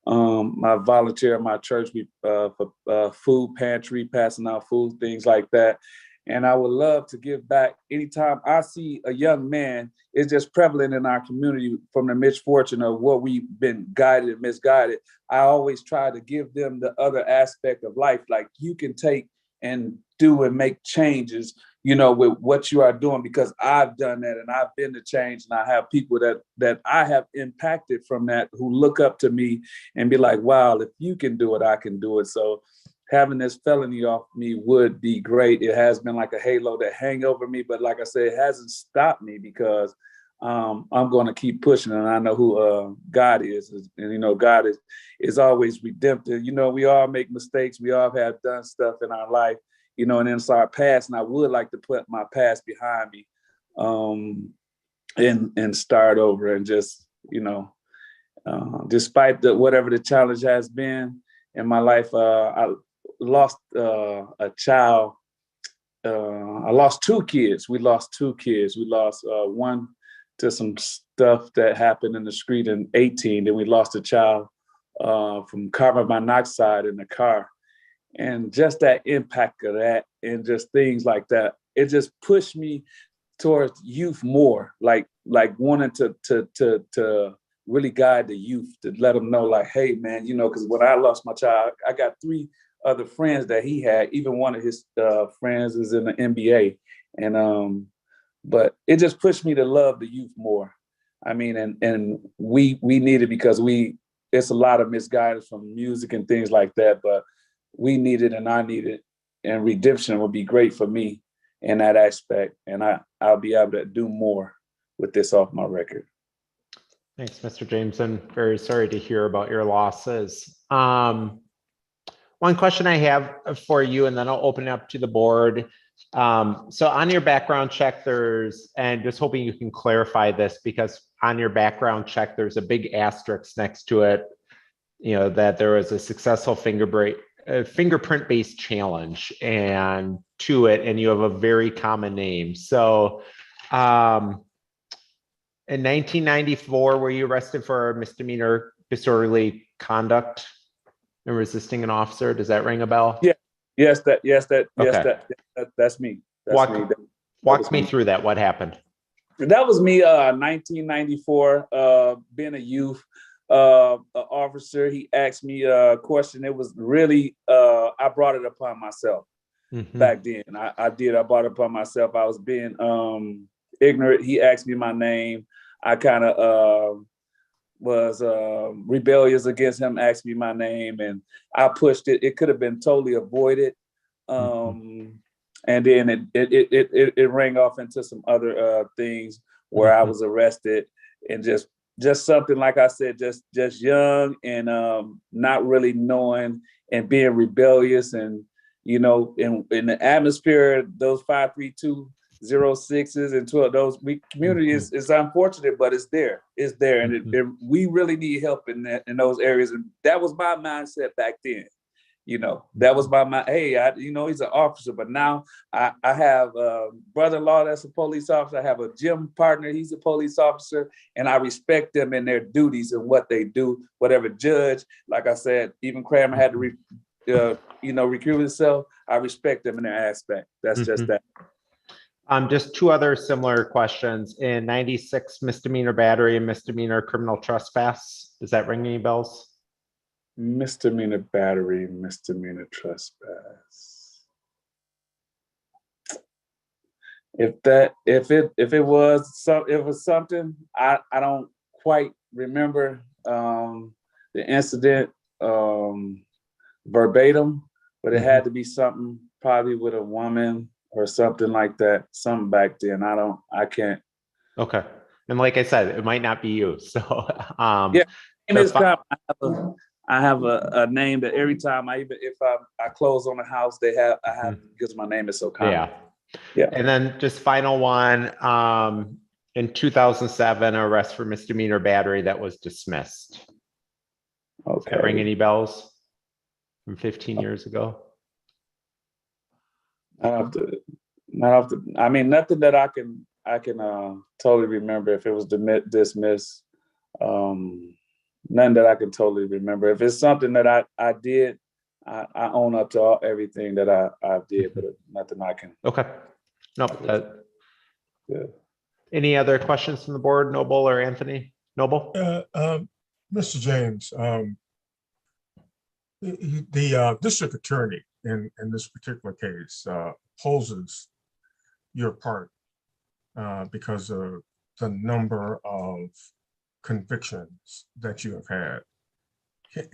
I volunteer in my church for food pantry, passing out food, things like that. And I would love to give back. Anytime I see a young man, it's just prevalent in our community from the misfortune of what we've been guided and misguided. I always try to give them the other aspect of life. Like, you can take and do and make changes, with what you are doing, because I've done that and I've been the change, and I have people that I have impacted from that who look up to me and be like, wow, if you can do it, I can do it. So having this felony off me would be great. It has been like a halo that hang over me, but like I said, it hasn't stopped me, because I'm going to keep pushing, and I know who God is, and God is always redemptive. We all make mistakes. We all have done stuff in our life, and it's our past. And I would like to put my past behind me, and start over, and just despite whatever the challenge has been in my life, I lost a child. I lost 2 kids. We lost 2 kids. We lost one to some stuff that happened in the street in 18. Then we lost a child from carbon monoxide in the car. And just that impact of that, and just things like that, it just pushed me towards youth more, like wanting to really guide the youth, to let them know, like, hey, man, because when I lost my child, I got 3 other friends that he had. Even one of his friends is in the NBA. And but it just pushed me to love the youth more. I mean, and we need it, because it's a lot of misguidance from music and things like that, but we need it, and I need it, and redemption would be great for me in that aspect. And I'll be able to do more with this off my record. Thanks, Mr. Jameson. Very sorry to hear about your losses. One question I have for you, and then I'll open it up to the board. So on your background check, and just hoping you can clarify this, because on your background check, there's a big asterisk next to it, that there was a successful fingerprint-based challenge and you have a very common name. So in 1994, were you arrested for a misdemeanor disorderly conduct and resisting an officer? Does that ring a bell? Yeah. Yes, that's me. Walk me through that. What happened? That was me, 1994, being a youth officer. He asked me a question. It was really, I brought it upon myself back then. I brought it upon myself. I was being ignorant. He asked me my name. I kind of was rebellious against him, asked me my name, and I pushed it. It could have been totally avoided. And then it rang off into some other things where I was arrested, and just something, like I said, just young and not really knowing and being rebellious, and in the atmosphere, those 53206s and 12, those community is unfortunate, but it's there, and we really need help in those areas, and that was my mindset back then. That was my mind. Hey, he's an officer, but now I have a brother-in-law that's a police officer. I have a gym partner, he's a police officer, and I respect them in their duties and what they do. Whatever judge, like I said, even Kramer had to recuse himself. I respect them in their aspect. That's just that. Just two other similar questions. In 96, misdemeanor battery and misdemeanor criminal trespass. Does that ring any bells? Misdemeanor battery, misdemeanor trespass. If it was something, I don't quite remember the incident verbatim, but it had to be something probably with a woman or something like that. Something back then. I can't. Okay. And like I said, it might not be you. So yeah. I have a name that every time if I close on a house, I have because my name is so common. Yeah. And then just final one, in 2007, arrest for misdemeanor battery that was dismissed. Okay. Does that ring any bells from 15 years ago? Not off the, I mean, nothing that I can totally remember if it was dismissed. None that I can totally remember. If it's something that I did, I own up to everything that I did, but nothing I can. Okay. No. Yeah. Any other questions from the board, Noble or Anthony? Noble? Mr. James, the district attorney in this particular case opposes your part because of the number of convictions that you have had.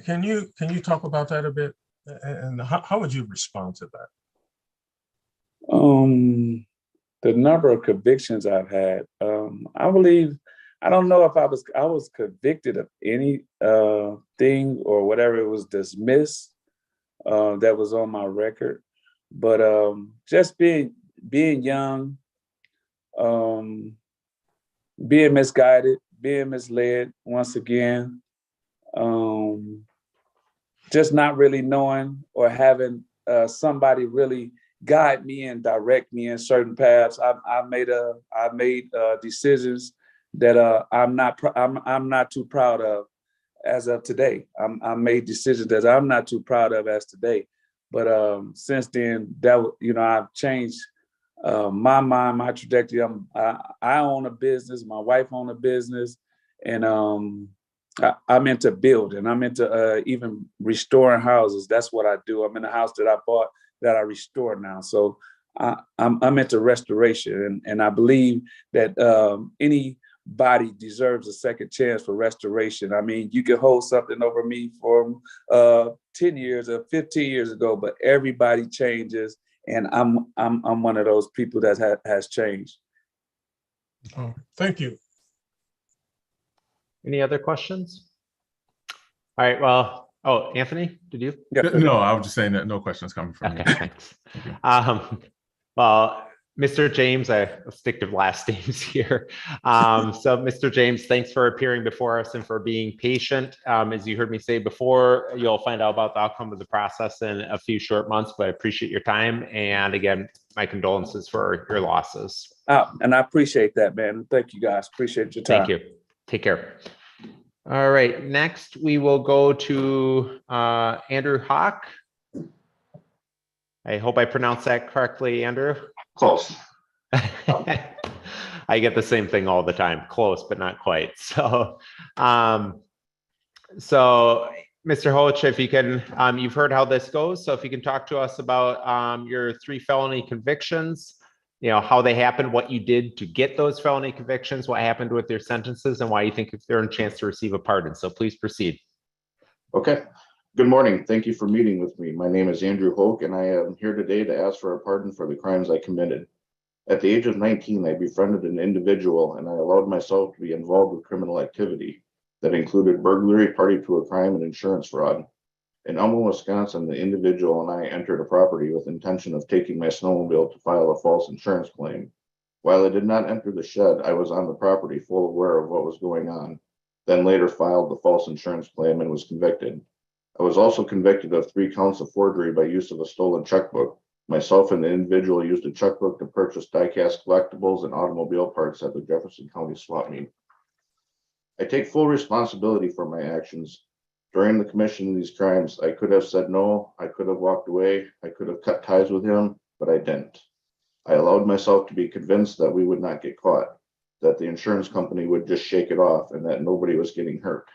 Can you talk about that a bit, and how would you respond to that? The number of convictions I've had, I believe, I don't know if I was convicted of any thing or whatever it was dismissed that was on my record, but just being young, being misguided, being misled once again, just not really knowing or having somebody really guide me and direct me in certain paths. I made decisions that I'm not too proud of as of today. I made decisions that I'm not too proud of as today. But since then, I've changed my mind, my trajectory. I own a business. My wife owns a business, and I'm into building. I'm into even restoring houses. That's what I do. I'm in a house that I bought that I restore now. So I'm into restoration, and I believe that anybody deserves a second chance for restoration. I mean, you can hold something over me from 10 years or 15 years ago, but everybody changes, and I'm one of those people that has changed. Oh, thank you. Any other questions? All right, well, Anthony, did you? No, I was just saying that no questions coming from me. Okay, thanks. Well, Mr. James, I'll stick to last names here. So Mr. James, thanks for appearing before us and for being patient. As you heard me say before, you'll find out about the outcome of the process in a few short months, but I appreciate your time. And again, my condolences for your losses. And I appreciate that, man. Thank you guys. Appreciate your time. Thank you. Take care. All right, next we will go to Andrew Hawk. I hope I pronounced that correctly, Andrew. Close. I get the same thing all the time, close, but not quite. So, Mr. Holch, if you can, you've heard how this goes. So if you can talk to us about your 3 felony convictions, how they happened, what you did to get those felony convictions, what happened with their sentences, and why you think they're a chance to receive a pardon. So please proceed. Okay. Good morning. Thank you for meeting with me. My name is Andrew Holch, and I am here today to ask for a pardon for the crimes I committed. At the age of 19, I befriended an individual and I allowed myself to be involved with criminal activity that included burglary, party to a crime, and insurance fraud. In Elmo, Wisconsin, the individual and I entered a property with intention of taking my snowmobile to file a false insurance claim. While I did not enter the shed, I was on the property full aware of what was going on, then later filed the false insurance claim and was convicted. I was also convicted of 3 counts of forgery by use of a stolen checkbook. Myself and the individual used a checkbook to purchase die-cast collectibles and automobile parts at the Jefferson County swap meet. I take full responsibility for my actions. During the commission of these crimes, I could have said no, I could have walked away, I could have cut ties with him, but I didn't. I allowed myself to be convinced that we would not get caught, that the insurance company would just shake it off, and that nobody was getting hurt.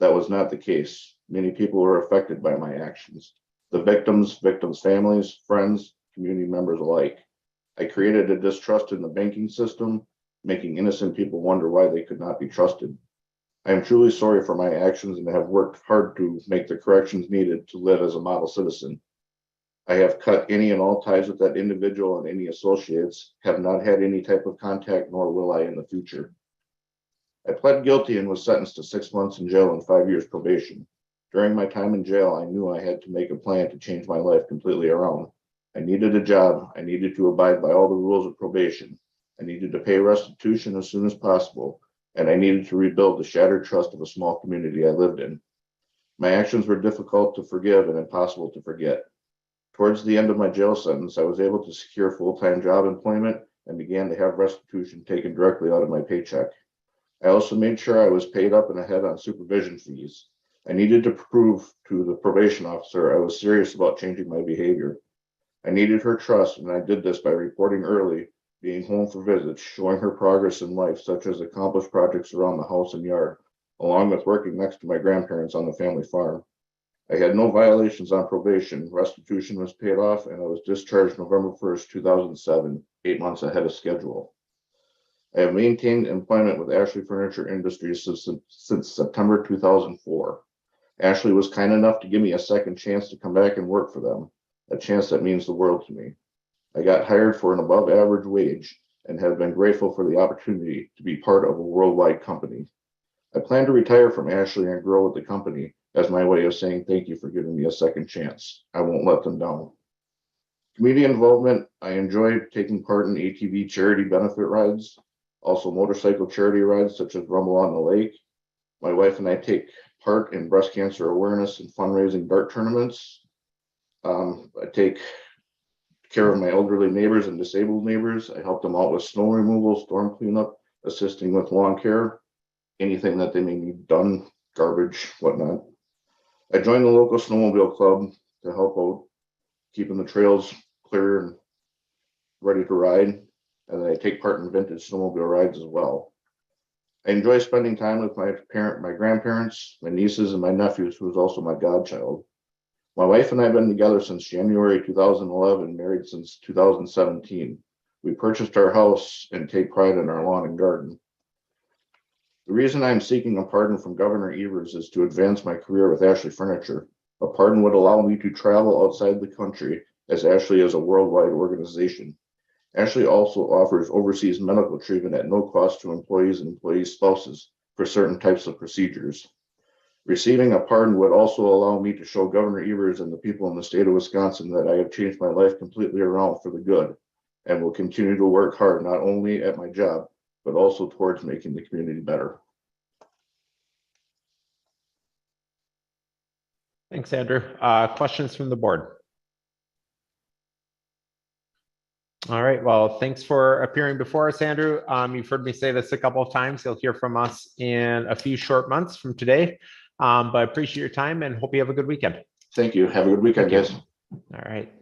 That was not the case. Many people were affected by my actions. The victims' families, friends, community members alike. I created a distrust in the banking system, making innocent people wonder why they could not be trusted. I am truly sorry for my actions and have worked hard to make the corrections needed to live as a model citizen. I have cut any and all ties with that individual and any associates, have not had any type of contact, nor will I in the future. I pled guilty and was sentenced to 6 months in jail and 5 years probation. During my time in jail, I knew I had to make a plan to change my life completely around. I needed a job. I needed to abide by all the rules of probation. I needed to pay restitution as soon as possible, and I needed to rebuild the shattered trust of a small community I lived in. My actions were difficult to forgive and impossible to forget. Towards the end of my jail sentence, I was able to secure full-time job employment and began to have restitution taken directly out of my paycheck. I also made sure I was paid up and ahead on supervision fees. I needed to prove to the probation officer I was serious about changing my behavior. I needed her trust, and I did this by reporting early, being home for visits, showing her progress in life, such as accomplished projects around the house and yard, along with working next to my grandparents on the family farm. I had no violations on probation. Restitution was paid off, and I was discharged November 1st, 2007, 8 months ahead of schedule. I have maintained employment with Ashley Furniture Industries since September 2004. Ashley was kind enough to give me a second chance to come back and work for them, a chance that means the world to me. I got hired for an above average wage and have been grateful for the opportunity to be part of a worldwide company. I plan to retire from Ashley and grow with the company as my way of saying thank you for giving me a second chance. I won't let them down. Community involvement, I enjoy taking part in ATV charity benefit rides, also motorcycle charity rides such as Rumble on the Lake. My wife and I take part in breast cancer awareness and fundraising dart tournaments. I take care of my elderly neighbors and disabled neighbors. I help them out with snow removal, storm cleanup, assisting with lawn care, anything that they may need done, garbage, whatnot. I joined the local snowmobile club to help out keeping the trails clear and ready to ride. And then I take part in vintage snowmobile rides as well. I enjoy spending time with my grandparents, my nieces, and my nephews, who is also my godchild. My wife and I have been together since January 2011, married since 2017. We purchased our house and take pride in our lawn and garden. The reason I'm seeking a pardon from Governor Evers is to advance my career with Ashley Furniture. A pardon would allow me to travel outside the country, as Ashley is a worldwide organization. Ashley also offers overseas medical treatment at no cost to employees and employees' spouses for certain types of procedures. Receiving a pardon would also allow me to show Governor Evers and the people in the state of Wisconsin that I have changed my life completely around for the good and will continue to work hard, not only at my job, but also towards making the community better. Thanks, Andrew. Questions from the board? All right, well, thanks for appearing before us, Andrew. You've heard me say this a couple of times. You'll hear from us in a few short months from today, but I appreciate your time and hope you have a good weekend. Thank you. Have a good weekend, guys. All right.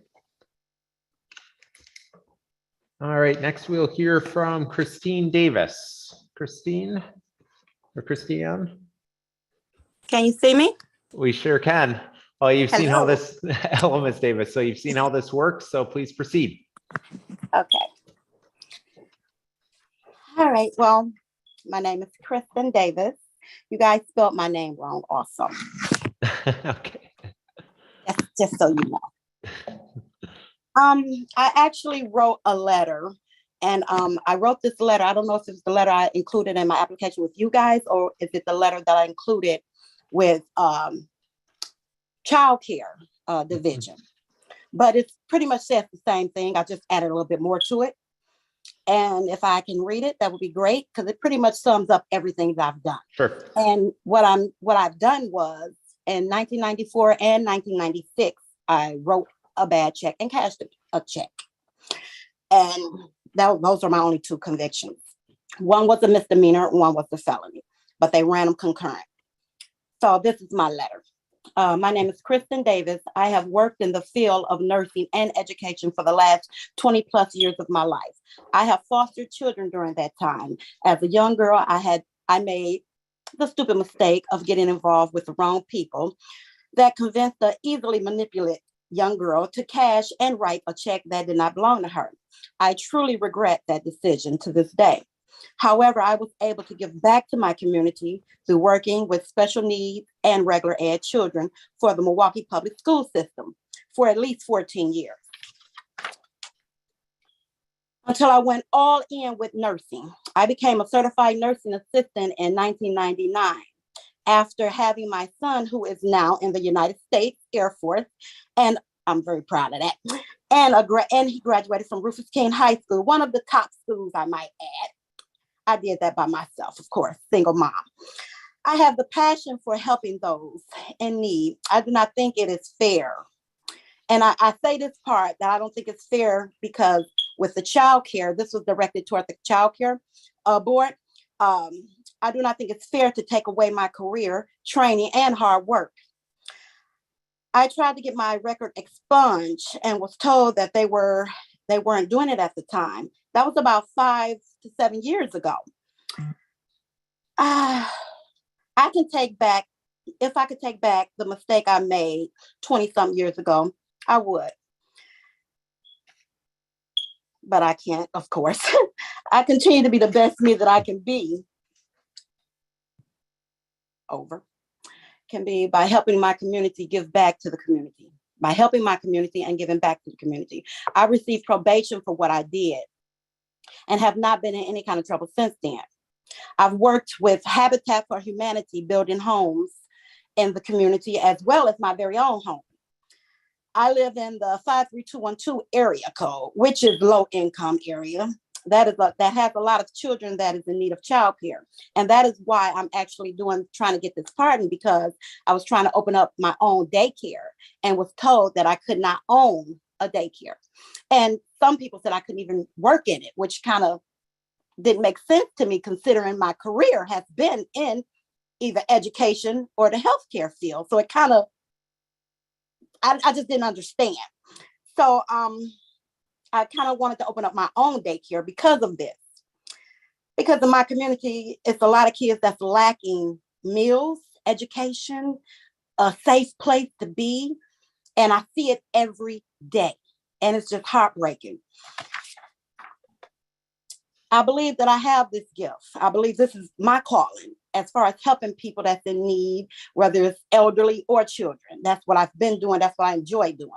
All right, next we'll hear from Kristen Davis. Christine or Christiane? Can you see me? We sure can. Well, you've seen how Hello. this, hello, Ms. Davis. So you've seen how this works, so please proceed. Okay. All right. Well, my name is Kristen Davis. You guys spelled my name wrong also. Okay. Just so you know. I actually wrote a letter And I wrote this letter. I don't know if it's the letter I included in my application with you guys, or if it's the letter that I included with child care division. But it's pretty much says the same thing. I just added a little bit more to it. And if I can read it, that would be great, because it pretty much sums up everything that I've done. Sure. And what I've done was, in 1994 and 1996, I wrote a bad check and cashed a check. And those are my only two convictions. One was a misdemeanor, one was a felony, but they ran them concurrent. So this is my letter. My name is Kristen Davis. I have worked in the field of nursing and education for the last 20 plus years of my life. I have fostered children during that time. As a young girl, I made the stupid mistake of getting involved with the wrong people that convinced the easily manipulated young girl to cash and write a check that did not belong to her. I truly regret that decision to this day. However, I was able to give back to my community through working with special needs and regular ed children for the Milwaukee public school system for at least 14 years. Until I went all in with nursing. I became a certified nursing assistant in 1999 after having my son, who is now in the United States Air Force, and I'm very proud of that. And he graduated from Rufus King High School, one of the top schools, I might add. I did that by myself, of course, single mom. I have the passion for helping those in need. I do not think it is fair. And I say this part that I don't think it's fair because with the child care, this was directed toward the child care board. I do not think it's fair to take away my career, training, and hard work. I tried to get my record expunged and was told that they weren't doing it at the time. That was about 5 to 7 years ago. I can take back, if I could take back the mistake I made 20 some years ago, I would. But I can't, of course. I continue to be the best me that I can be. Can be by helping my community give back to the community. By helping my community and giving back to the community. I received probation for what I did and have not been in any kind of trouble since then. I've worked with Habitat for Humanity, building homes in the community as well as my very own home. I live in the 53212 area code, which is low income area. That has a lot of children that is in need of childcare. And that is why I'm actually trying to get this pardon, because I was trying to open up my own daycare and was told that I could not own a daycare. And some people said I couldn't even work in it, which kind of didn't make sense to me considering my career has been in either education or the healthcare field. So it kind of, I just didn't understand. So I kind of wanted to open up my own daycare because of this. Because in my community, it's a lot of kids that's lacking meals, education, a safe place to be. And I see it every day. And it's just heartbreaking. I believe that I have this gift. I believe this is my calling as far as helping people that's in need, whether it's elderly or children. That's what I've been doing. That's what I enjoy doing.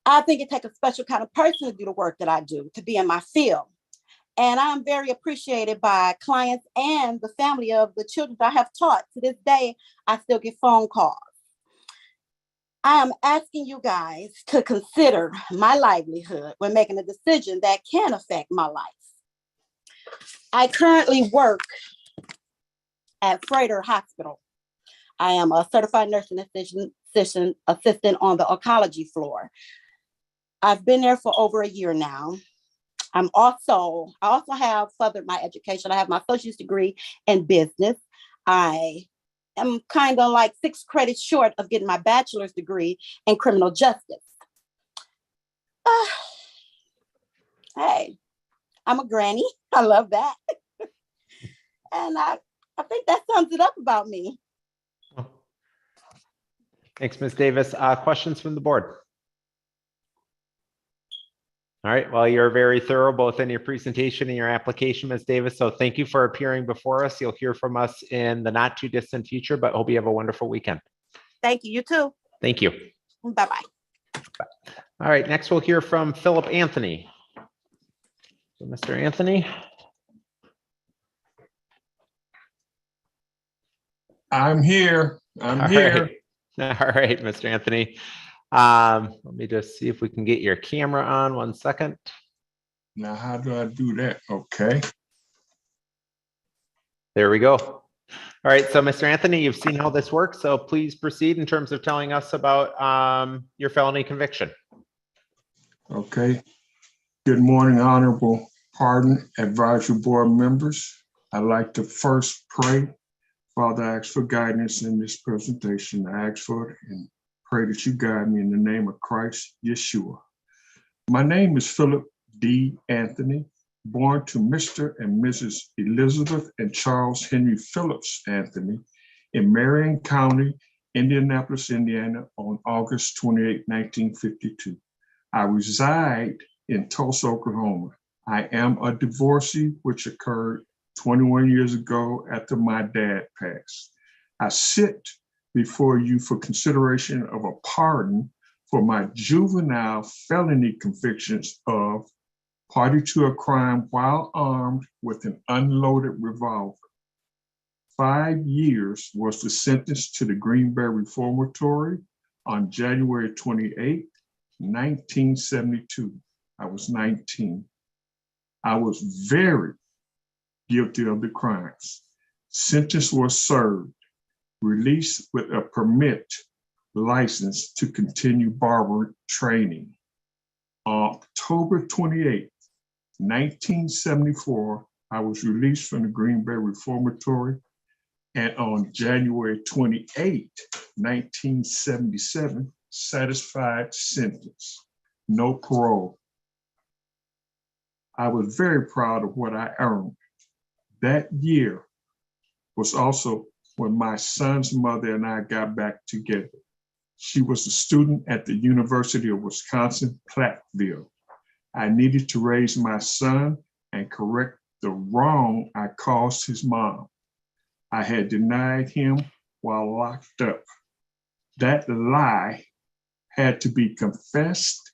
I think it takes a special kind of person to do the work that I do, to be in my field. And I'm very appreciated by clients and the family of the children I have taught. To this day, I still get phone calls. I am asking you guys to consider my livelihood when making a decision that can affect my life. I currently work at Freighter Hospital. I am a certified nursing assistant on the oncology floor. I've been there for over a year now. I also have furthered my education. I have my associate's degree in business. I am kind of like 6 credits short of getting my bachelor's degree in criminal justice. Hey, I'm a granny. I love that. And I think that sums it up about me. Thanks, Ms. Davis. Questions from the board? All right, well, you're very thorough both in your presentation and your application, Ms. Davis. So thank you for appearing before us. You'll hear from us in the not too distant future, but hope you have a wonderful weekend. Thank you, you too. Thank you. Bye-bye. All right, next we'll hear from Philip Anthony. So Mr. Anthony? I'm here. I'm All here. right. All right, Mr. Anthony. Let me just see if we can get your camera on. 1 second. Now, how do I do that? Okay. There we go. All right, so Mr. Anthony, you've seen how this works, so please proceed in terms of telling us about your felony conviction. Okay. Good morning, Honorable Pardon Advisory Board members. I'd like to first pray. Father, I ask for guidance in this presentation. I ask for it and pray that you guide me in the name of Christ, Yeshua. My name is Philip D. Anthony, born to Mr. and Mrs. Elizabeth and Charles Henry Phillips Anthony in Marion County, Indianapolis, Indiana on August 28, 1952. I reside in Tulsa, Oklahoma. I am a divorcee, which occurred 21 years ago after my dad passed. I sit before you for consideration of a pardon for my juvenile felony convictions of party to a crime while armed with an unloaded revolver. 5 years was the sentence to the Green Bay Reformatory on January 28, 1972. I was 19. I was very guilty of the crimes. Sentence was served, released with a permit license to continue barber training. On October 28, 1974, I was released from the Green Bay Reformatory, and on January 28, 1977, satisfied sentence, no parole. I was very proud of what I earned. That year was also when my son's mother and I got back together. She was a student at the University of Wisconsin-Platteville. I needed to raise my son and correct the wrong I caused his mom. I had denied him while locked up. That lie had to be confessed,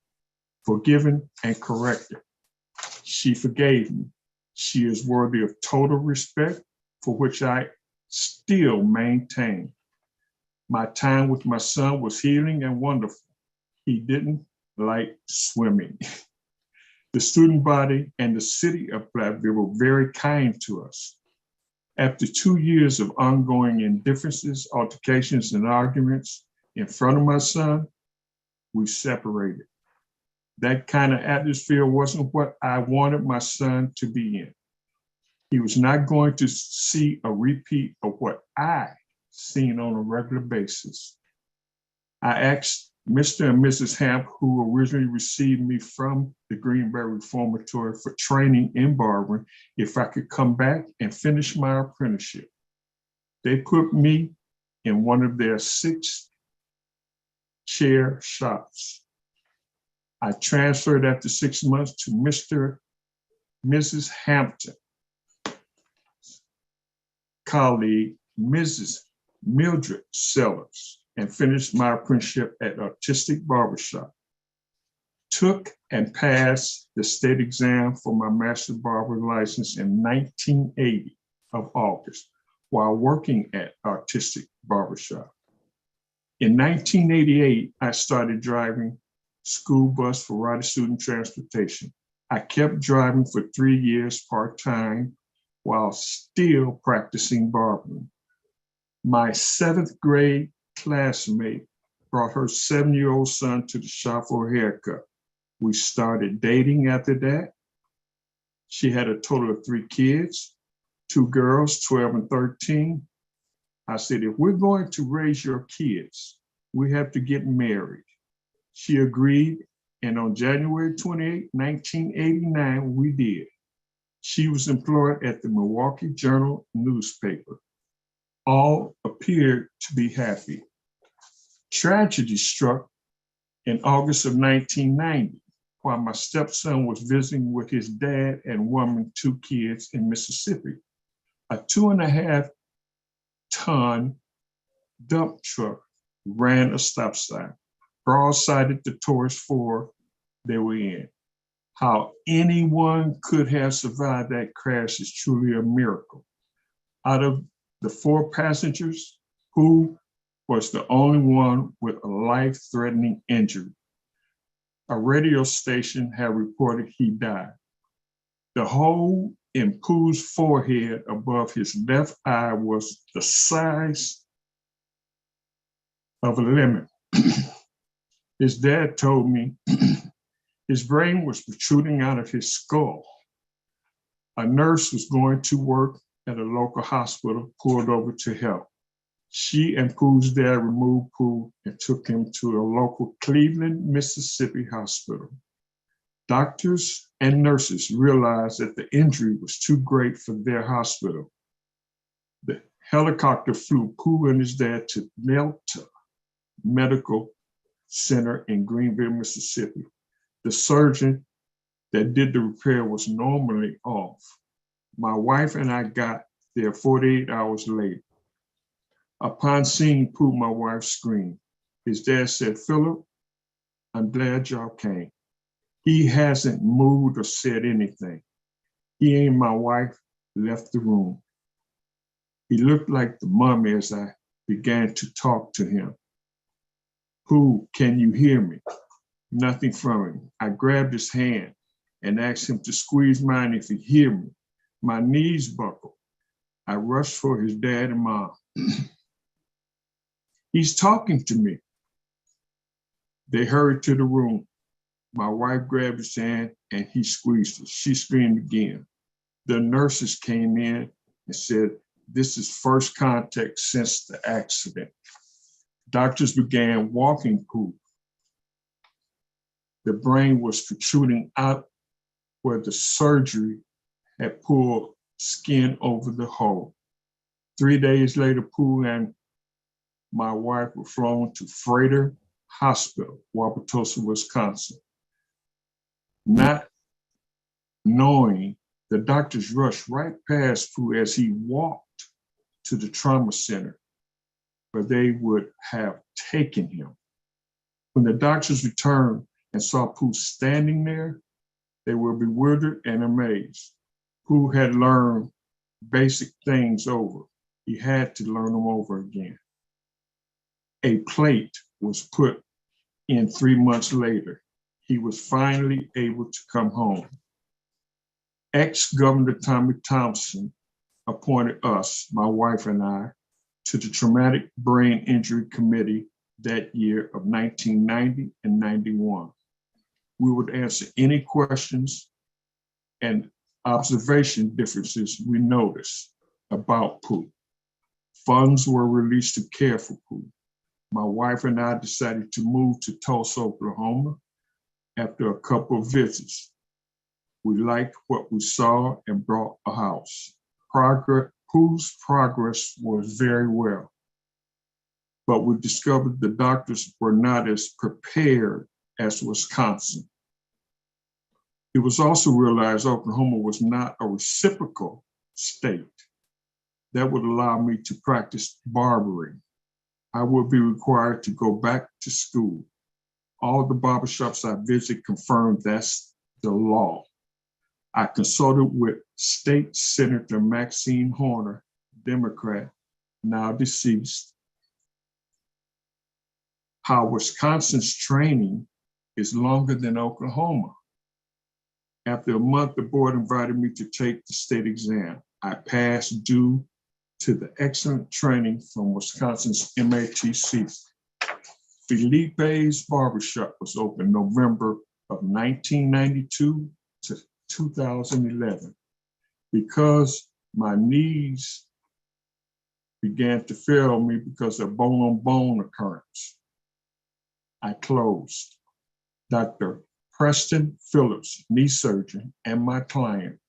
forgiven, and corrected. She forgave me. She is worthy of total respect, for which I still maintain. My time with my son was healing and wonderful. He didn't like swimming. The student body and the city of Platteville were very kind to us. After 2 years of ongoing indifferences, altercations, and arguments in front of my son, we separated. That kind of atmosphere wasn't what I wanted my son to be in. He was not going to see a repeat of what I seen on a regular basis. I asked Mr. and Mrs. Hamp, who originally received me from the Green Bay Reformatory for training in barbering, if I could come back and finish my apprenticeship. They put me in one of their 6-chair shops. I transferred after 6 months to Mr. Mrs. Hampton, colleague, Mrs. Mildred Sellers, and finished my apprenticeship at Artistic Barbershop. Took and passed the state exam for my master barber license in 1980 of August while working at Artistic Barbershop. In 1988, I started driving school bus for rider student transportation. I kept driving for 3 years part-time while still practicing barbering. My 7th grade classmate brought her 7-year-old son to the shop for a haircut. We started dating after that. She had a total of 3 kids, 2 girls, 12 and 13. I said, if we're going to raise your kids, we have to get married. She agreed, and on January 28, 1989, we did. She was employed at the Milwaukee Journal newspaper. All appeared to be happy. Tragedy struck in August of 1990, while my stepson was visiting with his dad and woman, 2 kids in Mississippi. A 2.5-ton dump truck ran a stop sign, broadsided the tourist Ford they were in. How anyone could have survived that crash is truly a miracle. Out of the 4 passengers, who was the only one with a life-threatening injury. A radio station had reported he died. The hole in Pooh's forehead above his left eye was the size of a lemon. His dad told me his brain was protruding out of his skull. A nurse was going to work at a local hospital, pulled over to help. She and Pooh's dad removed Pooh and took him to a local Cleveland, Mississippi hospital. Doctors and nurses realized that the injury was too great for their hospital. The helicopter flew Pooh and his dad to Delta Medical Center in Greenville, Mississippi. The surgeon that did the repair was normally off. My wife and I got there 48 hours later. Upon seeing Pooh, my wife screamed. His dad said, "Philip, I'm glad y'all came. He hasn't moved or said anything." He and my wife left the room. He looked like the mummy as I began to talk to him. "Pooh, can you hear me?" Nothing from him. I grabbed his hand and asked him to squeeze mine if he hear me. My knees buckled. I rushed for his dad and mom. "He's talking to me." They hurried to the room. My wife grabbed his hand and he squeezed it. She screamed again. The nurses came in and said, "This is first contact since the accident." Doctors began walking Pooh. The brain was protruding out where the surgery had pulled skin over the hole. 3 days later, Pooh and my wife were flown to Freighter Hospital, Wauwatosa, Wisconsin. Not knowing, the doctors rushed right past Pooh as he walked to the trauma center, where they would have taken him. When the doctors returned and saw Pooh standing there, they were bewildered and amazed. Pooh had learned basic things over. He had to learn them over again. A plate was put in 3 months later. He was finally able to come home. Ex-Governor Tommy Thompson appointed us, my wife and I, to the Traumatic Brain Injury Committee that year of 1990 and 91. We would answer any questions and observation differences we noticed about Pooh. Funds were released to care for Pooh. My wife and I decided to move to Tulsa, Oklahoma after a couple of visits. We liked what we saw and bought a house. Pooh's progress was very well, but we discovered the doctors were not as prepared as Wisconsin. It was also realized Oklahoma was not a reciprocal state that would allow me to practice barbering. I would be required to go back to school. All the barbershops I visited confirmed that's the law. I consulted with State Senator Maxine Horner, Democrat, now deceased, how Wisconsin's training is longer than Oklahoma. After a month, the board invited me to take the state exam. I passed due to the excellent training from Wisconsin's MATC. Felipe's Barbershop was open November of 1992 to 2011. Because my knees began to fail me because of bone-on-bone occurrence, I closed. Dr. Preston Phillips, knee surgeon, and my client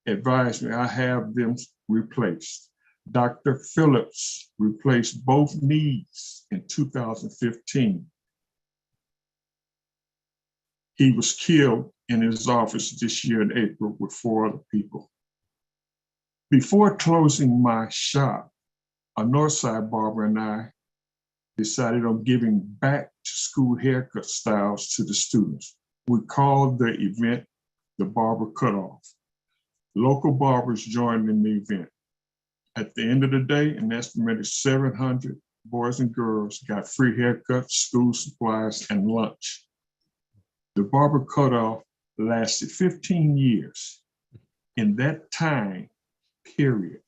advised me I have them replaced. Dr. Phillips replaced both knees in 2015. He was killed in his office this year in April with 4 other people. Before closing my shop, a Northside barber and I decided on giving back to school haircut styles to the students. We called the event the barber cutoff. Local barbers joined in the event. At the end of the day, an estimated 700 boys and girls got free haircuts, school supplies, and lunch. The barber cutoff lasted 15 years. In that time period,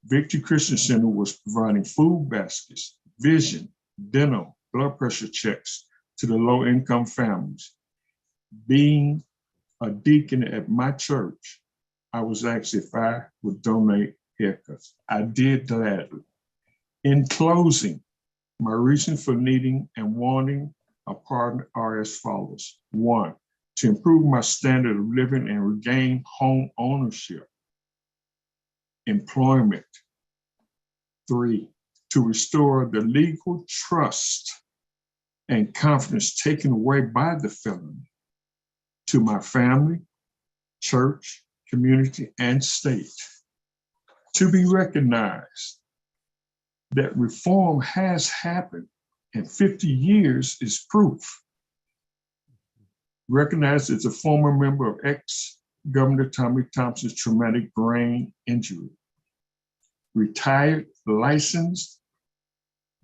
Victory Christian Center was providing food baskets, vision, dental, blood pressure checks to the low-income families. Being a deacon at my church, I was asked if I would donate haircuts. I did gladly. In closing, my reason for needing and wanting a partner are as follows. 1, to improve my standard of living and regain home ownership, employment. 3, to restore the legal trust and confidence taken away by the felony to my family, church, community, and state. To be recognized that reform has happened and 50 years is proof. Recognized as a former member of ex-Governor Tommy Thompson's traumatic brain injury. Retired, licensed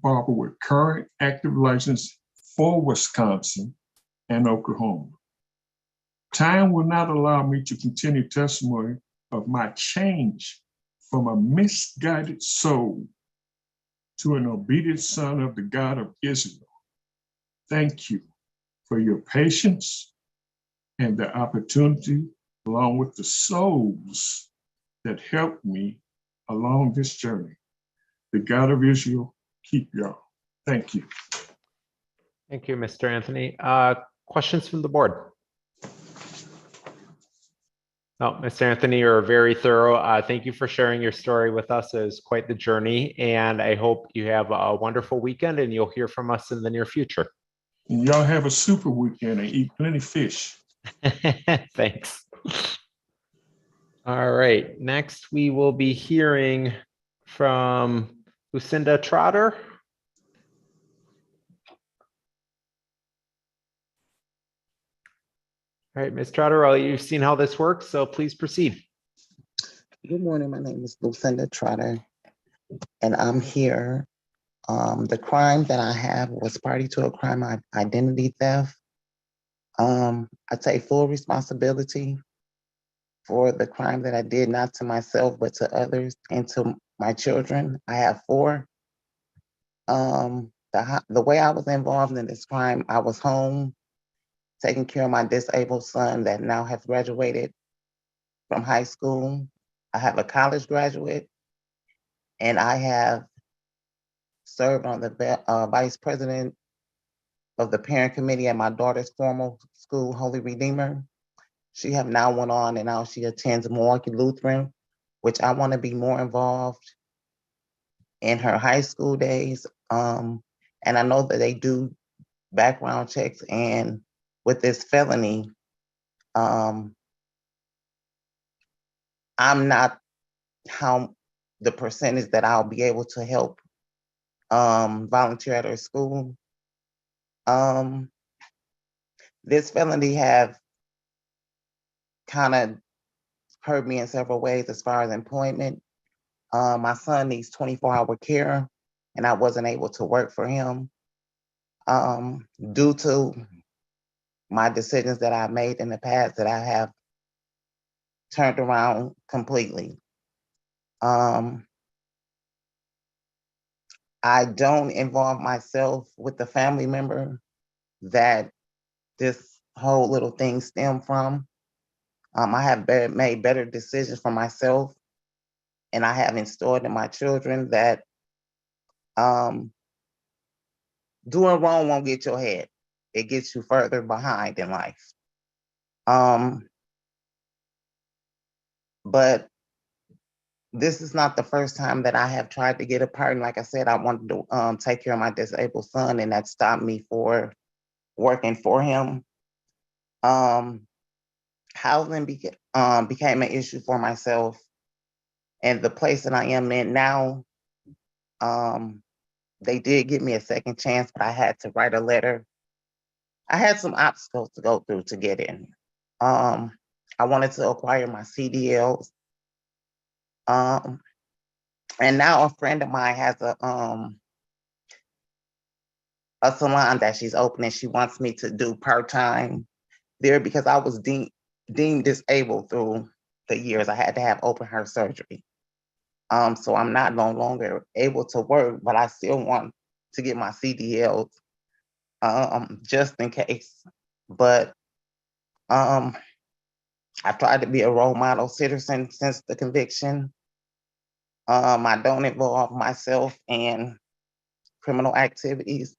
barber with current active license for Wisconsin and Oklahoma. Time will not allow me to continue testimony of my change from a misguided soul to an obedient son of the God of Israel. Thank you for your patience and the opportunity, along with the souls that helped me along this journey. The God of Israel keep y'all. Thank you. Thank you, Mr. Anthony. Questions from the board? No, Mr. Anthony, you're very thorough. Thank you for sharing your story with us. It was quite the journey, and I hope you have a wonderful weekend and you'll hear from us in the near future. And y'all have a super weekend and eat plenty of fish. Thanks. All right, next we will be hearing from Lucinda Trotter. All right, Ms. Trotter, you've seen how this works, so please proceed. Good morning. My name is Lucinda Trotter, and I'm here. The crime that I have was party to a crime of identity theft. I take full responsibility for the crime that I did, not to myself, but to others and to my children. I have 4. The way I was involved in this crime, I was home taking care of my disabled son that now has graduated from high school. I have a college graduate, and I have served on the vice president of the parent committee at my daughter's formal school, Holy Redeemer. She have now went on and now she attends Milwaukee Lutheran, which I want to be more involved in her high school days. And I know that they do background checks, and with this felony, I'm not how the percentage that I'll be able to help volunteer at her school. This felony have kind of hurt me in several ways as far as employment. My son needs 24-hour care, and I wasn't able to work for him due to my decisions that I've made in the past that I have turned around completely. I don't involve myself with the family member that this whole little thing stemmed from. I have made better decisions for myself, and I have installed in my children that doing wrong won't get you ahead. It gets you further behind in life. But this is not the first time that I have tried to get a pardon. Like I said, I wanted to take care of my disabled son, and that stopped me for working for him. Housing became an issue for myself, and the place that I am in now, they did give me a second chance, but I had to write a letter. I had some obstacles to go through to get in. I wanted to acquire my CDLs. And now a friend of mine has a salon that she's opening. She wants me to do part-time there because I was deemed disabled through the years. I had to have open heart surgery. So I'm no longer able to work, but I still want to get my CDLs just in case. But I tried to be a role model citizen since the conviction. I don't involve myself in criminal activities,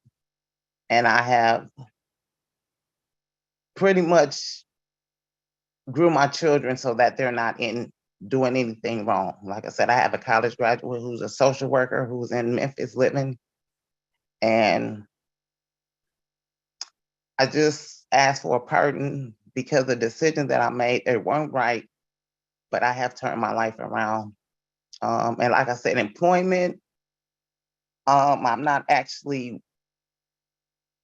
and I have pretty much grew my children so that they're not doing anything wrong. Like I said, I have a college graduate who's a social worker who's in Memphis living, and I just asked for a pardon because the decisions that I made, they weren't right, but I have turned my life around. And like I said, employment, I'm not actually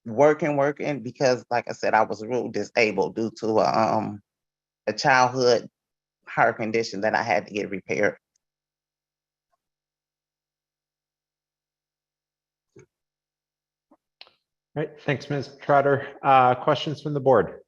working because, like I said, I was real disabled due to a childhood heart condition that I had to get repaired. All right, thanks, Ms. Trotter. Questions from the board?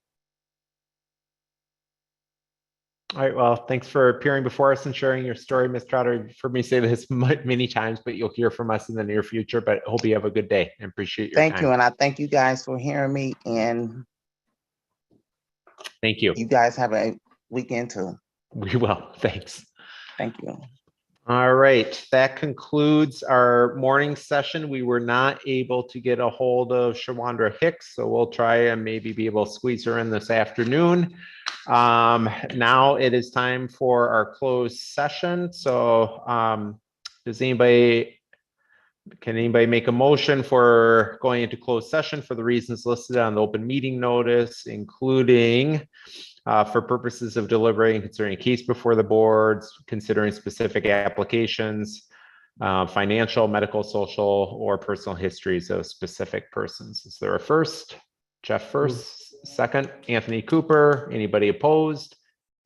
All right, well, thanks for appearing before us and sharing your story, Ms. Trotter. You've heard me say this many times, but you'll hear from us in the near future. But I hope you have a good day and appreciate your time. Thank you, and I thank you guys for hearing me, and thank you. You guys have a weekend too. We will, thanks. Thank you. All right, that concludes our morning session. We were not able to get a hold of Shawanda Hicks, so we'll try and maybe be able to squeeze her in this afternoon. Now it is time for our closed session. So can anybody make a motion for going into closed session for the reasons listed on the open meeting notice, including for purposes of deliberating concerning a case before the boards, considering specific applications, financial, medical, social, or personal histories of specific persons? Is there a first? Jeff first, second, Anthony Cooper. Anybody opposed?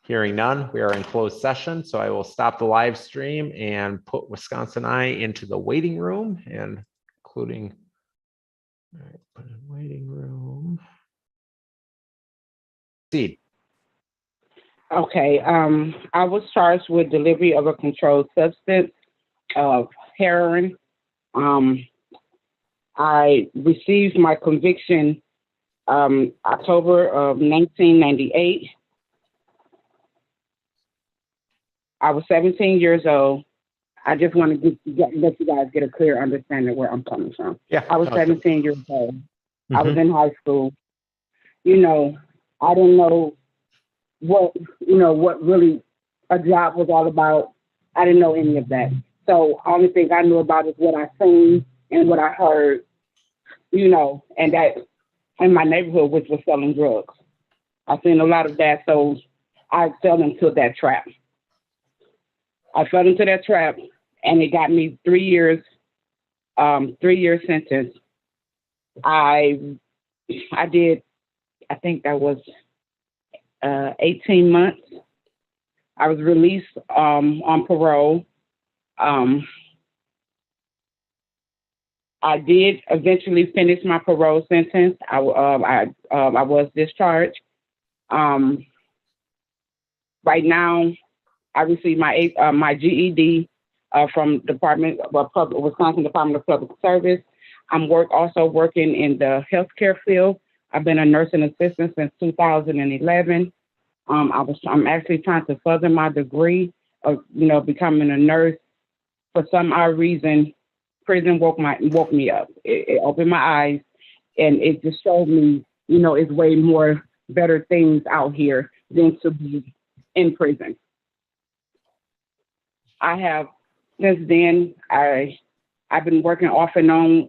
Hearing none, we are in closed session. So I will stop the live stream and put Wisconsin Eye into the waiting room, and including, all right, put in waiting room. Proceed. Okay, I was charged with delivery of a controlled substance of heroin. I received my conviction October of 1998. I was 17 years old. I just want to let you guys get a clear understanding of where I'm coming from. Yeah, I was 17 years old. I was Mhm. in high school. You know, I didn't know what really a job was all about. I didn't know any of that. So only thing I knew about is what I seen and what I heard, and that in my neighborhood, which was selling drugs. I seen a lot of that, so I fell into that trap. And it got me 3 years, 3-year sentence. I did, I think that was 18 months. I was released on parole. I did eventually finish my parole sentence. I was discharged. Right now, I received my GED from Wisconsin Department of Public Service. I'm also working in the healthcare field. I've been a nursing assistant since 2011. I'm actually trying to further my degree of becoming a nurse. For some odd reason, prison woke me up. It opened my eyes, and it just showed me, it's way more better things out here than to be in prison. I have since then. I've been working off and on,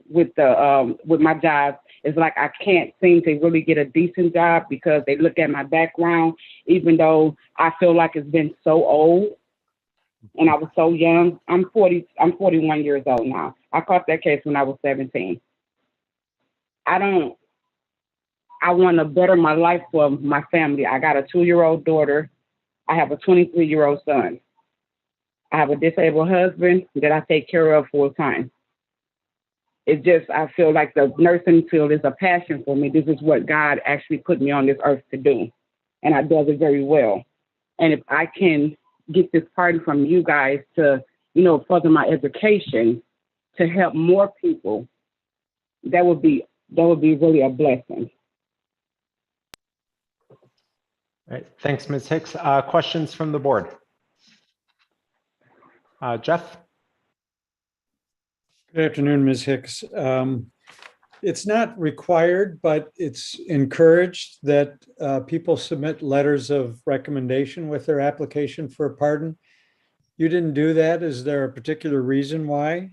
with my job. It's like I can't seem to really get a decent job because they look at my background, even though I feel like it's been so old and I was so young. I'm 41 years old now. I caught that case when I was 17. I want to better my life for my family. I got a 2-year-old daughter. I have a 23-year-old son. I have a disabled husband that I take care of full time. It just, I feel like the nursing field is a passion for me. This is what God actually put me on this earth to do. And I does it very well. And if I can get this pardon from you guys to, further my education to help more people, that would be really a blessing. All right, thanks, Ms. Hicks. Questions from the board? Jeff? Good afternoon, Ms. Hicks. It's not required, but it's encouraged that people submit letters of recommendation with their application for a pardon. You didn't do that. Is there a particular reason why?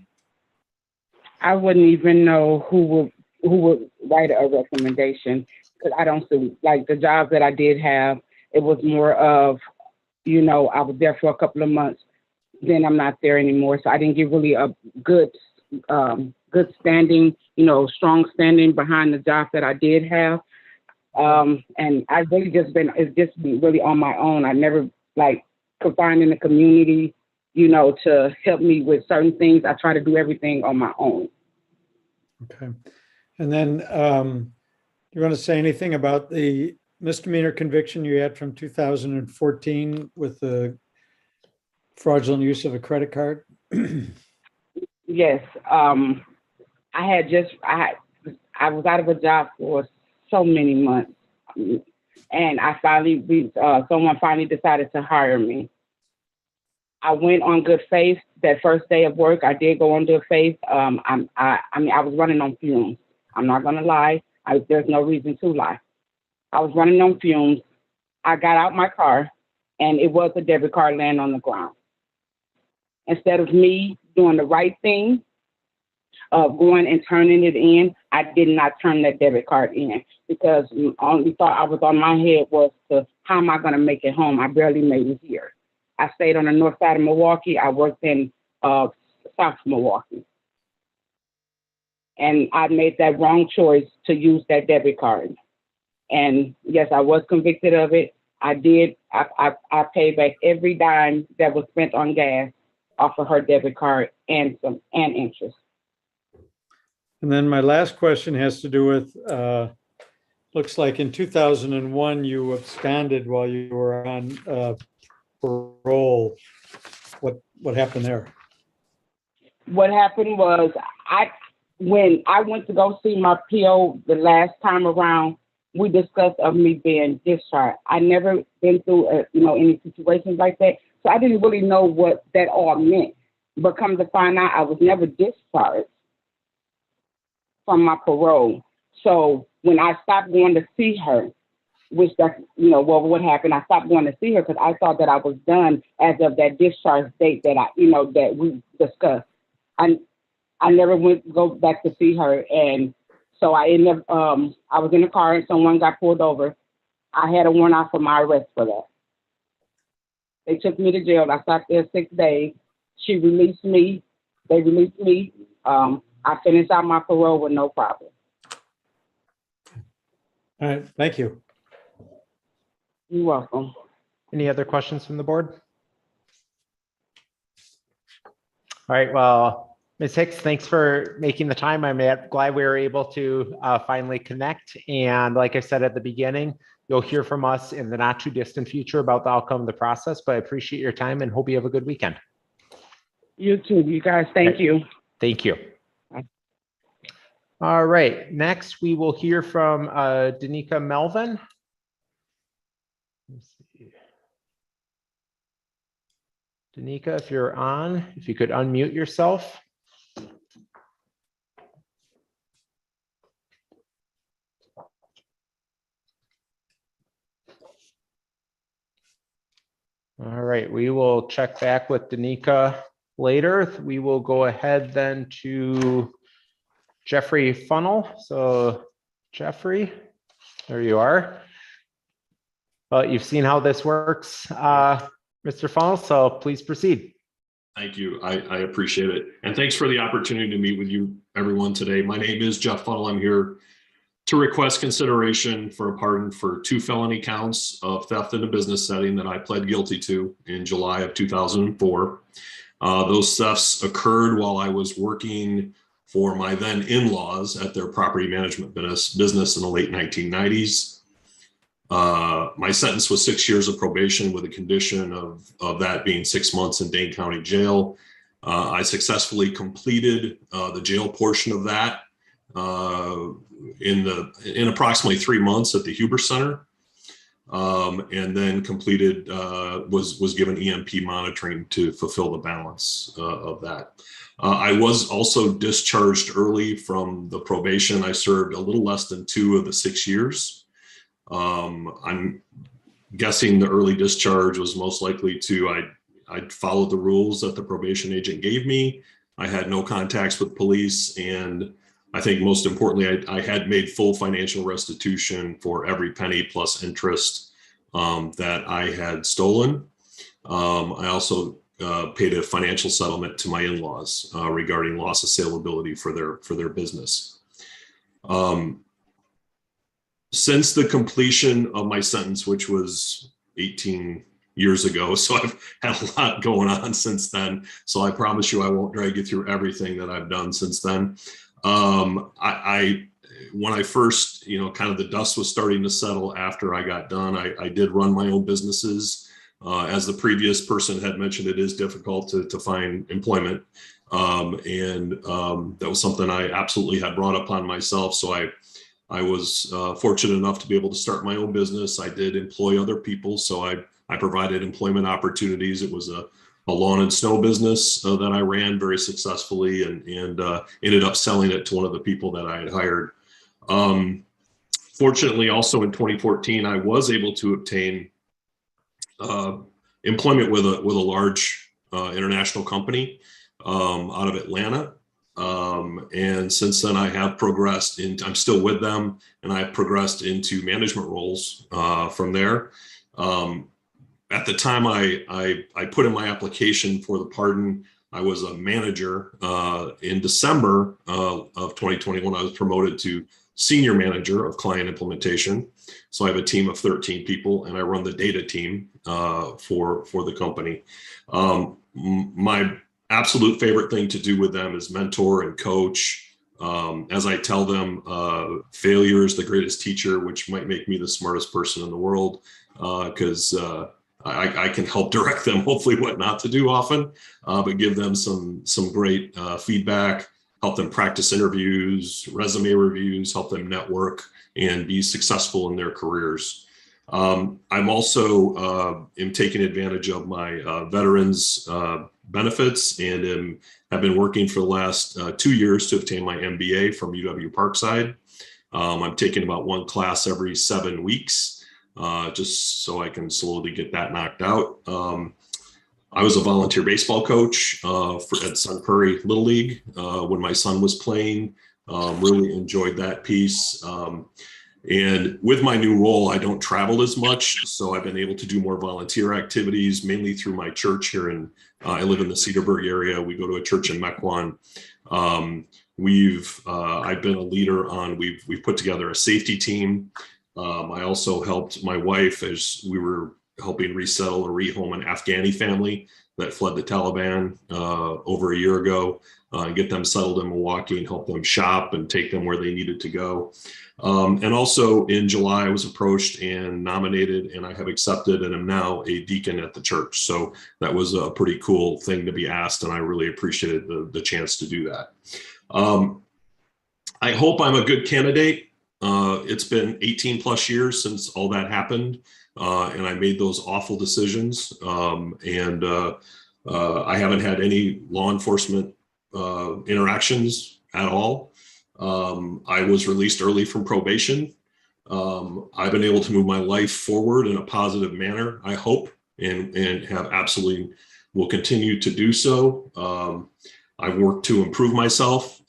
I wouldn't even know who would write a recommendation, because I don't see, like, the jobs that I did have, it was more of, I was there for a couple of months, then I'm not there anymore. So I didn't get really a good standing, strong standing behind the jobs that I did have. And I really it's just been really on my own. I never could find in the community, to help me with certain things. I try to do everything on my own. Okay. And then you want to say anything about the misdemeanor conviction you had from 2014 with the fraudulent use of a credit card? Yes. I was out of a job for so many months, and someone finally decided to hire me. I went on good faith. That first day of work, I did go on good faith. I was running on fumes. I'm not gonna lie. There's no reason to lie. I was running on fumes. I got out my car, and it was a debit card laying on the ground. Instead of me doing the right thing, going and turning it in, I did not turn that debit card in, because the only thought I was on my head was how am I going to make it home? I barely made it here. I stayed on the north side of Milwaukee. I worked in South Milwaukee. And I made that wrong choice to use that debit card. And yes, I was convicted of it. I did. I paid back every dime that was spent on gas off of her debit card and interest. And then my last question has to do with, looks like in 2001, you absconded while you were on parole. What happened there? What happened was when I went to go see my PO the last time around, we discussed of me being discharged. I never been through any situations like that, so I didn't really know what that all meant. But come to find out, I was never discharged from my parole. So when I stopped going to see her, which that's, what happened, I stopped going to see her because I thought that I was done as of that discharge date that that we discussed. I never went to go back to see her. And so I ended up, I was in the car and someone got pulled over. I had a warrant out for my arrest for that. They took me to jail. I sat there 6 days. She released me. They released me. I finished out my parole with no problem. All right, thank you. You're welcome. Any other questions from the board? All right, well, Ms. Hicks, thanks for making the time. I'm glad we were able to finally connect. And like I said at the beginning, you'll hear from us in the not too distant future about the outcome of the process, but I appreciate your time and hope you have a good weekend. You too, you guys. Thank you. Thank you. All right, next we will hear from Danika Melvin. Let's see. Danika, if you're on, if you could unmute yourself. All right, we will check back with Danika later. We will go ahead then to Jeffrey Funnel. So Jeffrey, there you are. Well, you've seen how this works, Mr. Funnel, so please proceed. Thank you. I appreciate it. And thanks for the opportunity to meet with you, everyone, today. My name is Jeff Funnel. I'm here to request consideration for a pardon for 2 felony counts of theft in a business setting that I pled guilty to in July of 2004. Those thefts occurred while I was working for my then in-laws at their property management business in the late 1990s. My sentence was 6 years of probation with a condition of that being 6 months in Dane County Jail. I successfully completed the jail portion of that in approximately 3 months at the Huber Center, and then completed was given EMP monitoring to fulfill the balance of that. I was also discharged early from the probation. I served a little less than 2 of the 6 years. I'm guessing the early discharge was most likely I'd followed the rules that the probation agent gave me. I had no contacts with police, and I think most importantly, I had made full financial restitution for every penny plus interest that I had stolen. I also paid a financial settlement to my in-laws regarding loss of saleability for their business. Since the completion of my sentence, which was 18 years ago, so I've had a lot going on since then. So I promise you I won't drag you through everything that I've done since then. When I first, kind of the dust was starting to settle after I got done, I did run my own businesses. As the previous person had mentioned, it is difficult to find employment. That was something I absolutely had brought upon myself. So I was fortunate enough to be able to start my own business. I did employ other people. So I provided employment opportunities. It was a lawn and snow business that I ran very successfully and ended up selling it to one of the people that I had hired. Fortunately, also in 2014, I was able to obtain employment with a large international company out of Atlanta. And since then I have progressed I'm still with them, and I've progressed into management roles from there. At the time I put in my application for the pardon, I was a manager. In December of 2021, I was promoted to senior manager of client implementation. So I have a team of 13 people, and I run the data team for the company. My absolute favorite thing to do with them is mentor and coach. As I tell them, failure is the greatest teacher, which might make me the smartest person in the world, because I can help direct them, hopefully, what not to do often, but give them some great feedback, help them practice interviews, resume reviews, help them network and be successful in their careers. I'm also am taking advantage of my veterans benefits, and have been working for the last 2 years to obtain my MBA from UW Parkside. I'm taking about 1 class every 7 weeks, just so I can slowly get that knocked out. I was a volunteer baseball coach at Sun Prairie Little League when my son was playing. Really enjoyed that piece. And with my new role, I don't travel as much, so I've been able to do more volunteer activities, mainly through my church here I live in the Cedarburg area. We go to a church in Mequon. I've been a leader we've put together a safety team. I also helped my wife as we were helping resettle or rehome an Afghani family that fled the Taliban over a year ago, and get them settled in Milwaukee and help them shop and take them where they needed to go. And also in July, I was approached and nominated, and I have accepted and am now a deacon at the church. So that was a pretty cool thing to be asked, and I really appreciated the chance to do that. I hope I'm a good candidate. It's been 18 plus years since all that happened, and I made those awful decisions. I haven't had any law enforcement interactions at all. I was released early from probation. I've been able to move my life forward in a positive manner, I hope, and have absolutely will continue to do so. I've worked to improve myself,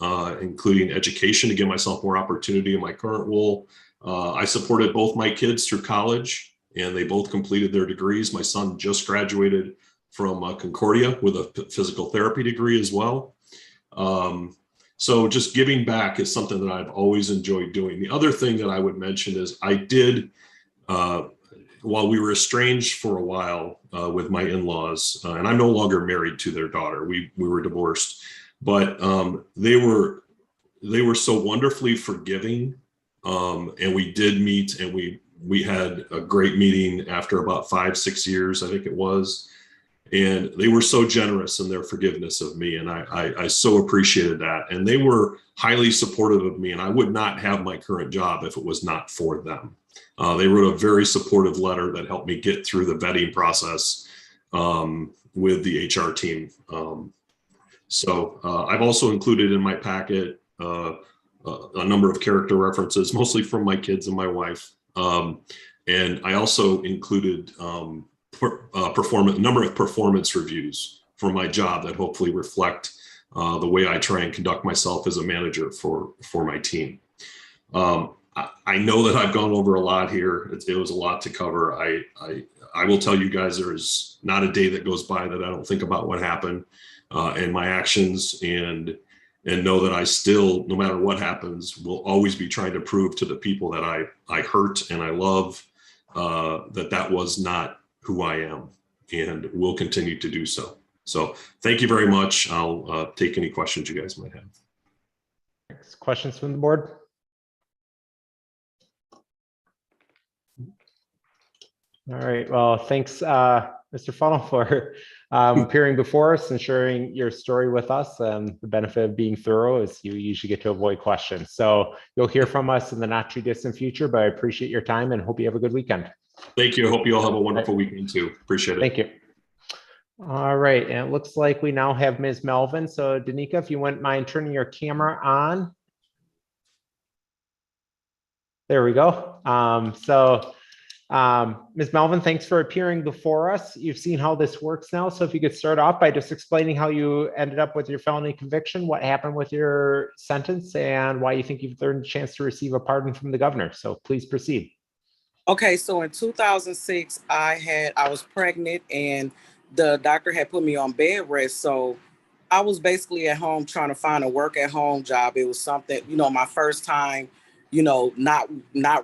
including education, to give myself more opportunity in my current role. I supported both my kids through college, and they both completed their degrees. My son just graduated from Concordia with a physical therapy degree as well. So just giving back is something that I've always enjoyed doing. The other thing that I would mention is I did, while we were estranged for a while with my in-laws, and I'm no longer married to their daughter. We were divorced, but they were so wonderfully forgiving, and we did meet, and we had a great meeting after about 5-6 years, I think it was. And they were so generous in their forgiveness of me. And I so appreciated that. And they were highly supportive of me. And I would not have my current job if it was not for them. They wrote a very supportive letter that helped me get through the vetting process with the HR team. So I've also included in my packet a number of character references, mostly from my kids and my wife. And I also included a number of performance reviews for my job that hopefully reflect the way I try and conduct myself as a manager for my team. I know that I've gone over a lot here. It was a lot to cover. I will tell you guys, there is not a day that goes by that I don't think about what happened and my actions, and know that I still, no matter what happens, will always be trying to prove to the people that I hurt and I love that was not who I am, and will continue to do so. So thank you very much. I'll take any questions you guys might have. Questions from the board? All right, well, thanks, Mr. Funnel, for appearing before us and sharing your story with us. The benefit of being thorough is you usually get to avoid questions. So you'll hear from us in the not too distant future, but I appreciate your time and hope you have a good weekend. Thank you. I hope you all have a wonderful weekend too. Appreciate it. Thank you. All right, and it looks like we now have Ms. Melvin. So Danika, if you wouldn't mind turning your camera on. There we go. Ms. Melvin, thanks for appearing before us. You've seen how this works now. So if you could start off by just explaining how you ended up with your felony conviction, what happened with your sentence, and why you think you've earned a chance to receive a pardon from the governor. So please proceed. Okay, so in 2006, I was pregnant and the doctor had put me on bed rest. So I was basically at home trying to find a work at home job. It was something, my first time, not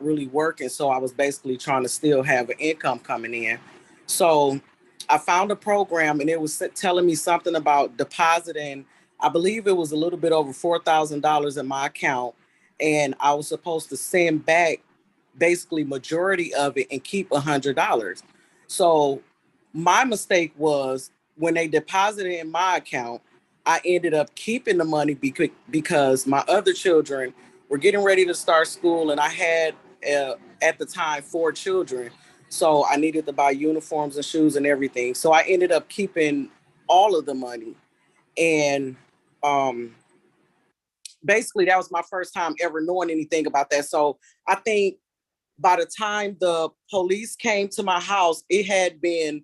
really working. So I was basically trying to still have an income coming in. So I found a program and it was telling me something about depositing, I believe it was a little bit over $4,000 in my account. And I was supposed to send back basically majority of it and keep $100. So my mistake was when they deposited in my account, I ended up keeping the money because my other children were getting ready to start school, and I had at the time 4 children. So I needed to buy uniforms and shoes and everything. So I ended up keeping all of the money. And basically that was my first time ever knowing anything about that. So I think by the time the police came to my house, it had been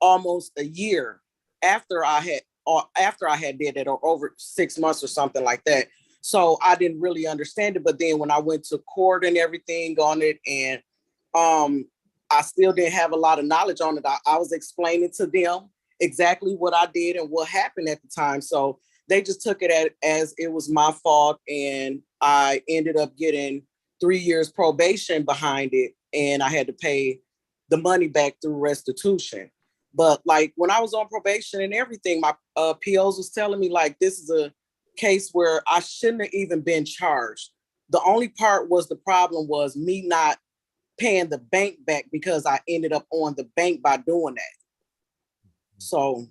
almost a year after I had did it, or over 6 months or something like that. So I didn't really understand it. But then when I went to court and everything on it, and I still didn't have a lot of knowledge on it. I was explaining to them exactly what I did and what happened at the time. So they just took it as it was my fault. And I ended up getting 3 years probation behind it, and I had to pay the money back through restitution. But like when I was on probation and everything, my POs was telling me like, this is a case where I shouldn't have even been charged. The only part was the problem was me not paying the bank back because I ended up on the bank by doing that. So.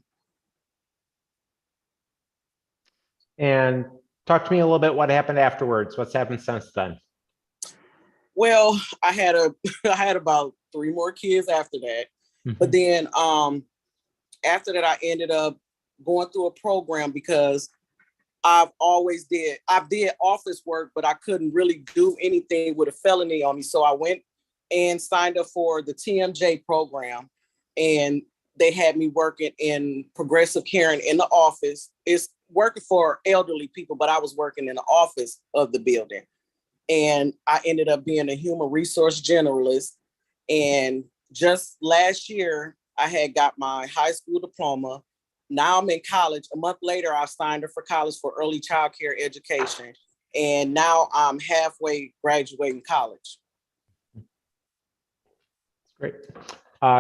And talk to me a little bit what happened afterwards. What's happened since then? Well, I had about 3 more kids after that. Mm-hmm. But then after that, I ended up going through a program because I did office work, but I couldn't really do anything with a felony on me. So I went and signed up for the TMJ program, and they had me working in progressive caring in the office. It's working for elderly people, but I was working in the office of the building. And I ended up being a human resource generalist. And just last year, I had got my high school diploma. Now I'm in college. A month later, I signed her for college for early child care education. And now I'm halfway graduating college. Great.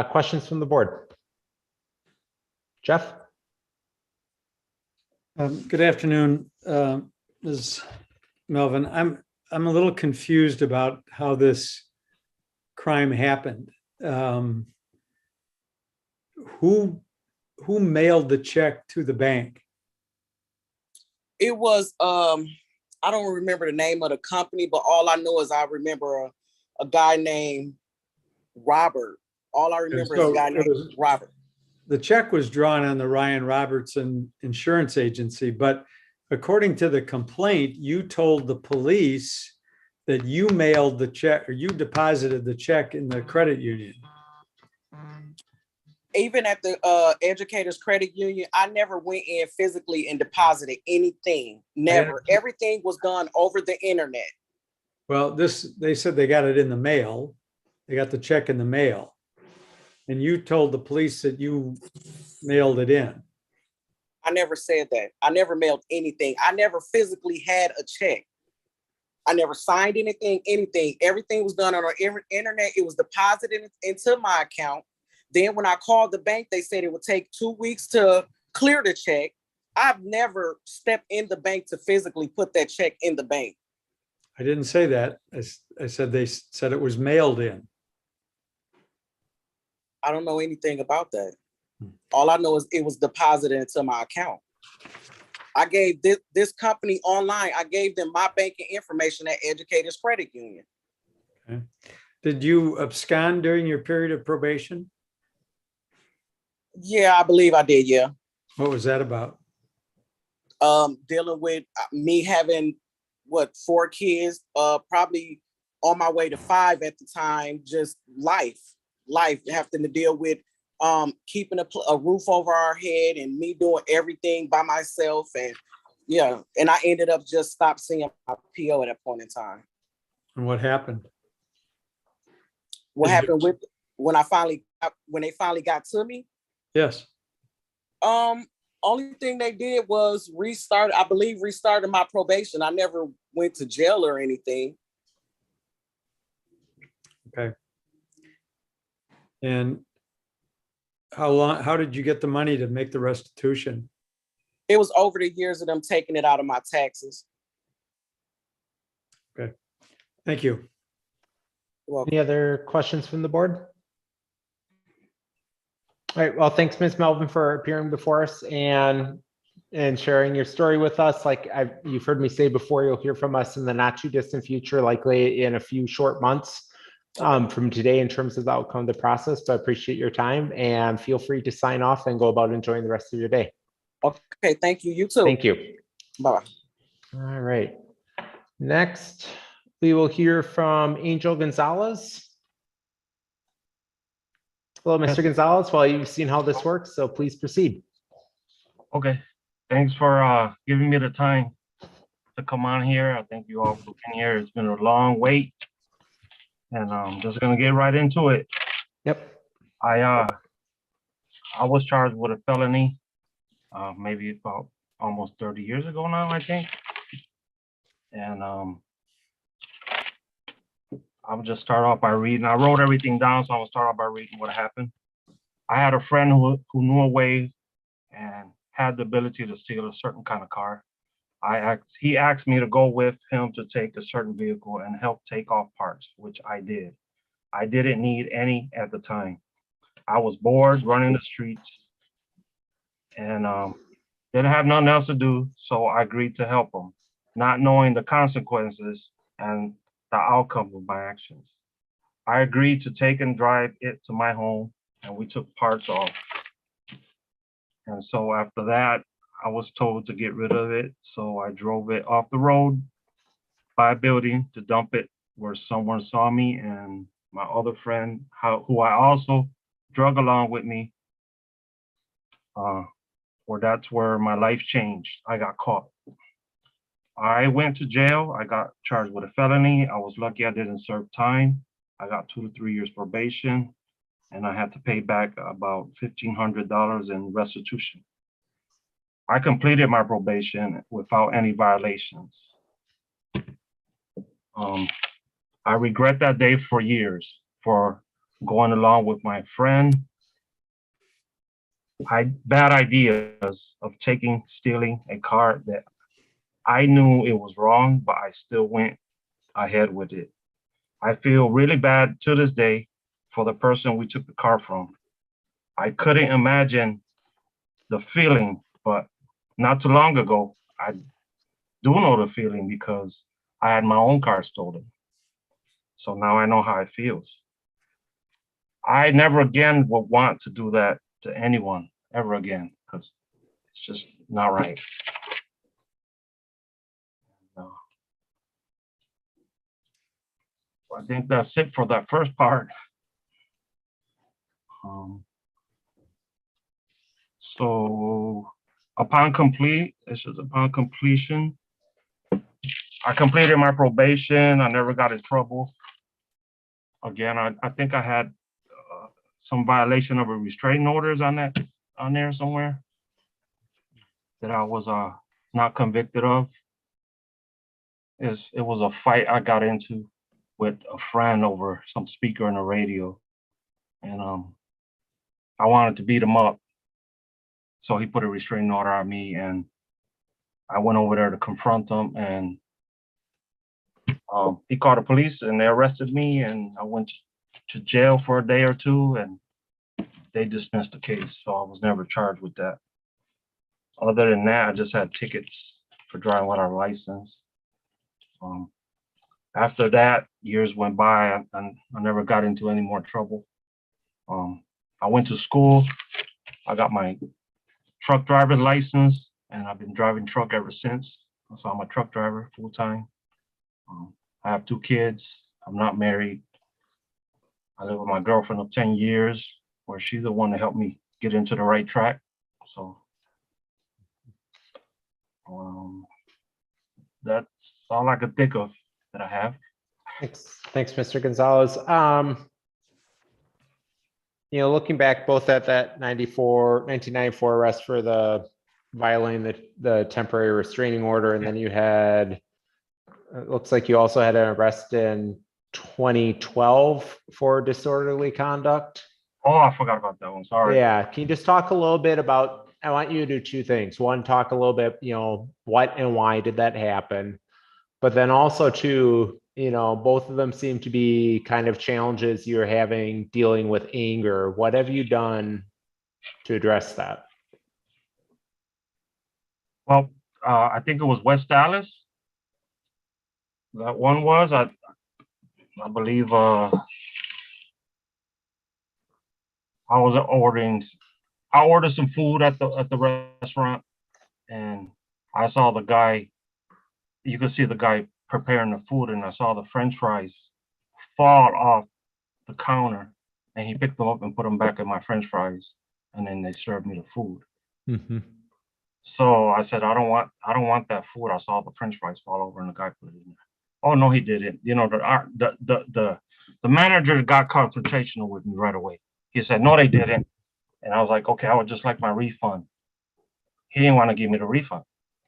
Questions from the board? Jeff? Good afternoon, Ms. Melvin. I'm a little confused about how this crime happened. Who mailed the check to the bank? It was I don't remember the name of the company, but all I know is I remember a guy named Robert. All I remember is a guy named Robert. The check was drawn on the Ryan Robertson Insurance Agency, but according to the complaint, you told the police that you mailed the check or you deposited the check in the credit union. Even at the Educators Credit Union, I never went in physically and deposited anything. Never. Everything was done over the internet. Well, they said they got it in the mail. They got the check in the mail. And you told the police that you mailed it in. I never said that. I never mailed anything. I never physically had a check. I never signed anything. Everything was done on our internet. It was deposited into my account. Then when I called the bank, they said it would take 2 weeks to clear the check. I've never stepped in the bank to physically put that check in the bank. I didn't say that. I said they said it was mailed in. I don't know anything about that. All I know is it was deposited into my account. I gave this company online, I gave them my banking information at Educators Credit Union. Okay. Did you abscond during your period of probation? Yeah, I believe I did, yeah. What was that about? Dealing with me having, 4 kids, probably on my way to 5 at the time, just life, having to deal with keeping a roof over our head and me doing everything by myself. And yeah, and I ended up just stopped seeing my PO at that point in time. And what happened? What happened with when they finally got to me? Yes. Only thing they did was restarted my probation. I never went to jail or anything. Okay. And how did you get the money to make the restitution? It was over the years of them taking it out of my taxes. Okay. Thank you. Any other questions from the board? All right, well, thanks, Ms. Melvin, for appearing before us and sharing your story with us. Like you've heard me say before, you'll hear from us in the not too distant future, likely in a few short months from today in terms of the outcome of the process, but I appreciate your time and feel free to sign off and go about enjoying the rest of your day. Okay, thank you. You too. Thank you. Bye. All right. Next, we will hear from Angel Gonzalez. Hello, Mr. Gonzalez. Well, you've seen how this works, so please proceed. Okay. Thanks for giving me the time to come on here. I thank you all for being here. It's been a long wait, and I'm just gonna get right into it. Yep. I was charged with a felony, maybe about almost 30 years ago now, I think. And I'll just start off by reading. I wrote everything down, so I'm gonna start off by reading what happened. I had a friend who knew a way and had the ability to steal a certain kind of car. He asked me to go with him to take a certain vehicle and help take off parts, which I did. I didn't need any at the time. I was bored running the streets and didn't have nothing else to do, so I agreed to help him, not knowing the consequences and the outcome of my actions. I agreed to take and drive it to my home, and we took parts off. And so after that, I was told to get rid of it, so I drove it off the road by a building to dump it where someone saw me and my other friend, who I also drug along with me, that's where my life changed. I got caught. I went to jail. I got charged with a felony. I was lucky I didn't serve time. I got 2 to 3 years probation, and I had to pay back about $1,500 in restitution. I completed my probation without any violations. I regret that day for years for going along with my friend. Bad ideas of stealing a car that I knew it was wrong, but I still went ahead with it. I feel really bad to this day for the person we took the car from. I couldn't imagine the feeling, but not too long ago, I do know the feeling because I had my own car stolen. So now I know how it feels. I never again would want to do that to anyone ever again, because it's just not right. So I think that's it for that first part. So upon completion, I completed my probation. I never got in trouble. Again, I think I had some violation of a restraining orders on there somewhere that I was not convicted of. It was a fight I got into with a friend over some speaker on the radio, and I wanted to beat him up, so he put a restraining order on me, and I went over there to confront him, and he called the police, and they arrested me, and I went to jail for a day or two, and they dismissed the case, so I was never charged with that. Other than that, I just had tickets for driving without a license. After that, years went by, and I never got into any more trouble. I went to school. I got my truck driver's license, and I've been driving truck ever since. So I'm a truck driver full time. I have 2 kids. I'm not married. I live with my girlfriend of 10 years, where she's the one that helped me get into the right track. So that's all I could think of that I have. Thanks, Mr. Gonzalez. Looking back both at that 1994 arrest for the violating the temporary restraining order, and then you had, it looks like you also had an arrest in 2012 for disorderly conduct. Oh, I forgot about that one. Sorry. Yeah, can you just talk a little bit about, I want you to do 2 things. One, talk a little bit, what and why did that happen? But then also 2, both of them seem to be kind of challenges you're having dealing with anger. What have you done to address that? Well, I think it was West Dallas. That one was, I believe, I ordered some food at the restaurant, and I saw the guy, you could see the guy preparing the food, and I saw the French fries fall off the counter, and he picked them up and put them back in my French fries, and then they served me the food. Mm-hmm. So I said, I don't want that food. I saw the French fries fall over, and the guy put it in there. Oh no, he didn't. The manager got confrontational with me right away. He said, no, they didn't. And I was like, okay, I would just like my refund. He didn't want to give me the refund.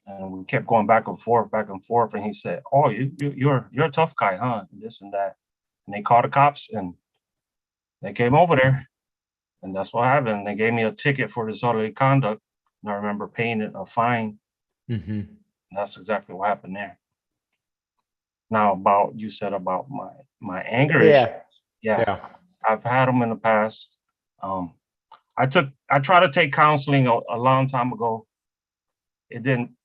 And we kept going back and forth. And he said, oh, you're a tough guy, huh? And this and that. And they called the cops, and they came over there. And that's what happened. They gave me a ticket for disorderly conduct. And I remember paying a fine. Mm-hmm. And that's exactly what happened there. Now, you said about my anger issues. Yeah. I've had them in the past. I tried to take counseling a long time ago. I didn't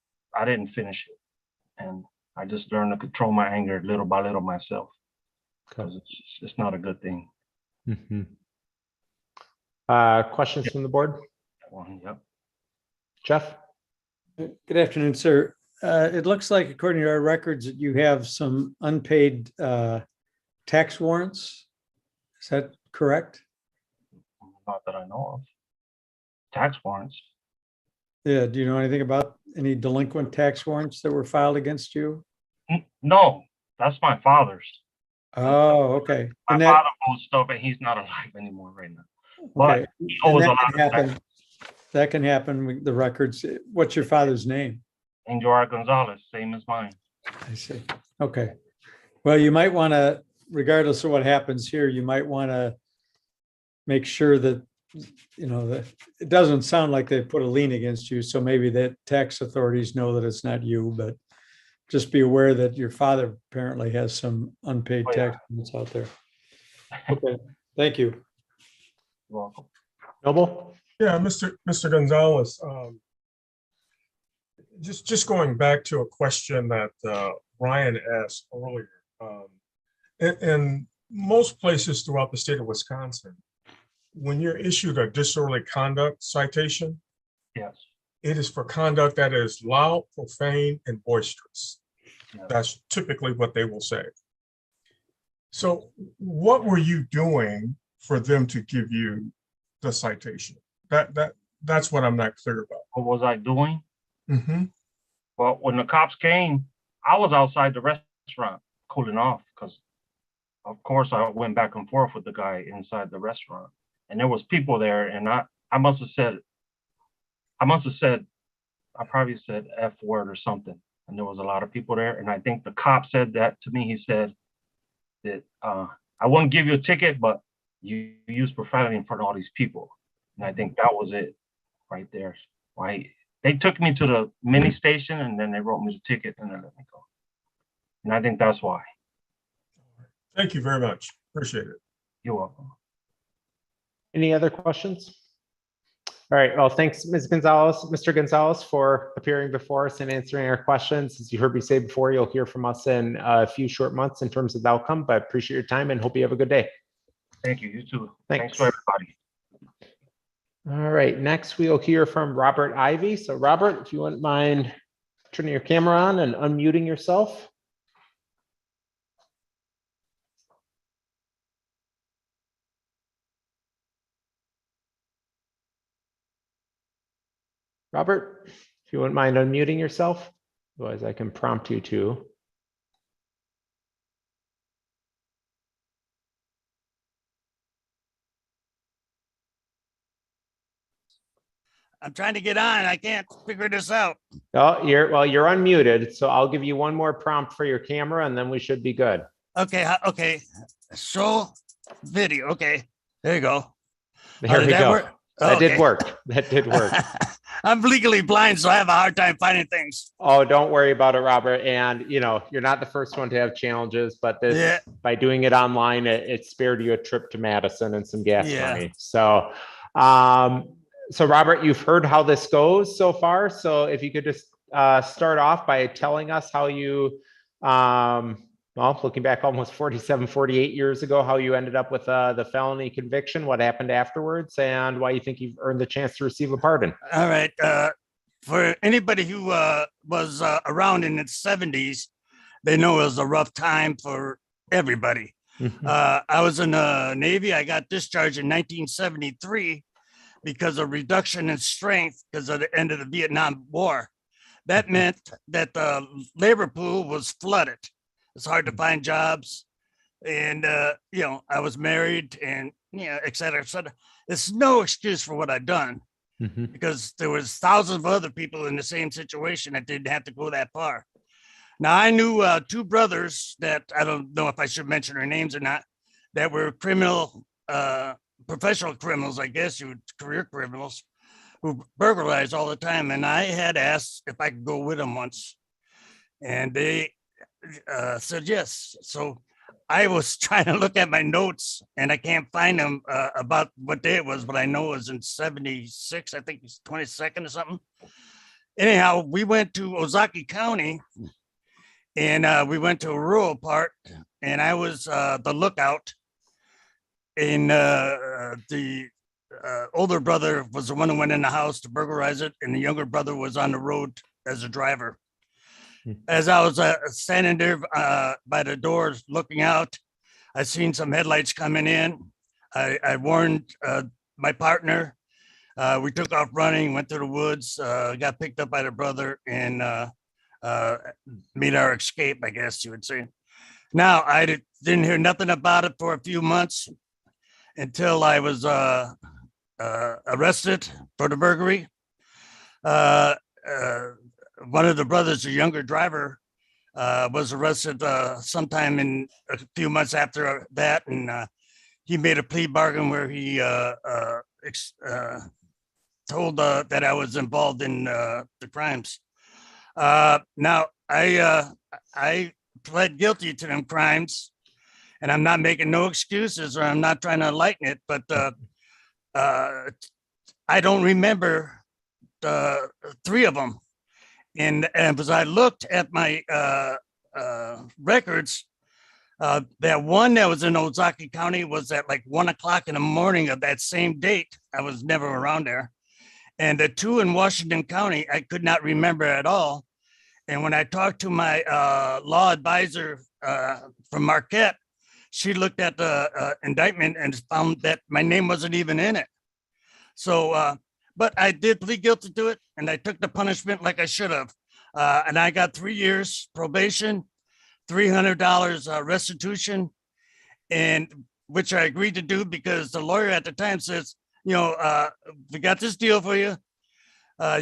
finish it. And I just learned to control my anger little by little myself, because it's not a good thing. Mm-hmm. Questions from the board? Yep. Jeff? Good afternoon, sir. It looks like, according to our records, that you have some unpaid tax warrants. Is that correct? Not that I know of. Tax warrants? Yeah. Do you know anything about any delinquent tax warrants that were filed against you? No, that's my father's. Oh, okay. My father owes stuff, and he's not alive anymore right now. But Okay. he owes a lot of tax. that can happen. The records, what's your father's name? Angel Gonzalez, same as mine. I see. Okay. Well, you might want to, regardless of what happens here, you might want to make sure that, that it doesn't sound like they put a lien against you. So maybe that tax authorities know that it's not you, but just be aware that your father apparently has some unpaid tax payments out there. Okay. Thank you. You're welcome. Noble? Yeah, Mr. Gonzalez, just going back to a question that Ryan asked earlier. In most places throughout the state of Wisconsin, when you're issued a disorderly conduct citation, yes, it is for conduct that is loud, profane, and boisterous. Yes. That's typically what they will say. So what were you doing for them to give you the citation? That's what I'm not clear about. What was I doing? Mm-hmm. Well, when the cops came, I was outside the restaurant cooling off because, of course, I went back and forth with the guy inside the restaurant, and there was people there, and I probably said F word or something, and there was a lot of people there, and I think the cop said that to me. He said that I wouldn't give you a ticket, but you use profanity in front of all these people, and I think that was it right there. Right. They took me to the mini station and then they wrote me the ticket and then let me go. And I think that's why. Thank you very much. Appreciate it. You're welcome. Any other questions? All right. Well, thanks, Ms. Gonzalez, Mr. Gonzalez, for appearing before us and answering our questions. As you heard me say before, you'll hear from us in a few short months in terms of the outcome, but I appreciate your time and hope you have a good day. Thank you. You too. Thanks Thanks for everybody. All right, next we'll hear from Robert Ivey. So Robert, if you wouldn't mind turning your camera on and unmuting yourself. Robert, if you wouldn't mind unmuting yourself, otherwise I can prompt you to. I'm trying to get on. I can't figure this out. Oh, you're unmuted. So I'll give you one more prompt for your camera and then we should be good. Okay. Okay. Show video. Okay. There you go. There we go. That Okay. did work. That did work. I'm legally blind, so I have a hard time finding things. Oh, don't worry about it, Robert. And you're not the first one to have challenges, but this by doing it online, it spared you a trip to Madison and some gas money. So, so Robert, you've heard how this goes so far. So if you could just start off by telling us how you, well, looking back almost 47, 48 years ago, how you ended up with the felony conviction, what happened afterwards, and why you think you've earned the chance to receive a pardon. All right. For anybody who was around in the 70s, they know it was a rough time for everybody. I was in the Navy. I got discharged in 1973 because of reduction in strength because of the end of the Vietnam War. That meant that the labor pool was flooded. It's hard to find jobs. And, I was married and, et cetera, et cetera. It's no excuse for what I've done because there was thousands of other people in the same situation that didn't have to go that far. Now, I knew two brothers that I don't know if I should mention their names or not, that were professional criminals, I guess, career criminals who burglarized all the time. And I had asked if I could go with them once. And they said yes. So I was trying to look at my notes and I can't find them about what day it was, but I know it was in 76. I think it's 22nd or something. Anyhow, we went to Ozaukee County and we went to a rural part and I was the lookout. And the older brother was the one who went in the house to burglarize it. And the younger brother was on the road as a driver. As I was standing there by the door looking out, I seen some headlights coming in. I warned my partner. We took off running, went to the woods, got picked up by the brother and made our escape, I guess you would say. Now, I didn't hear nothing about it for a few months until I was arrested for the burglary. One of the brothers, a younger driver, was arrested sometime in a few months after that, and he made a plea bargain where he told that I was involved in the crimes. Now, I pled guilty to them crimes, and I'm not making no excuses, or I'm not trying to lighten it, but I don't remember the 3 of them. And as I looked at my records, that one that was in Ozaki County was at like 1 o'clock in the morning of that same date. I was never around there. And the 2 in Washington County, I could not remember at all. And when I talked to my law advisor from Marquette, she looked at the indictment and found that my name wasn't even in it. So, but I did plead guilty to it, and I took the punishment like I should have. And I got 3 years probation, $300 restitution, and which I agreed to do because the lawyer at the time says, you know, we got this deal for you.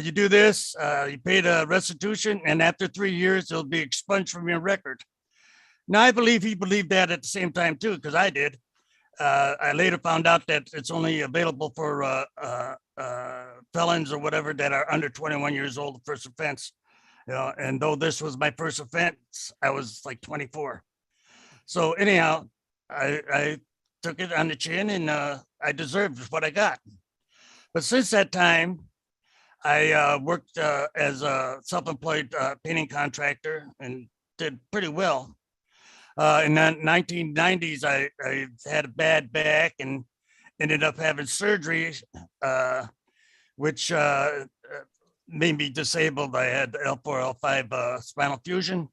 You do this, you pay the restitution, and after 3 years, it'll be expunged from your record. Now, I believe he believed that at the same time, too, because I did. I later found out that it's only available for felons or whatever that are under 21 years old, the first offense. You know, and though this was my first offense, I was like 24. So anyhow, I took it on the chin, and I deserved what I got. But since that time, I worked as a self-employed painting contractor and did pretty well. In the 1990s, I had a bad back and ended up having surgery, which made me disabled. I had L4, L5 spinal fusion.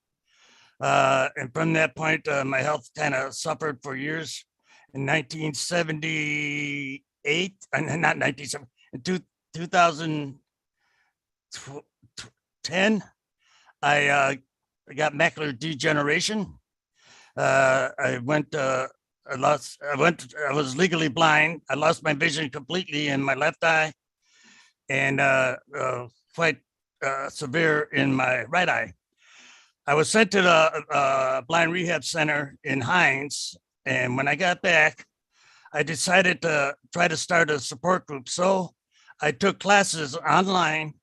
And from that point, my health kind of suffered for years. In 1978, not 1970, in 2010, I got macular degeneration. I was legally blind. I lost my vision completely in my left eye, and quite severe in my right eye. I was sent to the blind rehab center in Hines, and when I got back, I decided to try to start a support group. So I took classes online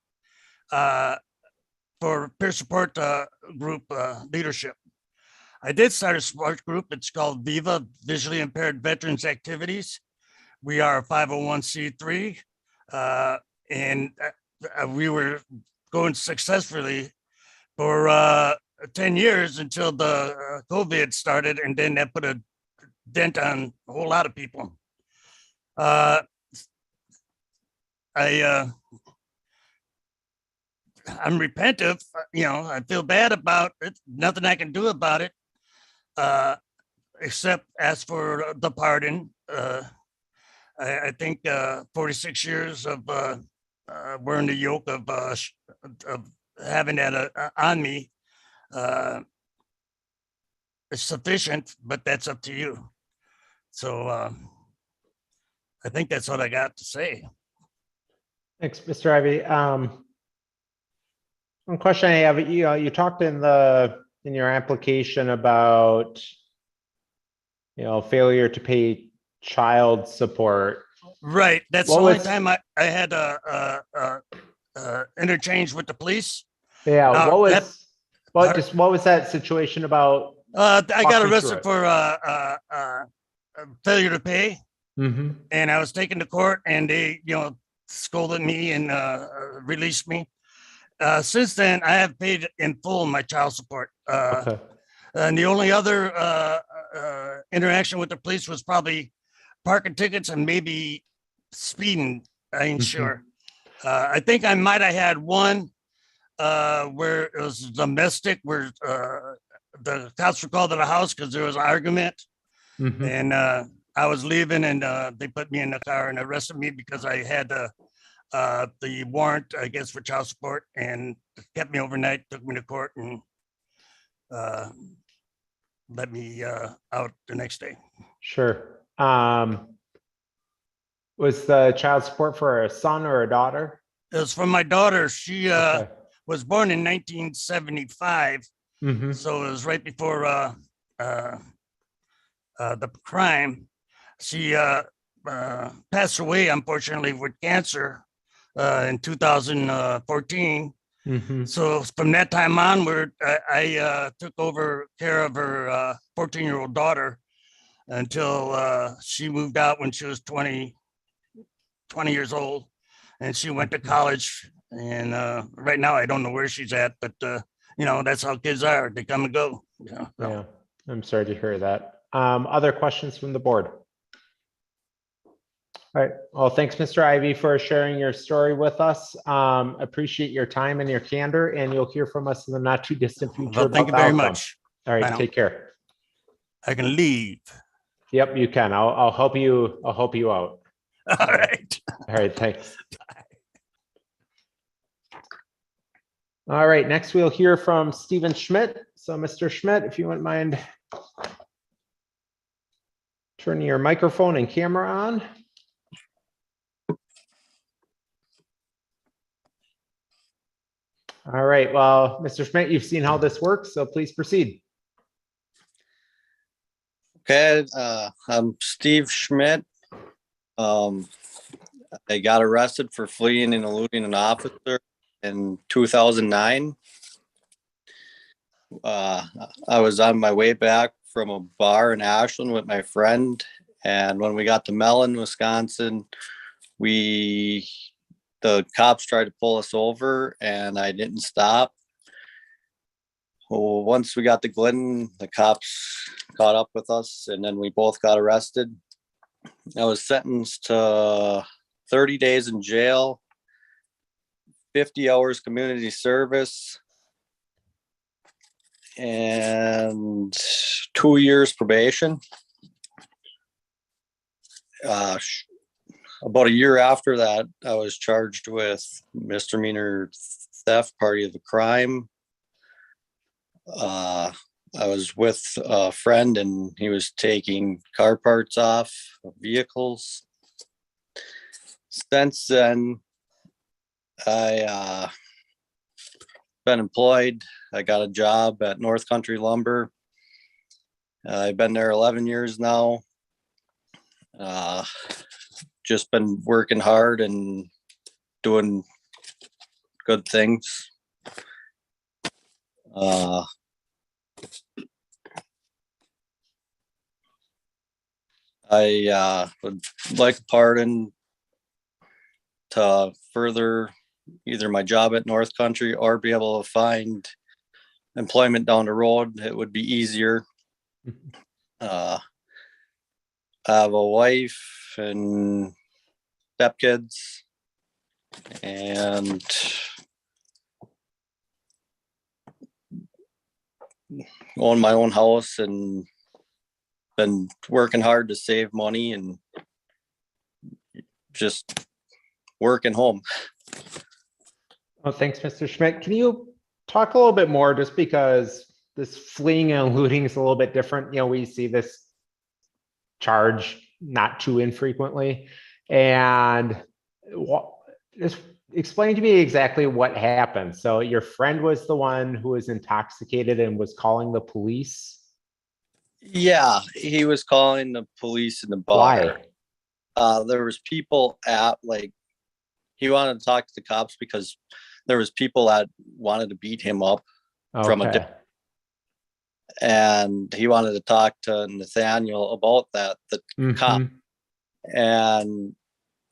for peer support group leadership. I did start a support group. It's called VIVA, Visually Impaired Veterans Activities. We are a 501c3, and we were going successfully for 10 years until the COVID started, and then that put a dent on a whole lot of people. I'm repentant, you know, I feel bad about it, nothing I can do about it, except ask for the pardon. I think 46 years of wearing the yoke of having that on me is sufficient, but that's up to you. So I think that's what I got to say. Thanks, Mr. Ivey. One question I have, you talked in your application about, failure to pay child support. Right. That's the only time I had interchange with the police. Yeah. What was that situation about? I got arrested for failure to pay. Mm-hmm. And I was taken to court, and they, scolded me and released me. Since then, I have paid in full my child support. Okay. And the only other interaction with the police was probably parking tickets and maybe speeding. I ain't sure. I think I might have had one where it was domestic, where the cops were called to the house because there was an argument. Mm-hmm. And I was leaving, and they put me in the car and arrested me because I had the warrant, I guess, for child support, and kept me overnight, took me to court, and let me out the next day. Sure. Was the child support for a son or a daughter? It was from my daughter. She Okay. was born in 1975. Mhm. So it was right before the crime. She passed away, unfortunately, with cancer in 2014. Mhm. So from that time onward, I took over care of her 14-year-old daughter until she moved out when she was 20 years old, and she went to college. And right now, I don't know where she's at, but you know, that's how kids are. They come and go. Yeah. Yeah, I'm sorry to hear that. Other questions from the board? All right. Well, thanks, Mr. Ivey, for sharing your story with us. Appreciate your time and your candor, and you'll hear from us in the not too distant future. Well, thank about you the very outcome. much. All Bye right. now. Take care. I can leave. Yep, you can. I'll help you. I'll help you out. All right. All right. Thanks. All right. Next, we'll hear from Stephen Schmidt. So, Mr. Schmidt, if you wouldn't mind turning your microphone and camera on. All right. Well, Mr. Schmidt, you've seen how this works, so please proceed. Okay, I'm Steve Schmidt. I got arrested for fleeing and eluding an officer in 2009. I was on my way back from a bar in Ashland with my friend, and when we got to Mellon, Wisconsin, the cops tried to pull us over, and I didn't stop. Well, once we got to Glidden, the cops caught up with us, and then we both got arrested. I was sentenced to 30 days in jail, 50 hours community service, and 2 years probation. About a year after that, I was charged with misdemeanor theft, party of the crime. I was with a friend, and he was taking car parts off of vehicles. Since then, I been employed. I got a job at North Country Lumber. I've been there 11 years now. Just been working hard and doing good things. I would like a pardon to further either my job at North Country or be able to find employment down the road. It would be easier. I have a wife and stepkids, and own my own house, and been working hard to save money and just working home. Oh, thanks, Mr. Schmidt. Can you talk a little bit more, just because this fleeing and eluding is a little bit different? You know, we see this charge not too infrequently. And just explain to me exactly what happened. So your friend was the one who was intoxicated and was calling the police? Yeah, he was calling the police in the bar. Why? There was people at, like, he wanted to talk to the cops because there was people that wanted to beat him up from a, and he wanted to talk to Nathaniel about that, the cop. And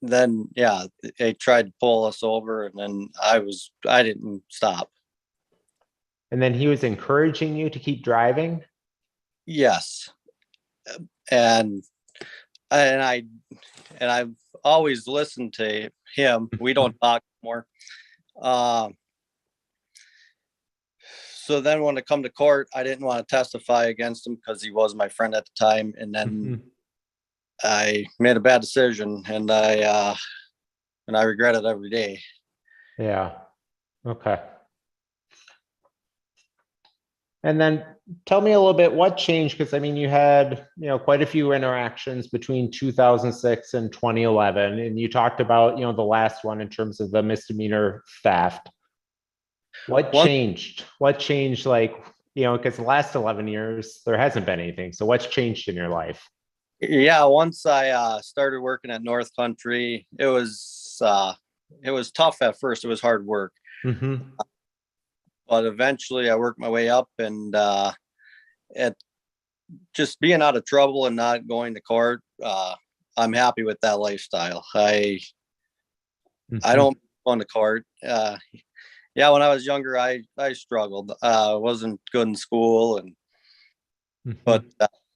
then, yeah, they tried to pull us over, and then I didn't stop. And then he was encouraging you to keep driving? Yes. And I've always listened to him. We don't talk more. So then when it come to court, I didn't want to testify against him because he was my friend at the time. And then I made a bad decision, and I regret it every day. Yeah. Okay. And then tell me a little bit what changed, because I mean, you had, quite a few interactions between 2006 and 2011, and you talked about, the last one in terms of the misdemeanor theft. What changed? What changed, because the last 11 years, there hasn't been anything. So what's changed in your life? Yeah, once I started working at North Country, it was tough at first. It was hard work. Mm-hmm. But eventually I worked my way up, and at just being out of trouble and not going to court, I'm happy with that lifestyle. I don't go to court. Yeah, when I was younger, I struggled. Wasn't good in school, but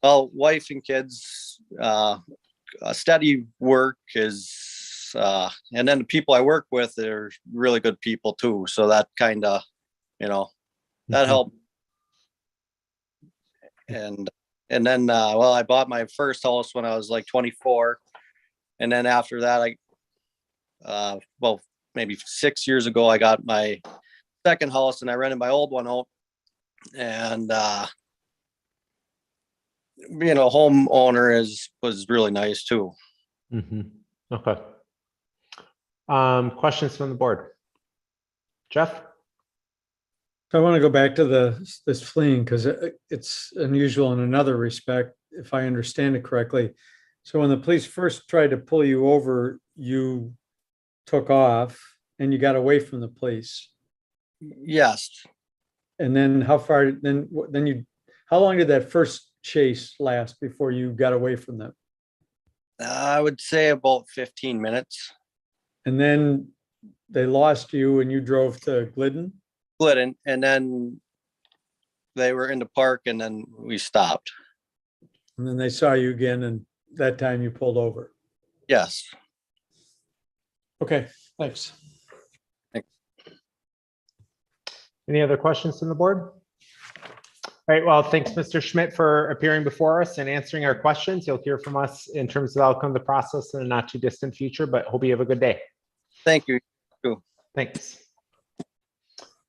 wife and kids, steady work is, and then the people I work with are really good people too. So that kind of, that helped. And then, I bought my first house when I was like 24. And then after that, maybe 6 years ago, I got my second house and I rented my old one out. And, being a homeowner was really nice too. Mm-hmm. Okay. Questions from the board? Jeff? I want to go back to this fleeing because it's unusual in another respect, if I understand it correctly. So when the police first tried to pull you over, you took off and you got away from the police. Yes. And then how long did that first chase last before you got away from them? I would say about 15 minutes. And then they lost you and you drove to Glidden? Glidden, and then they were in the park and then we stopped. And then they saw you again and that time you pulled over? Yes. Okay, thanks. Any other questions from the board? All right, well, thanks, Mr. Schmidt, for appearing before us and answering our questions. You'll hear from us in terms of the outcome of the process in a not too distant future, but hope you have a good day. Thank you. Thanks.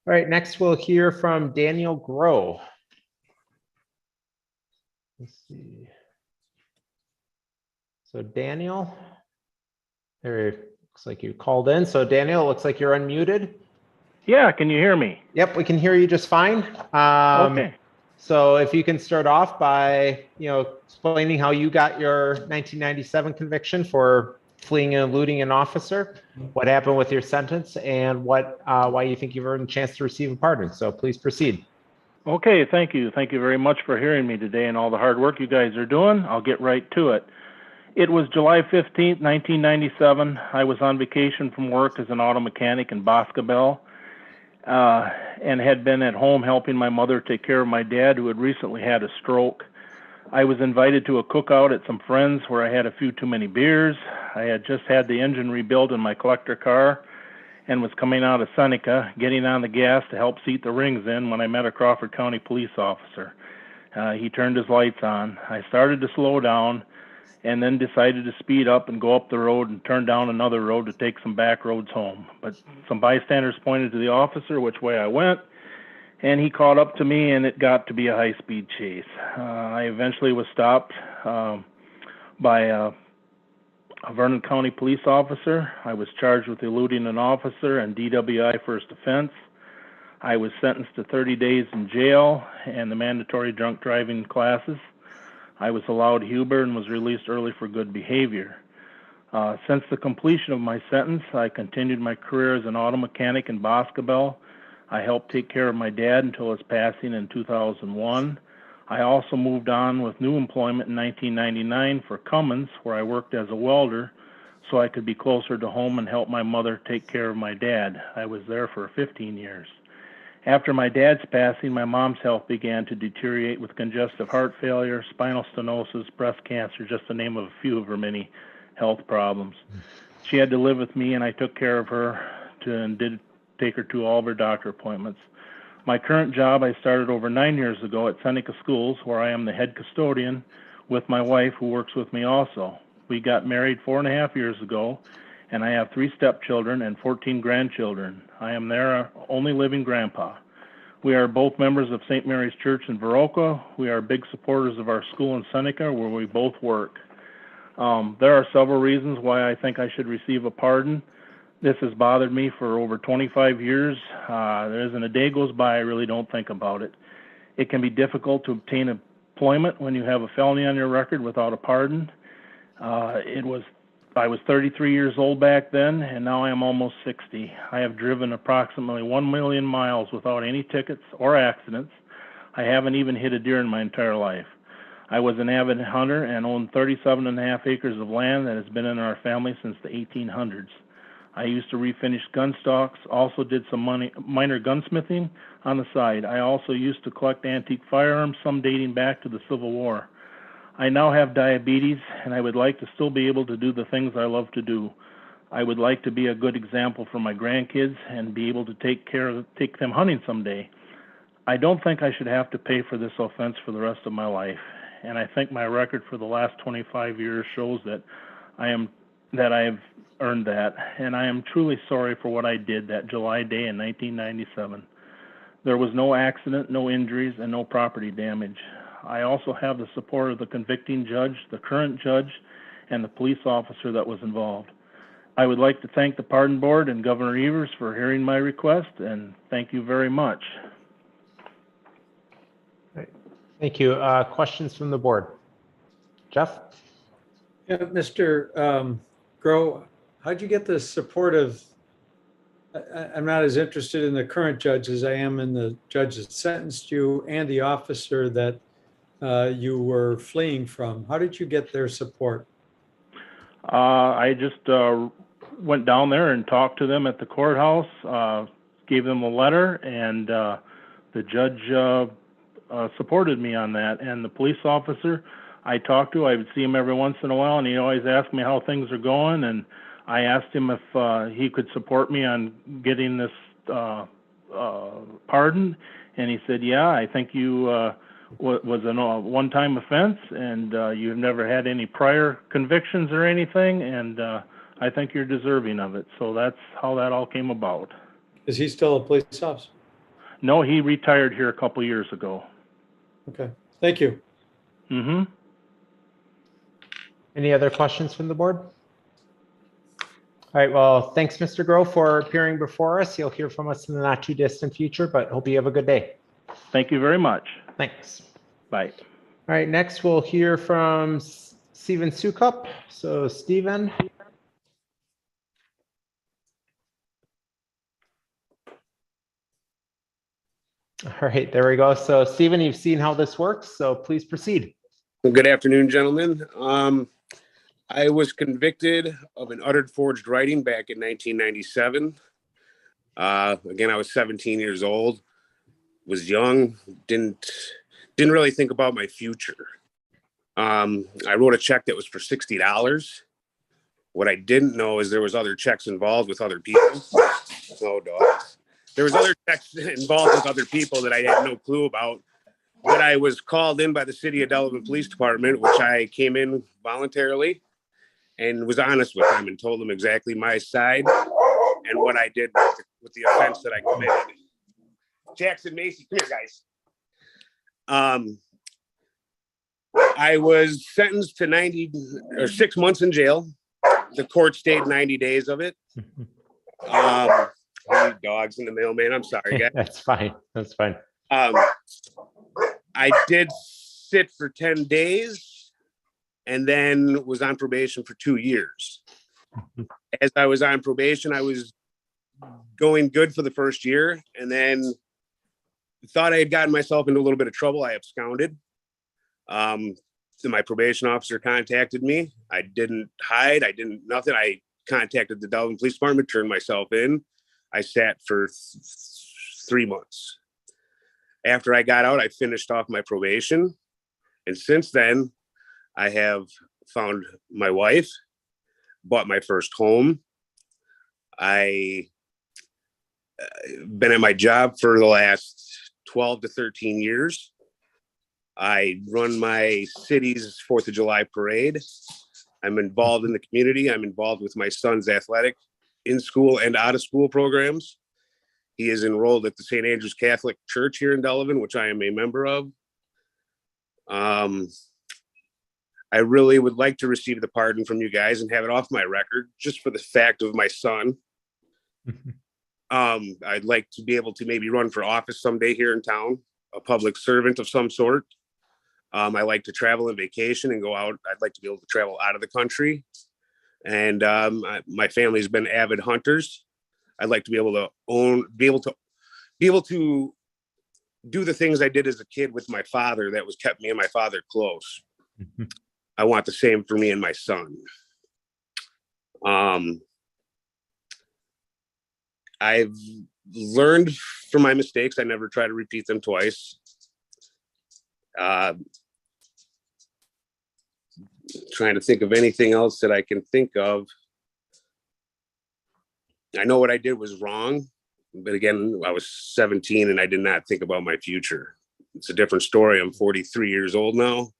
All right, next we'll hear from Daniel Groh. Let's see. So Daniel, there, looks like you called in. So Daniel, looks like you're unmuted. Yeah, can you hear me? Yep, we can hear you just fine. Okay. So if you can start off by, explaining how you got your 1997 conviction for fleeing and eluding an officer, what happened with your sentence, and why you think you've earned a chance to receive a pardon. So please proceed. Okay, thank you. Thank you very much for hearing me today and all the hard work you guys are doing. I'll get right to it. It was July 15th, 1997. I was on vacation from work as an auto mechanic in Boscobel, and had been at home helping my mother take care of my dad, who had recently had a stroke. I was invited to a cookout at some friends where I had a few too many beers. I had just had the engine rebuilt in my collector car and was coming out of Seneca, getting on the gas to help seat the rings in when I met a Crawford County police officer. He turned his lights on. I started to slow down and then decided to speed up and go up the road and turn down another road to take some back roads home. But some bystanders pointed to the officer which way I went, and he caught up to me, and it got to be a high-speed chase. I eventually was stopped by a Vernon County police officer. I was charged with eluding an officer and DWI first offense. I was sentenced to 30 days in jail and the mandatory drunk driving classes. I was allowed Huber and was released early for good behavior. Since the completion of my sentence, I continued my career as an auto mechanic in Boscobel. I helped take care of my dad until his passing in 2001. I also moved on with new employment in 1999 for Cummins, where I worked as a welder, so I could be closer to home and help my mother take care of my dad. I was there for 15 years. After my dad's passing, my mom's health began to deteriorate with congestive heart failure, spinal stenosis, breast cancer, just to name a few of her many health problems. She had to live with me, and I took care of her and did take her to all of her doctor appointments. My current job I started over 9 years ago at Seneca Schools, where I am the head custodian with my wife, who works with me also. We got married 4.5 years ago, and I have 3 stepchildren and 14 grandchildren. I am their only living grandpa. We are both members of St. Mary's Church in Viroqua. We are big supporters of our school in Seneca, where we both work. There are several reasons why I think I should receive a pardon. This has bothered me for over 25 years. There isn't a day goes by I really don't think about it. It can be difficult to obtain employment when you have a felony on your record without a pardon. I was 33 years old back then, and now I am almost 60. I have driven approximately 1 million miles without any tickets or accidents. I haven't even hit a deer in my entire life. I was an avid hunter and owned 37.5 acres of land that has been in our family since the 1800s. I used to refinish gun stocks, also did some minor gunsmithing on the side. I also used to collect antique firearms, some dating back to the Civil War. I now have diabetes, and I would like to still be able to do the things I love to do. I would like to be a good example for my grandkids and be able to take them hunting someday. I don't think I should have to pay for this offense for the rest of my life, and I think my record for the last 25 years shows that I have earned that, and I am truly sorry for what I did that July day in 1997. There was no accident, no injuries, and no property damage. I also have the support of the convicting judge, the current judge, and the police officer that was involved. I would like to thank the Pardon Board and Governor Evers for hearing my request, and thank you very much. Thank you. Questions from the board? Jeff? Yeah, Mr. Groh, how'd you get the support of, I'm not as interested in the current judge as I am in the judge that sentenced you and the officer that you were fleeing from. How did you get their support? I just went down there and talked to them at the courthouse, gave them a letter, and the judge supported me on that. And the police officer I talked to, I would see him every once in a while, and he always asked me how things are going. And I asked him if he could support me on getting this pardon. And he said, yeah, I think you was a one-time offense, and you've never had any prior convictions or anything, and I think you're deserving of it. So that's how that all came about. Is he still a police officer? No, he retired here a couple years ago. Okay, thank you. Mm-hmm. Any other questions from the board? All right, well, thanks, Mr. Groh, for appearing before us. You'll hear from us in the not too distant future, but hope you have a good day. Thank you very much. Thanks. Bye. All right, next we'll hear from Stephen Sukup. So Stephen. All right, there we go. So Stephen, you've seen how this works, so please proceed. Well, good afternoon, gentlemen. I was convicted of an uttered forged writing back in 1997. Again, I was 17 years old, was young, didn't really think about my future. I wrote a check that was for $60. What I didn't know is there was other checks involved with other people. Oh, dogs. There was other checks involved with other people that I had no clue about. But I was called in by the City of Delavan Police Department, which I came in voluntarily and was honest with them and told them exactly my side and what I did with the offense that I committed. Jackson Macy, come here, guys. I was sentenced to 6 months in jail. The court stayed 90 days of it. Dogs in the mailman. I'm sorry, guys. That's fine. That's fine. I did sit for 10 days and then was on probation for 2 years. As I was on probation, I was going good for the first year and then thought I had gotten myself into a little bit of trouble. I absconded. So my probation officer contacted me. I didn't hide. I didn't nothing. I contacted the Delavan Police Department, turned myself in. I sat for 3 months. After I got out, I finished off my probation. And since then, I have found my wife, bought my first home. I been at my job for the last 12 to 13 years. I run my city's 4th of July parade. I'm involved in the community. I'm involved with my son's athletic in school and out of school programs. He is enrolled at the St. Andrew's Catholic Church here in Delavan, which I am a member of. I really would like to receive the pardon from you guys and have it off my record, just for the fact of my son. I'd like to be able to maybe run for office someday here in town, a public servant of some sort. I like to travel and vacation and go out. I'd like to be able to travel out of the country. And my family's been avid hunters. I'd like to be able to do the things I did as a kid with my father that was kept me and my father close. I want the same for me and my son. I've learned from my mistakes. I never try to repeat them twice. Trying to think of anything else that I can think of. I know what I did was wrong, but again, I was 17 and I did not think about my future. It's a different story. I'm 43 years old now,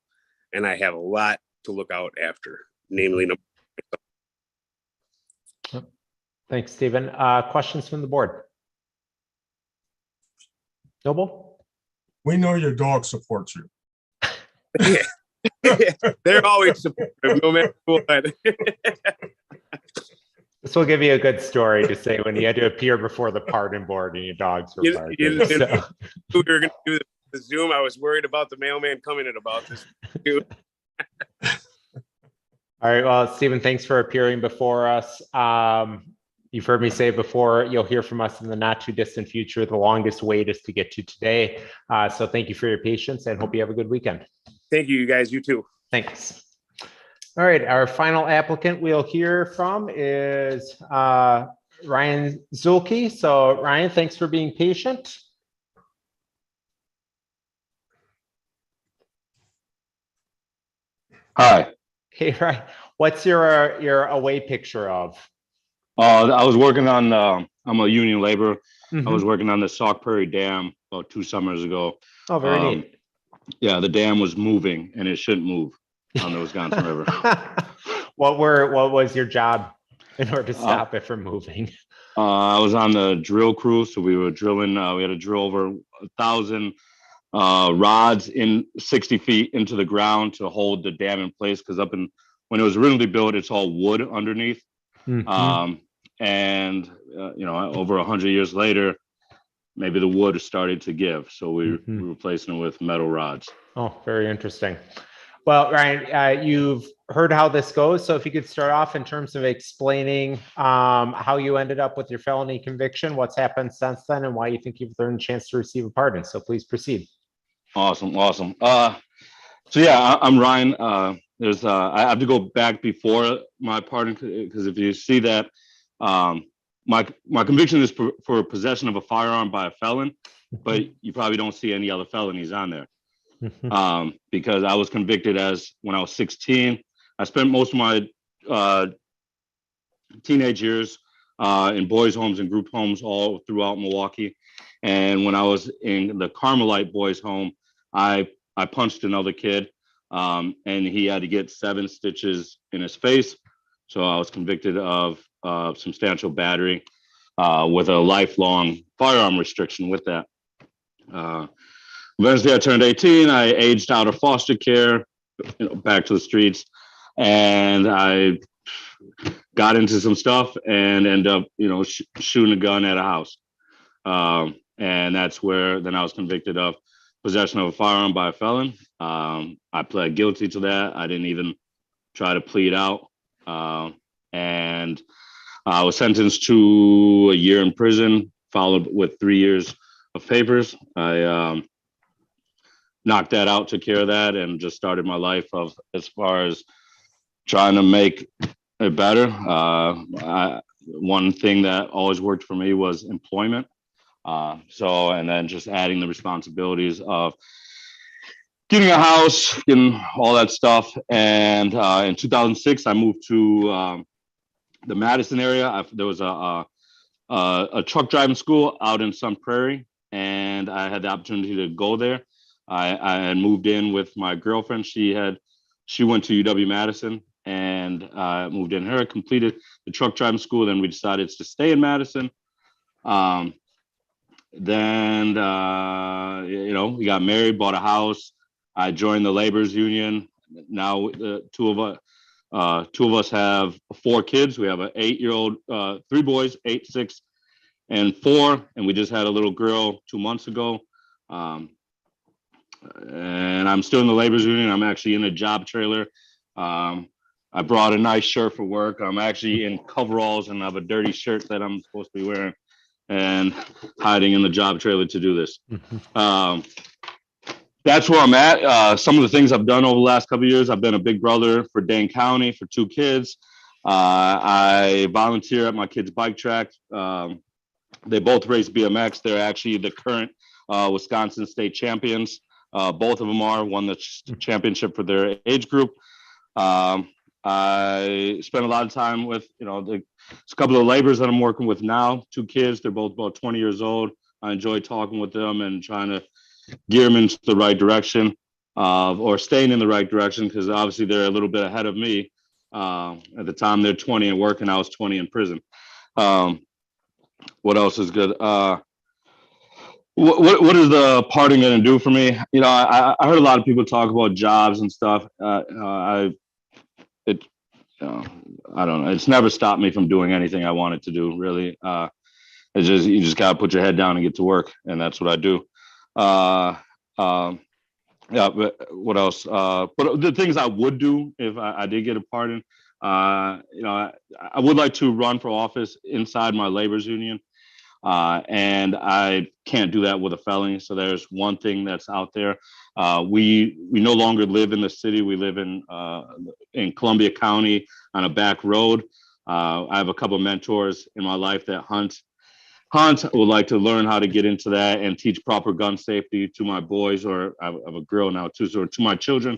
and I have a lot to look out after, namely. Thanks, Stephen. Questions from the board? Noble? We know your dog supports you. They're always supportive, no matter what. This will give you a good story to say when you had to appear before the pardon board and your dogs were barking. We were going to do the Zoom. I was worried about the mailman coming in about this too. All right. Well, Stephen, thanks for appearing before us. You've heard me say before, you'll hear from us in the not too distant future. The longest wait is to get to today. So thank you for your patience and hope you have a good weekend. Thank you, you guys. You too. Thanks. All right. Our final applicant we'll hear from is Ryan Zulky. So Ryan, thanks for being patient. Hi. Hey, Ryan, what's your away picture of? I was working on, I'm a union laborer. I was working on the Sauk Prairie Dam about 2 summers ago. Oh, very neat. Yeah, the dam was moving and it shouldn't move on the Wisconsin River. What was your job in order to stop it from moving? I was on the drill crew, so we were drilling. We had to drill over 1,000 rods in 60 feet into the ground to hold the dam in place. Because when it was originally built, it's all wood underneath. And over 100 years later, maybe the wood started to give, so we replacing it with metal rods. Oh, very interesting. Well, Ryan, you've heard how this goes. So if you could start off in terms of explaining how you ended up with your felony conviction, what's happened since then, and why you think you've earned a chance to receive a pardon. So please proceed. Awesome. So yeah, I'm Ryan. I have to go back before my pardon, because if you see that, my conviction is for possession of a firearm by a felon, but you probably don't see any other felonies on there. Because I was convicted when I was 16. I spent most of my teenage years in boys' homes and group homes all throughout Milwaukee. And when I was in the Carmelite boys' home, I punched another kid, and he had to get 7 stitches in his face. So I was convicted of substantial battery with a lifelong firearm restriction with that. Eventually I turned 18, I aged out of foster care, back to the streets, and I got into some stuff and ended up, shooting a gun at a house. And that's where then I was convicted of possession of a firearm by a felon. I pled guilty to that. I didn't even try to plead out. And I was sentenced to a year in prison, followed with 3 years of papers. I knocked that out, took care of that, and just started my life as far as trying to make it better. One thing that always worked for me was employment. And then just adding the responsibilities of getting a house, getting all that stuff. And in 2006, I moved to the Madison area. There was a truck driving school out in Sun Prairie, and I had the opportunity to go there. I had moved in with my girlfriend. She went to UW-Madison, and I moved in her, completed the truck driving school. Then we decided to stay in Madison. Then, we got married, bought a house. I joined the laborers union. Now two of us have 4 kids. We have an 8-year-old, 3 boys, 8, 6, and 4. And we just had a little girl 2 months ago. And I'm still in the laborers union. I'm actually in a job trailer. I brought a nice shirt for work. I'm actually in coveralls and I have a dirty shirt that I'm supposed to be wearing and hiding in the job trailer to do this. That's where I'm at. Some of the things I've done over the last couple of years, I've been a big brother for Dane County for 2 kids. I volunteer at my kids' bike track. They both race BMX. They're actually the current Wisconsin state champions. Both of them won the championship for their age group. I spent a lot of time with, there's a couple of laborers that I'm working with now, 2 kids. They're both about 20 years old. I enjoy talking with them and trying to gear them into the right direction or staying in the right direction, because obviously they're a little bit ahead of me. At the time they're 20 and working, I was 20 in prison. What else is good? What is the parting going to do for me? I heard a lot of people talk about jobs and stuff. I don't know. It's never stopped me from doing anything I wanted to do, really. You just got to put your head down and get to work. And that's what I do. Yeah, but what else? But the things I would do if I did get a pardon, I would like to run for office inside my laborers union. And I can't do that with a felony. So there's one thing that's out there. We no longer live in the city. We live in Columbia County on a back road. I have a couple of mentors in my life that hunt. I would like to learn how to get into that and teach proper gun safety to my boys, or I have a girl now too, so to my children,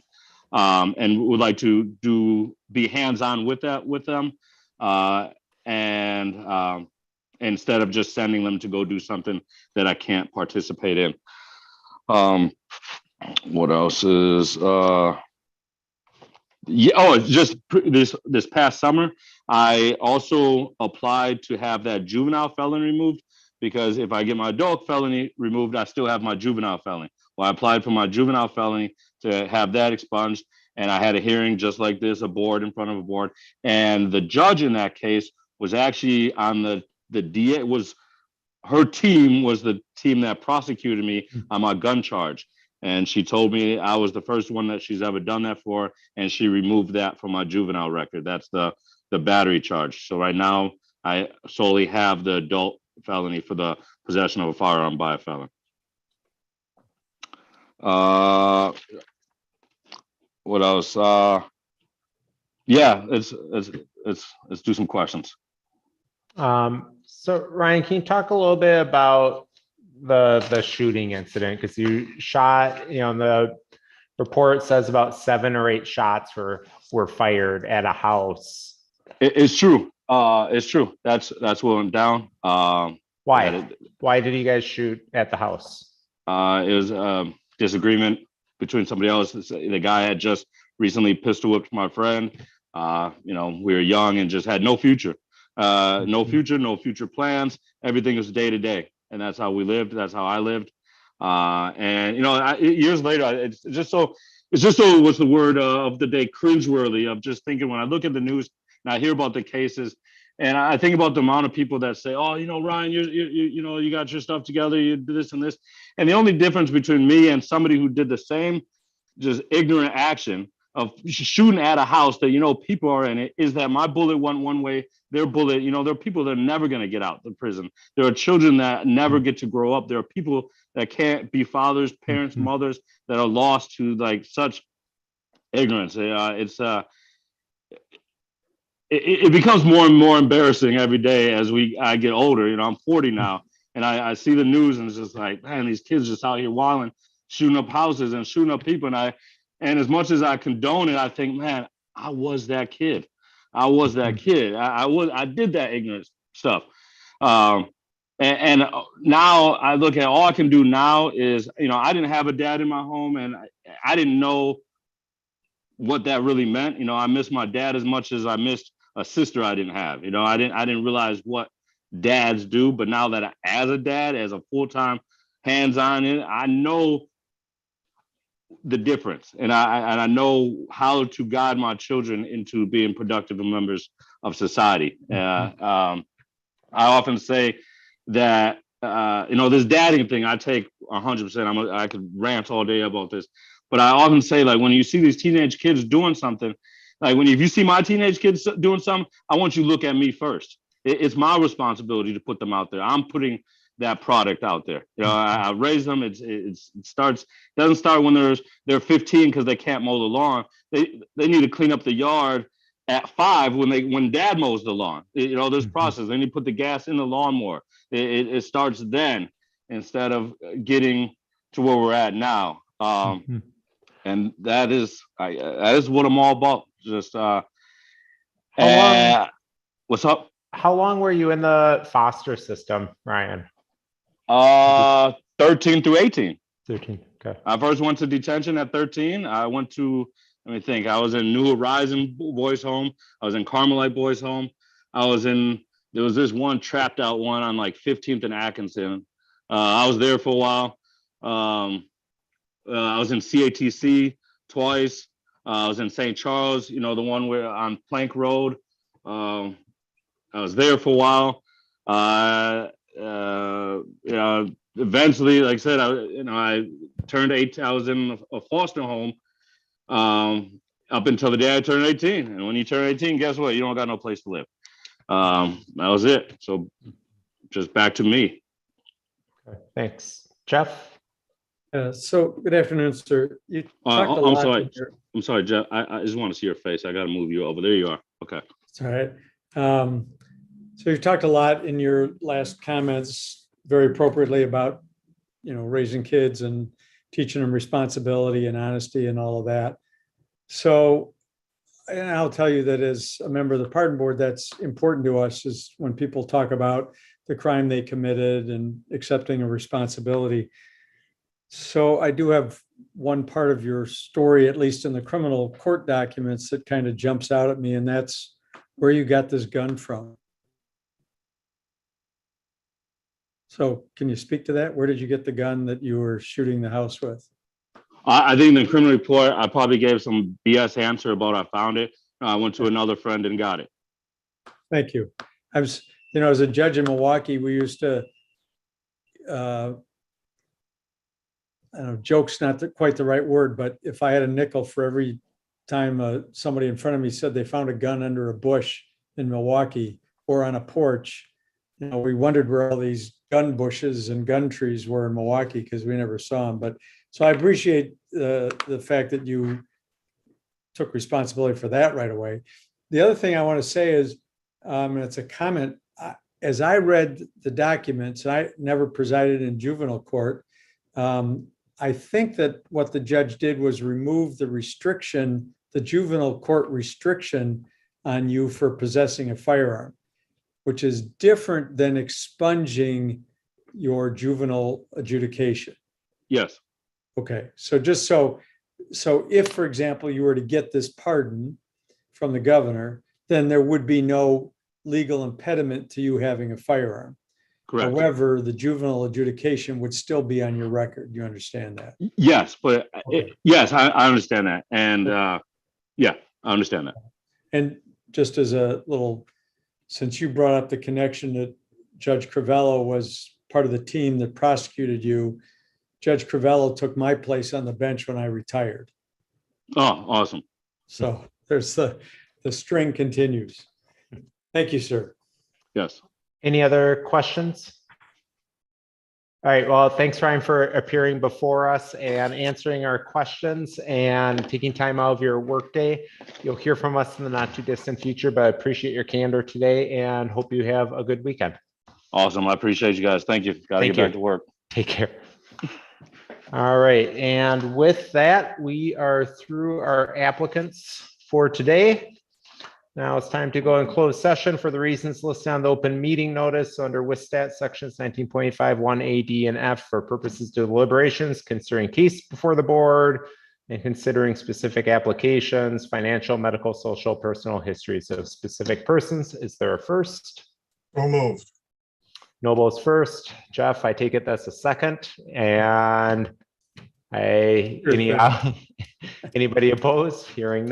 and would like to be hands-on with them. And instead of just sending them to go do something that I can't participate in. What else is, just this past summer, I also applied to have that juvenile felony removed, because if I get my adult felony removed, I still have my juvenile felony. Well, I applied for my juvenile felony to have that expunged, and I had a hearing just like this, a board in front of a board, and the judge in that case was actually on the DA her team was the team that prosecuted me on my gun charge. And she told me I was the first one that she's ever done that for. And she removed that from my juvenile record. That's the battery charge. So right now I solely have the adult felony for the possession of a firearm by a felon. What else? Yeah, let's do some questions. So Ryan, can you talk a little bit about the shooting incident? Because you shot, the report says about 7 or 8 shots were fired at a house. It's true. It's true. That's what went down. Why? Why did you guys shoot at the house? It was a disagreement between somebody else. The guy had just recently pistol whipped my friend. We were young and just had no future. No future plans. Everything was day to day, and that's how we lived. That's how I lived. Years later, it's just so what's the word of the day? Cringeworthy. Of just thinking when I look at the news and I hear about the cases, and I think about the amount of people that say, "Oh, Ryan, you got your stuff together. You do this and this," and the only difference between me and somebody who did the same, just ignorant action of shooting at a house that people are in it, is that my bullet went one way, their bullet, there are people that are never going to get out of prison. There are children that never get to grow up. There are people that can't be fathers, parents, mothers, that are lost to such ignorance. It becomes more and more embarrassing every day as I get older. I'm 40 now, and I see the news, and it's just like, man, these kids just out here wilding, shooting up houses and shooting up people. And as much as I condone it, I think, man, I was that kid. I did that ignorant stuff. And now I look at all I can do now is, I didn't have a dad in my home, and I didn't know what that really meant. I miss my dad as much as I missed a sister I didn't have. I didn't realize what dads do. But now that as a dad, as a full-time hands-on in, I know the difference, and I know how to guide my children into being productive members of society. I often say that this dadding thing I take 100%. I could rant all day about this, but I often say, like, when you see these teenage kids doing something, like if you see my teenage kids doing something, I want you to look at me first. It's my responsibility to put them out there. I'm putting that product out there. I raise them. It doesn't start when they're 15 because they can't mow the lawn. They need to clean up the yard at 5 when dad mows the lawn. There's process. They need to put the gas in the lawnmower. It starts then instead of getting to where we're at now. And that is what I'm all about. Just what's up? How long were you in the foster system, Ryan? 13 through 18. 13. Okay. I first went to detention at 13. I went to, let me think, I was in New Horizon Boys Home. I was in Carmelite Boys Home. There was this one trapped out one on like 15th and Atkinson. I was there for a while. I was in CATC twice. I was in St. Charles, the one where on Plank Road. I was there for a while. Eventually, like I said, I turned 8. I was in a foster home up until the day I turned 18. And when you turn 18, guess what? You don't got no place to live. That was it. So just back to me. Okay, thanks. Jeff? So good afternoon, sir. You talked a I'm lot sorry. in your- I'm sorry, Jeff. I just want to see your face. I got to move you over. There you are. Okay. It's all right. So you talked a lot in your last comments, very appropriately, about, raising kids and teaching them responsibility and honesty and all of that. So, and I'll tell you that as a member of the pardon board, that's important to us, is when people talk about the crime they committed and accepting a responsibility. So I do have one part of your story, at least in the criminal court documents, that kind of jumps out at me, and that's where you got this gun from. So can you speak to that? Where did you get the gun that you were shooting the house with? I think in the criminal report, I probably gave some BS answer about I found it. I went to another friend and got it. Thank you. I was, as a judge in Milwaukee, we used to, joke's not quite the right word, but if I had a nickel for every time somebody in front of me said they found a gun under a bush in Milwaukee or on a porch, we wondered where all these gun bushes and gun trees were in Milwaukee because we never saw them. But so I appreciate the fact that you took responsibility for that right away. The other thing I want to say is, and it's a comment, as I read the documents, I never presided in juvenile court. I think that what the judge did was remove the restriction, the juvenile court restriction on you for possessing a firearm, which is different than expunging your juvenile adjudication. Yes. Okay, so just so if, for example, you were to get this pardon from the governor, then there would be no legal impediment to you having a firearm. Correct. However, the juvenile adjudication would still be on your record. You understand that? Yes, but Okay. yes, I understand that. And yeah, I understand that. And just as a little, since you brought up the connection that Judge Crivello was part of the team that prosecuted you, Judge Crivello took my place on the bench when I retired. Oh, awesome. So there's the string continues. Thank you, sir. Yes. Any other questions? All right, well, thanks, Ryan, for appearing before us and answering our questions and taking time out of your workday. You'll hear from us in the not too distant future, but I appreciate your candor today and hope you have a good weekend. Awesome. I appreciate you guys. Thank you. Got to get back to work. Take care. All right, and with that, we are through our applicants for today. Now it's time to go in closed session for the reasons listed on the open meeting notice under WSStat sections 19.51 A, D, and F for purposes of deliberations concerning case before the board and considering specific applications, financial, medical, social, personal histories of specific persons. Is there a first? So moved. Noble's first. Jeff, I take it that's a second. And anybody opposed? Hearing none.